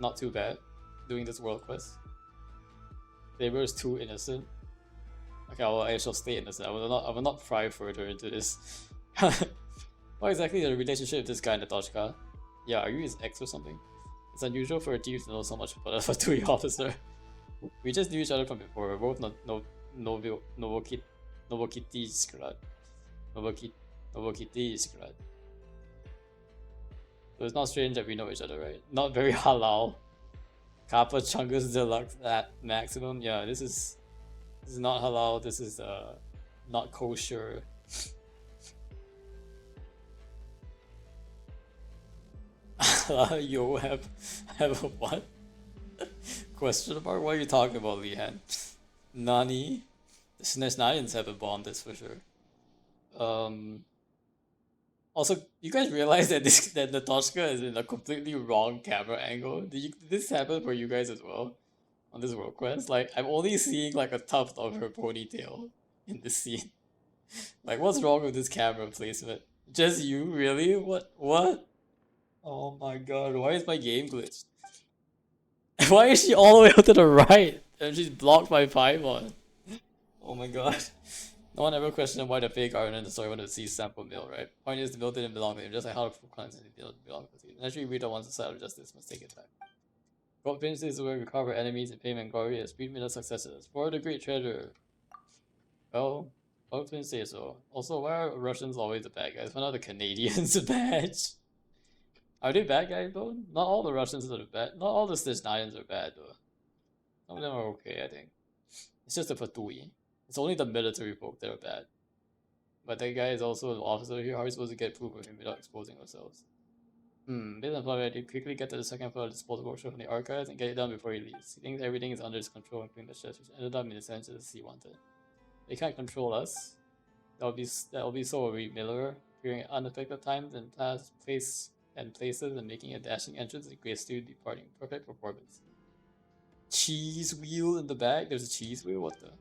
not too bad doing this world quest. Saber is too innocent. Okay, I shall stay innocent. I will not pry further into this. What exactly is the relationship with this guy, Natoshka? Yeah, are you his ex or something? It's unusual for a thief to know so much about a Fatui officer. We just knew each other from before. We're both Novokiti Skrat. Novokiti Skrat. So it's not strange that we know each other, right? Not very halal. Kappa Chungus Deluxe at maximum. Yeah, this is not halal. This is not kosher. Yo, have a what? Question mark? What are you talking about, Lihan? Nani? The Snezhnayans have a bomb, that's for sure. Also, you guys realize that that Natoshka is in a completely wrong camera angle? Did this happen for you guys as well? On this world quest? Like, I'm only seeing like a tuft of her ponytail in this scene. Like, what's wrong with this camera placement? Just you? Really? What? Oh my god, why is my game glitched? Why is she all the way out to the right? And she's blocked by Paimon. Oh my god. No one ever questioned why the fake iron in the story wanted to see sample mill, right? Point is, the mill didn't belong to him, just like how the constantly didn't belong to him. Naturally, Rita wants the side of justice, must take it back. Gold finishes is where we recover enemies and payment glory as Speed Miller successes. For the great treasure. Well, Gold Finish say so. Also, why are Russians always the bad guys? Why not the Canadians bad? Are they bad guys though? Not all the Russians are bad. Not all the Stizhnians are bad though. Some of them are okay, I think. It's just the Fatui. It's only the military folk that are bad. But that guy is also an officer here. How are we supposed to get proof of him without exposing ourselves? Based on plan, I did quickly get to the second floor of the disposal workshop from the archives and get it done before he leaves. He thinks everything is under his control, including the chest, which ended up in the center as he wanted. They can't control us. That will be so Reed Miller, appearing at unexpected times and places and making a dashing entrance and gracefully departing. Perfect performance. Cheese wheel in the back? There's a cheese wheel? What the?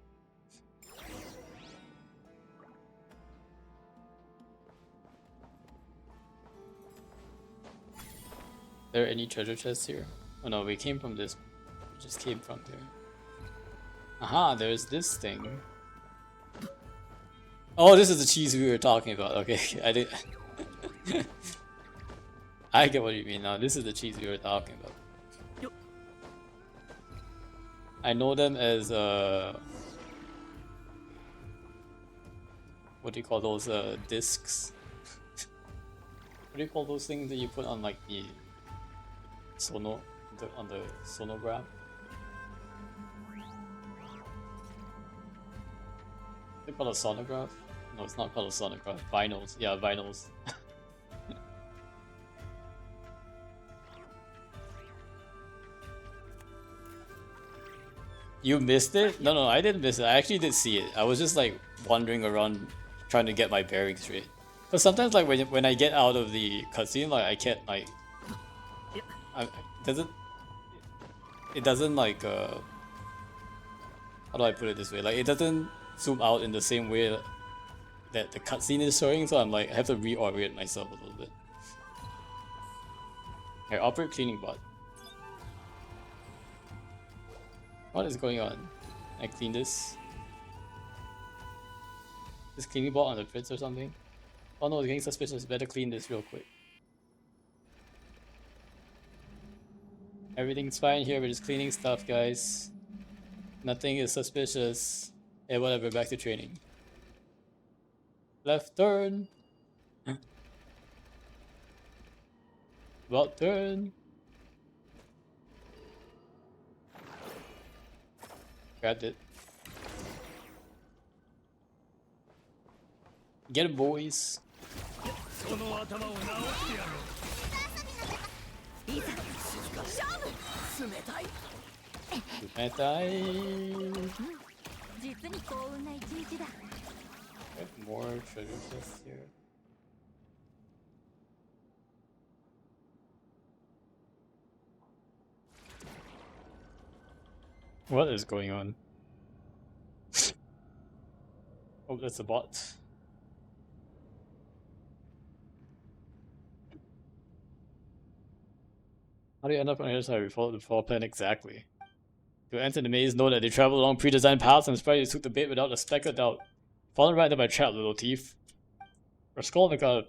There any treasure chests here? Oh no, we came from this. We just came from there. Aha, there's this thing. Oh, this is the cheese we were talking about. Okay, I did. I get what you mean now. This is the cheese we were talking about. I know them as what do you call those discs? What do you call those things that you put on like the on the sonograph? They call it a sonograph? No, it's not called a sonograph. Vinyls. Yeah, vinyls. You missed it? No, I didn't miss it. I actually did see it. I was just like wandering around trying to get my bearings straight. But sometimes like when I get out of the cutscene, like I can't like it doesn't like how do I put it this way? Like it doesn't zoom out in the same way that the cutscene is showing, so I'm like I have to reorient myself a little bit. Okay, operate cleaning bot. What is going on? I clean this. This cleaning bot on the fritz or something? Oh no, it's getting suspicious. Better clean this real quick. Everything's fine here, we're just cleaning stuff, guys. Nothing is suspicious. Hey, whatever, back to training. Left turn. About turn. Grabbed it. Get it, boys. More treasure chests here. What is going on? Oh, that's a bot. How do you end up on the other side? We followed the floor plan exactly. To enter the maze, know that they traveled along pre-designed paths and spread took the bait without a speck of doubt. Fallen right into my trap, little thief. Raskolnikov.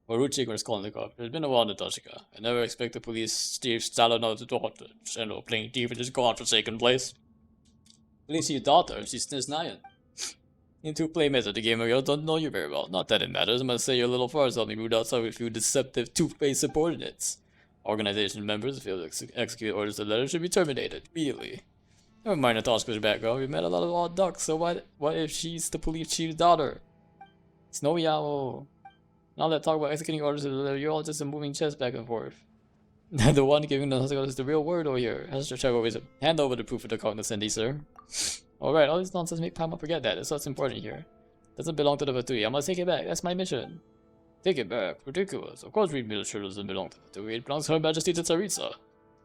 Maruchik Raskolnikov. It's been a while, Natasha. I never expect the police Steve Stalinov's daughter to end up playing thief in this godforsaken place. At least your daughter, she's Stizhnian. You two playmates at the game of don't know you very well. Not that it matters, I must say your little farce helped me root outside with a few deceptive two-faced subordinates. Organization members, if you execute orders to the letter, should be terminated immediately. Never mind Natasha's background, we met a lot of odd ducks, so what if she's the police chief's daughter? Snowy Owl. Now that talk about executing orders to the letter, you're all just a moving chess back and forth. The one giving the is the real word over here. Hand over the proof of the cognoscendi, sir. Alright, all this nonsense make Pama forget that. That's what's important here. Doesn't belong to the Fatui. I must take it back. That's my mission. Take it back? Ridiculous. Of course Reed Miller's treasure doesn't belong to the Fatui. It belongs to Her Majesty the Tsaritsa.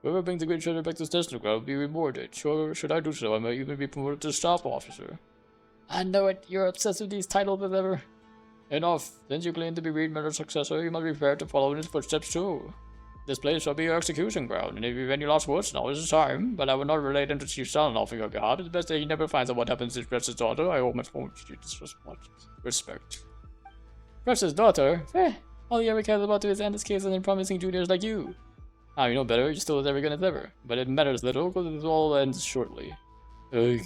Whoever brings the great treasure back to Steshnograd will be rewarded. Sure, should I do so, I might even be promoted to staff officer. I know it. You're obsessed with these titles as ever. Enough. Since you claim to be Reed Miller's successor, you must be prepared to follow in his footsteps too. This place shall be your execution ground, and if you have any last words, now is the time. But I will not relate them to Chief Son-in-law on your behalf. It's best that he never finds out what happens to his precious daughter. I owe my phone to you with much respect. Precious daughter? All he ever cares about to his end is kids and promising juniors like you. Now you know better, you're still as arrogant as ever. But it matters little, because it all ends shortly. Ugh.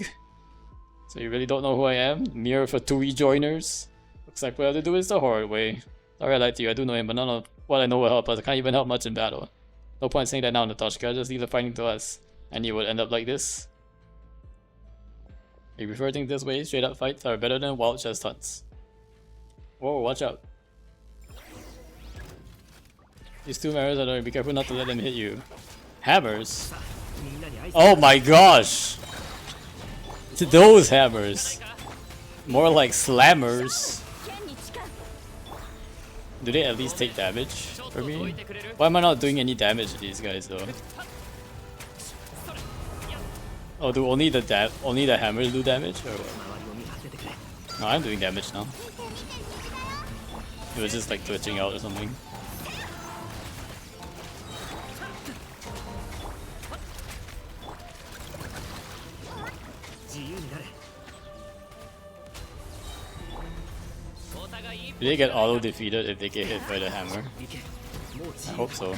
So you really don't know who I am? Mere Fatui joiners? Looks like we have to do this the hard way. Sorry I lied to you, I do know him, but none of what I know will help us. I can't even help much in battle. No point saying that now, Natashka. Just leave the fighting to us. And you would end up like this. You prefer things this way? Straight up fights are better than wild chest hunts. Whoa, watch out. These two hammers are there. Be careful not to let them hit you. Hammers? Oh my gosh! Those hammers. More like slammers. Do they at least take damage for me? Why am I not doing any damage to these guys though? Oh, do only the hammers do damage or what? No, I'm doing damage now. It was just like twitching out or something. Do they get auto defeated if they get hit by the hammer? I hope so.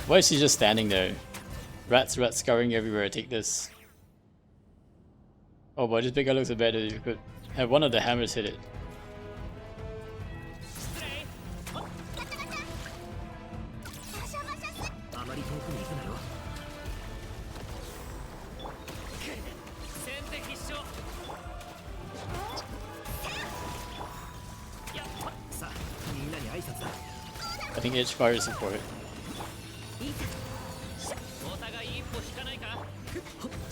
Why is she just standing there? Rats scurrying everywhere. Take this. Oh boy, this big guy looks so bad that you could have one of the hammers hit it. I think H fire support.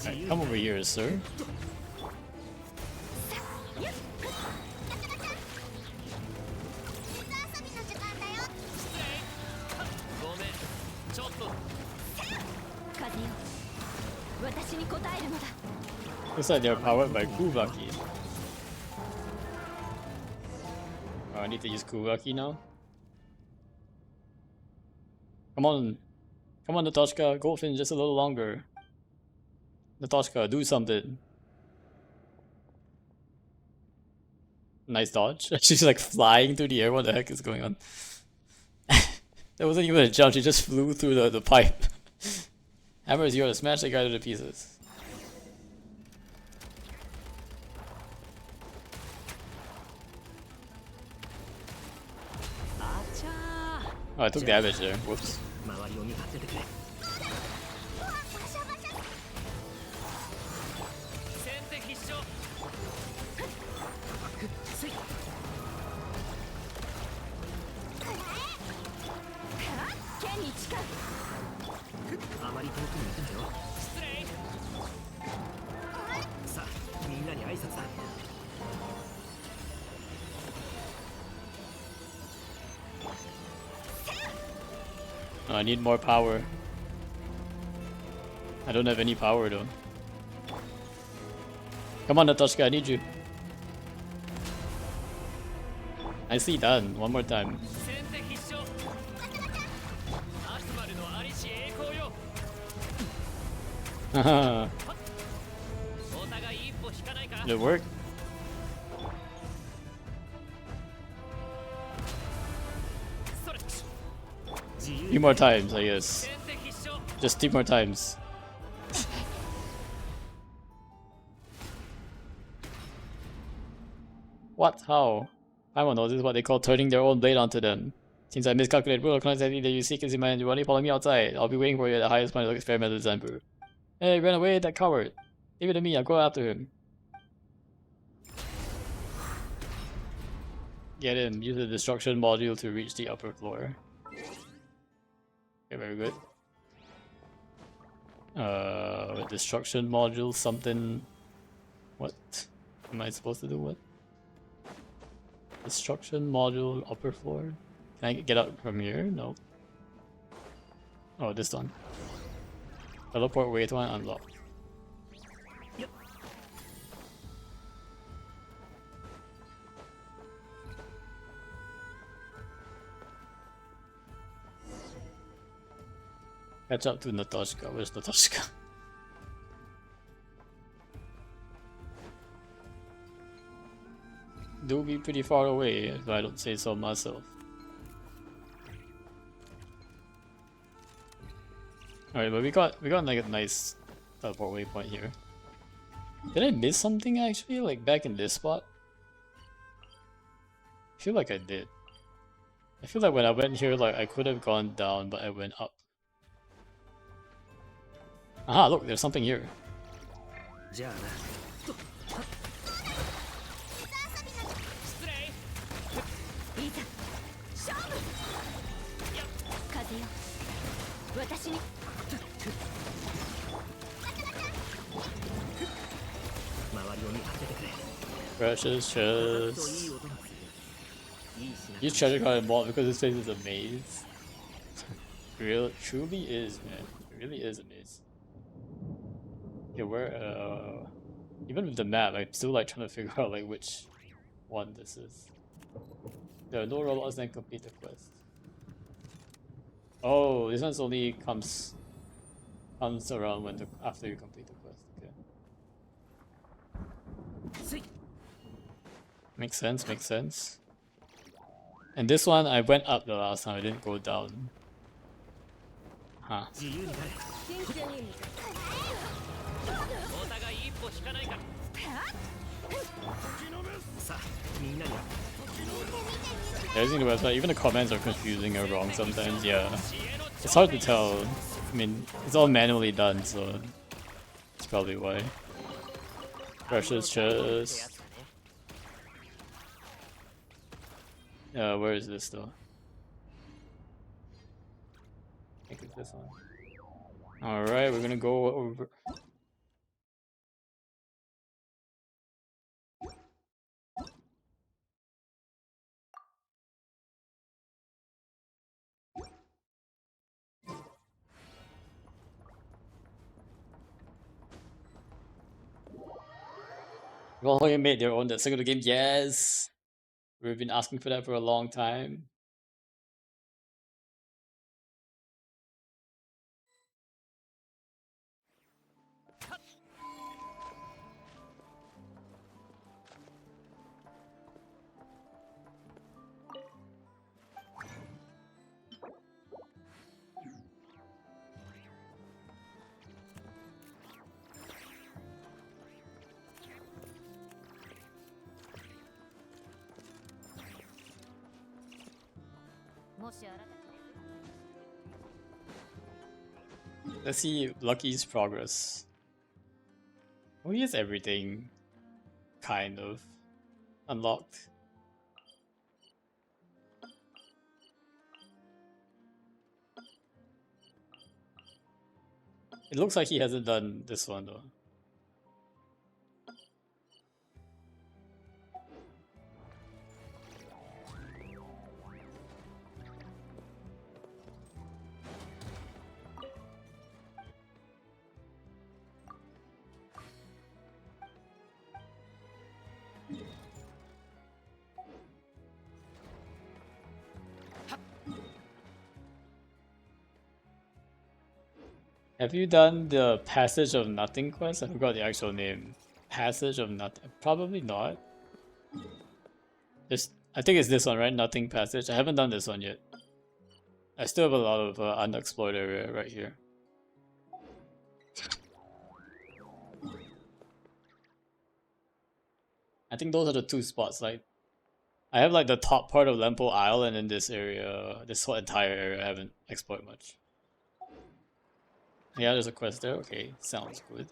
Right, come over here, sir. Looks like they're powered by Kuvaki. Oh, I need to use Kuvaki now. Come on, Natashka, Goldfin just a little longer. Natashka, do something. Nice dodge. She's like flying through the air. What the heck is going on? That wasn't even a jump. She just flew through the pipe. Hammer is yours. Smash that guy to pieces. Oh, I took damage there. Whoops. Oh, I need more power. I don't have any power though. Come on, Natashka, I need you. Nicely done. One more time. Haha. Did it work? Few more times, I guess. Just 2 more times. What? How? I don't know. This is what they call turning their own blade onto them. Since I miscalculated, will recognize anything that you seek is in my hand. You only follow me outside. I'll be waiting for you at the highest point of the experimental design brew. Hey, ran away, that coward. Leave it to me. I'll go after him. Get him. Use the destruction module to reach the upper floor. Okay, very good. Destruction module, something. What am I supposed to do? What? Destruction module, upper floor. Can I get up from here? No. Oh, this one. Teleport wait one unlocked. Catch up to Natashka. Where's Natashka? Do be pretty far away if I don't say so myself. Alright, but we got like a nice teleport waypoint here. Did I miss something actually? Like back in this spot? I feel like I did. I feel like when I went here, like I could have gone down, but I went up. Aha, look, there's something here. じゃあな失礼いざ勝負風よ私に周りを見張っててくれ Precious とい chest. い音がするいい品 Use treasure card and ball because this place is a maze. Real, truly is, man. It really is a maze. Okay, where, even with the map, I'm still like trying to figure out like which one this is. There are no rollouts that complete the quest. Oh, this one's only comes around when after you complete the quest. Okay. Makes sense, makes sense. And this one, I went up the last time, I didn't go down. Huh. 自由になれお互い一歩引かないかさあみんなに Yeah, using the website, even the comments are confusing or wrong sometimes, yeah. It's hard to tell. I mean, it's all manually done, so that's probably why. Precious chest. Yeah, where is this though? I think it's this one. Alright, we're gonna go over. Well, you made their own that single game. Yes, we've been asking for that for a long time. Let's see Lucky's progress. Oh, he has everything kind of unlocked. It looks like he hasn't done this one though. Have you done the Passage of Nothing quest? I forgot the actual name. Passage of Nothing? Probably not. I think it's this one, right? Nothing Passage. I haven't done this one yet. I still have a lot of unexplored area right here. I think those are the two spots. Like, I have like the top part of Lempo Isle, and then this area, this whole entire area, I haven't explored much. Yeah, there's a quest there. Okay, sounds good.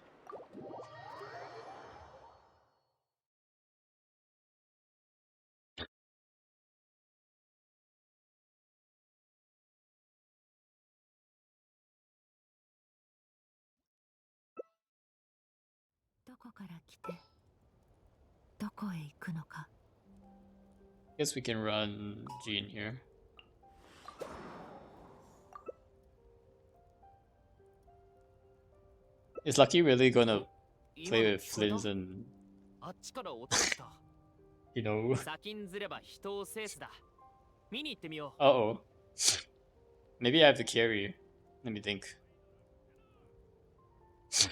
Guess we can run Jean here. Is Lucky really gonna play with Flynn's and you know? Uh-oh. Maybe I have to carry. Let me think. I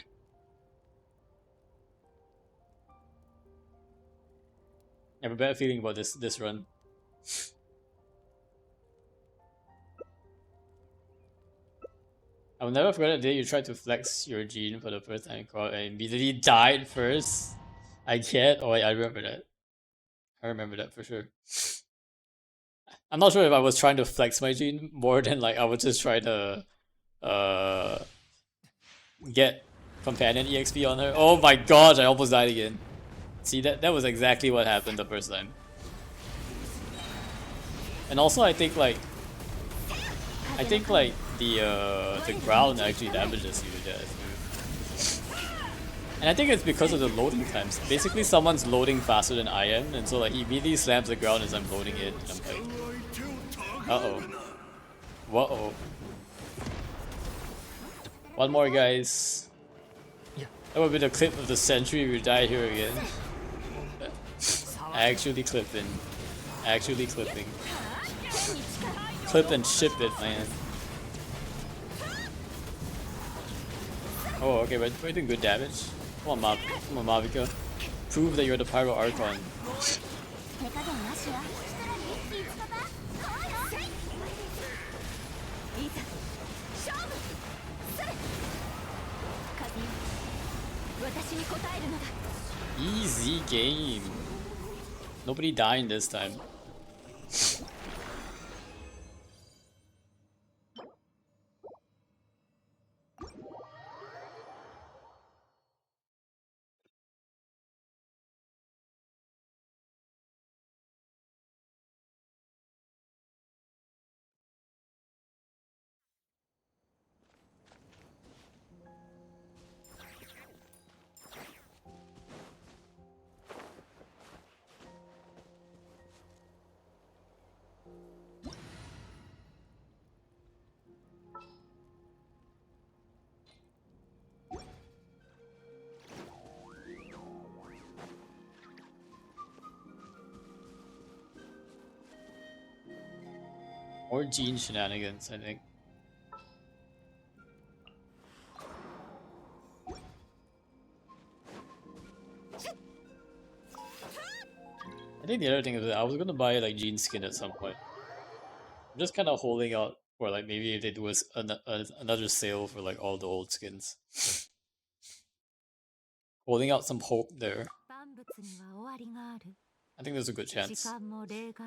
have a bad feeling about this run. I will never forget the day you tried to flex your gene for the first time in court and immediately died first. I can't. Oh, wait, I remember that. I remember that for sure. I'm not sure if I was trying to flex my gene more than like I was just trying to uh get companion EXP on her. Oh my gosh, I almost died again. See, that was exactly what happened the first time. And also I think like the ground actually damages you with that move. And I think it's because of the loading times. Basically someone's loading faster than I am, and so like he immediately slams the ground as I'm loading it, and I'm like, uh-oh. Whoa. One more, guys. That would be the clip of the century. We die here again. Actually clipping. Actually clipping. Clip and ship it, man. Oh, okay, we're doing good damage. Come on, Mavika. Prove that you're the Pyro Archon. Easy game. Nobody dying this time. Or Gene shenanigans, I think. I think the other thing is that I was gonna buy like Gene skin at some point. I'm just kind of holding out for like maybe if they do another sale for like all the old skins. Holding out some hope there. I think there's a good chance.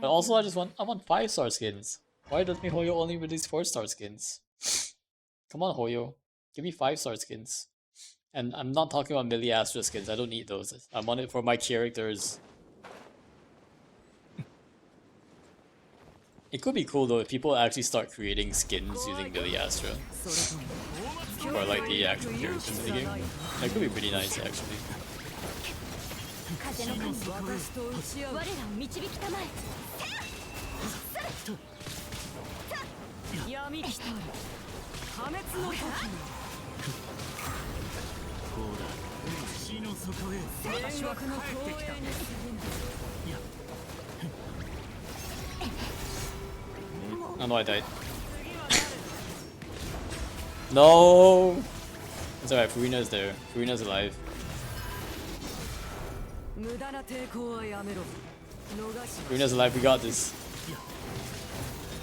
But also I want 5-star skins. Why does MiHoYo only release 4-star skins? Come on, Hoyo. Give me 5-star skins. And I'm not talking about Millie Astra skins. I don't need those. I want it for my characters. It could be cool though if people actually start creating skins using Millie Astra. Or like the actual characters in the game. That could be pretty nice actually. Oh no, I died. No! It's alright, Furina's there. Furina's alive. Furina's alive, we got this.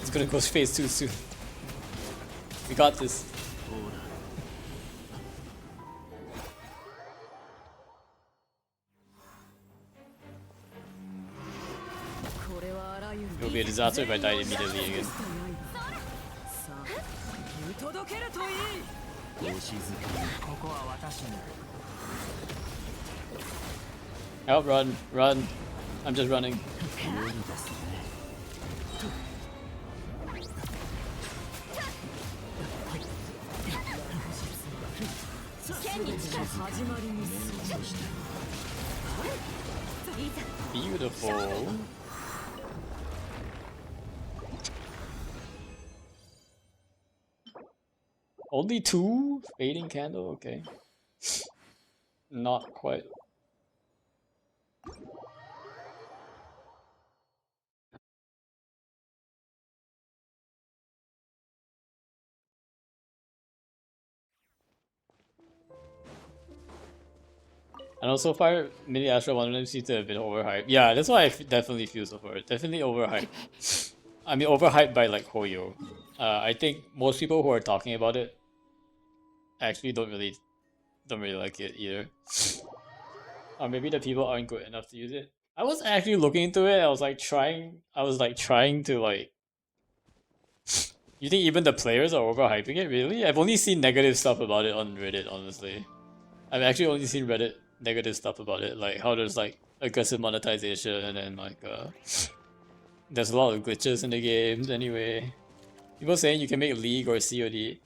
It's gonna go phase 2 soon. We got this. It would be a disaster if I died immediately again. Help, run, run. I'm just running. Beautiful. Only 2? Fading candle? Okay. Not quite. And also, far Mini Astro 1 seems to have been overhyped. Yeah, that's why I definitely feel so for it. Definitely overhyped. I mean, overhyped by like Hoyo. I think most people who are talking about it actually don't really like it either. Or maybe the people aren't good enough to use it. I was actually looking into it. I was like trying to like. You think even the players are overhyping it? Really? I've only seen negative stuff about it on Reddit. Honestly, I've actually only seen Reddit negative stuff about it, like how there's like aggressive monetization and like there's a lot of glitches in the games. Anyway, people saying you can make League or COD.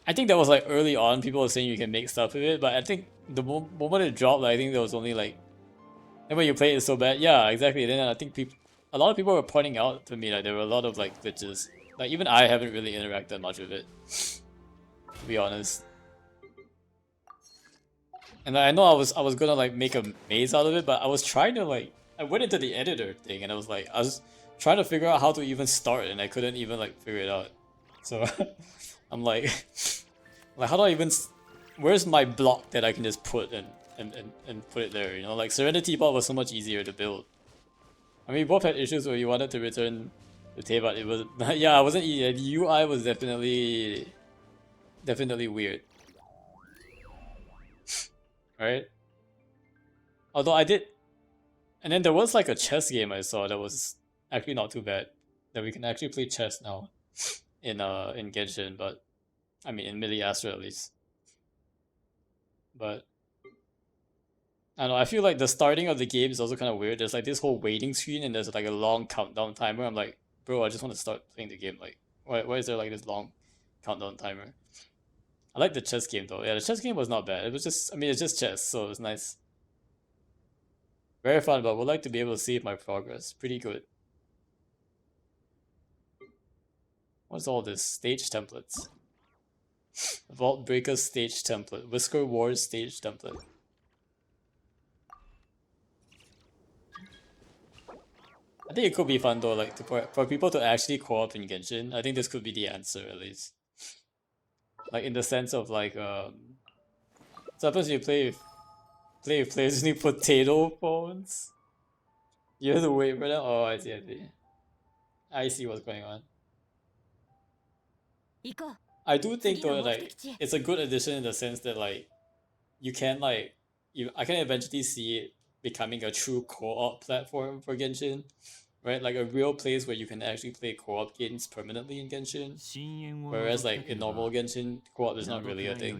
I think that was like early on. People were saying you can make stuff with it, but I think the moment it dropped, like, I think there was only like, and when you play it so bad, yeah, exactly. Then I think a lot of people were pointing out to me like there were a lot of like glitches. Like even I haven't really interacted much with it, to be honest. And I know I was gonna like make a maze out of it, but I was trying to like, I went into the editor thing and I was trying to figure out how to even start and I couldn't even like figure it out. So I'm like, like how do I even, where's my block that I can just put and put it there, you know? Like Serenity Pot was so much easier to build. I mean, we both had issues where you wanted to return the tape, but it was, yeah, it wasn't easy. The UI was definitely weird. Right? Although I did, and then there was like a chess game I saw that was actually not too bad. That we can actually play chess now in Genshin, but I mean in Melee Astra at least. But I don't know, I feel like the starting of the game is also kind of weird. There's like this whole waiting screen and there's like a long countdown timer. I'm like, bro, I just want to start playing the game. Like, why is there like this long countdown timer? I like the chess game though. Yeah, the chess game was not bad. It was just, I mean, it's just chess, so it was nice. Very fun, but would like to be able to see my progress. Pretty good. What's all this? Stage templates. Vault Breaker stage template. Whisker Wars stage template. I think it could be fun though, like for people to actually co-op in Genshin. I think this could be the answer at least. Like in the sense of like suppose you play with players using potato phones. You have to wait for that. Oh, I see. I see what's going on. I do think though like it's a good addition in the sense that like you can like I can eventually see it becoming a true co-op platform for Genshin. Right, like a real place where you can actually play co-op games permanently in Genshin. Whereas like in normal Genshin, co-op is not really a thing.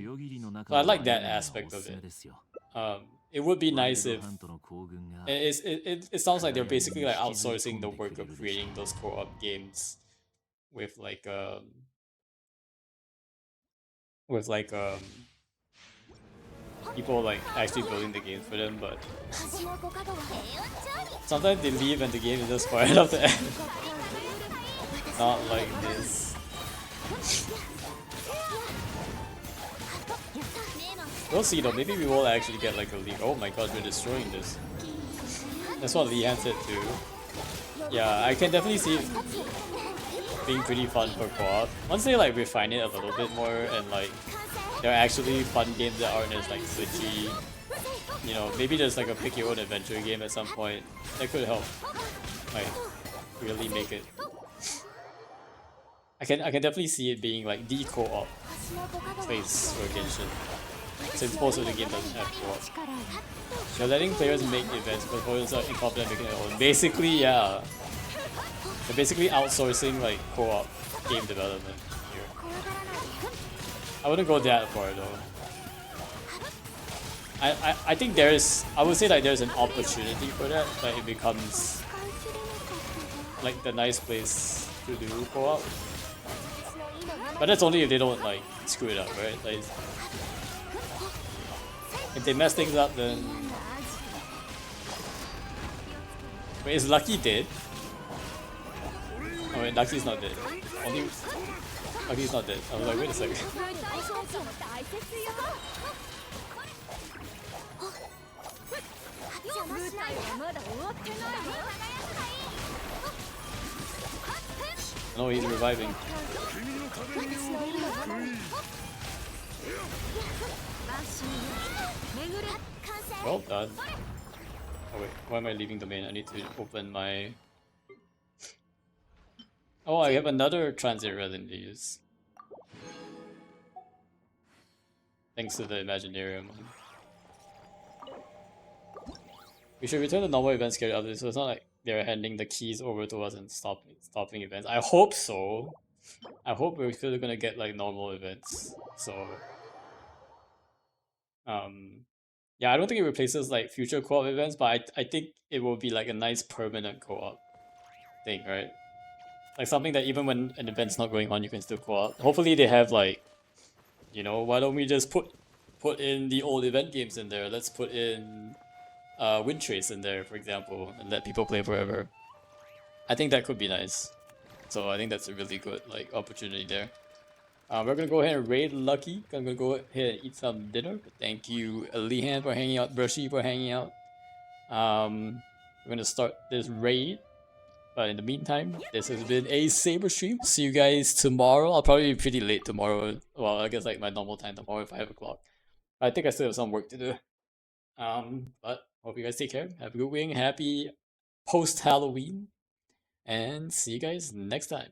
So I like that aspect of it. It would be nice if it sounds like they're basically like outsourcing the work of creating those co-op games with like people like actually building the games for them, but sometimes they leave and the game is just far enough to end. Not like this. We'll see though, maybe we will actually get like a league. Oh my god, we're destroying this. That's what Leanne said too. Yeah, I can definitely see it being pretty fun for co-op. Once they like refine it a little bit more and like there are actually fun games that aren't as like glitchy. You know, maybe there's like a pick your own adventure game at some point. That could help like really make it. I can definitely see it being like the co-op place for Genshin. Since most of the game doesn't have co-op. They're letting players make events, but players are incompetent making their own. Basically, yeah. They're basically outsourcing like co-op game development here. I wouldn't go that far though. I think I would say like there's an opportunity for that, like it becomes like the nice place to do co-op. But that's only if they don't like screw it up, right? Like if they mess things up, then wait, is Lucky dead? Oh wait, Lucky's not dead. Only Lucky's not dead. I was like, wait a second. No, he's reviving. Well done. Oh wait, why am I leaving the main? I need to open my... Oh, I have another transit resin to use. Thanks to the Imaginarium one. We should return the normal events carried out, so it's not like they're handing the keys over to us and stopping events. I hope so. I hope we're still gonna get like normal events. So yeah, I don't think it replaces like future co-op events, but I think it will be like a nice permanent co-op thing, right? Like something that even when an event's not going on, you can still co-op. Hopefully they have like, you know, why don't we just put in the old event games in there? Let's put in Wind Trace in there, for example, and let people play forever. I think that could be nice. So I think that's a really good like opportunity there. We're gonna go ahead and raid Lucky. I'm gonna go ahead and eat some dinner. Thank you, Lihan, for hanging out, Brushy for hanging out. We're gonna start this raid. But in the meantime, this has been a Saber stream. See you guys tomorrow. I'll probably be pretty late tomorrow. Well, I guess like my normal time tomorrow at 5 o'clock. I think I still have some work to do. But hope you guys take care. Have a good week. Happy post Halloween. And see you guys next time.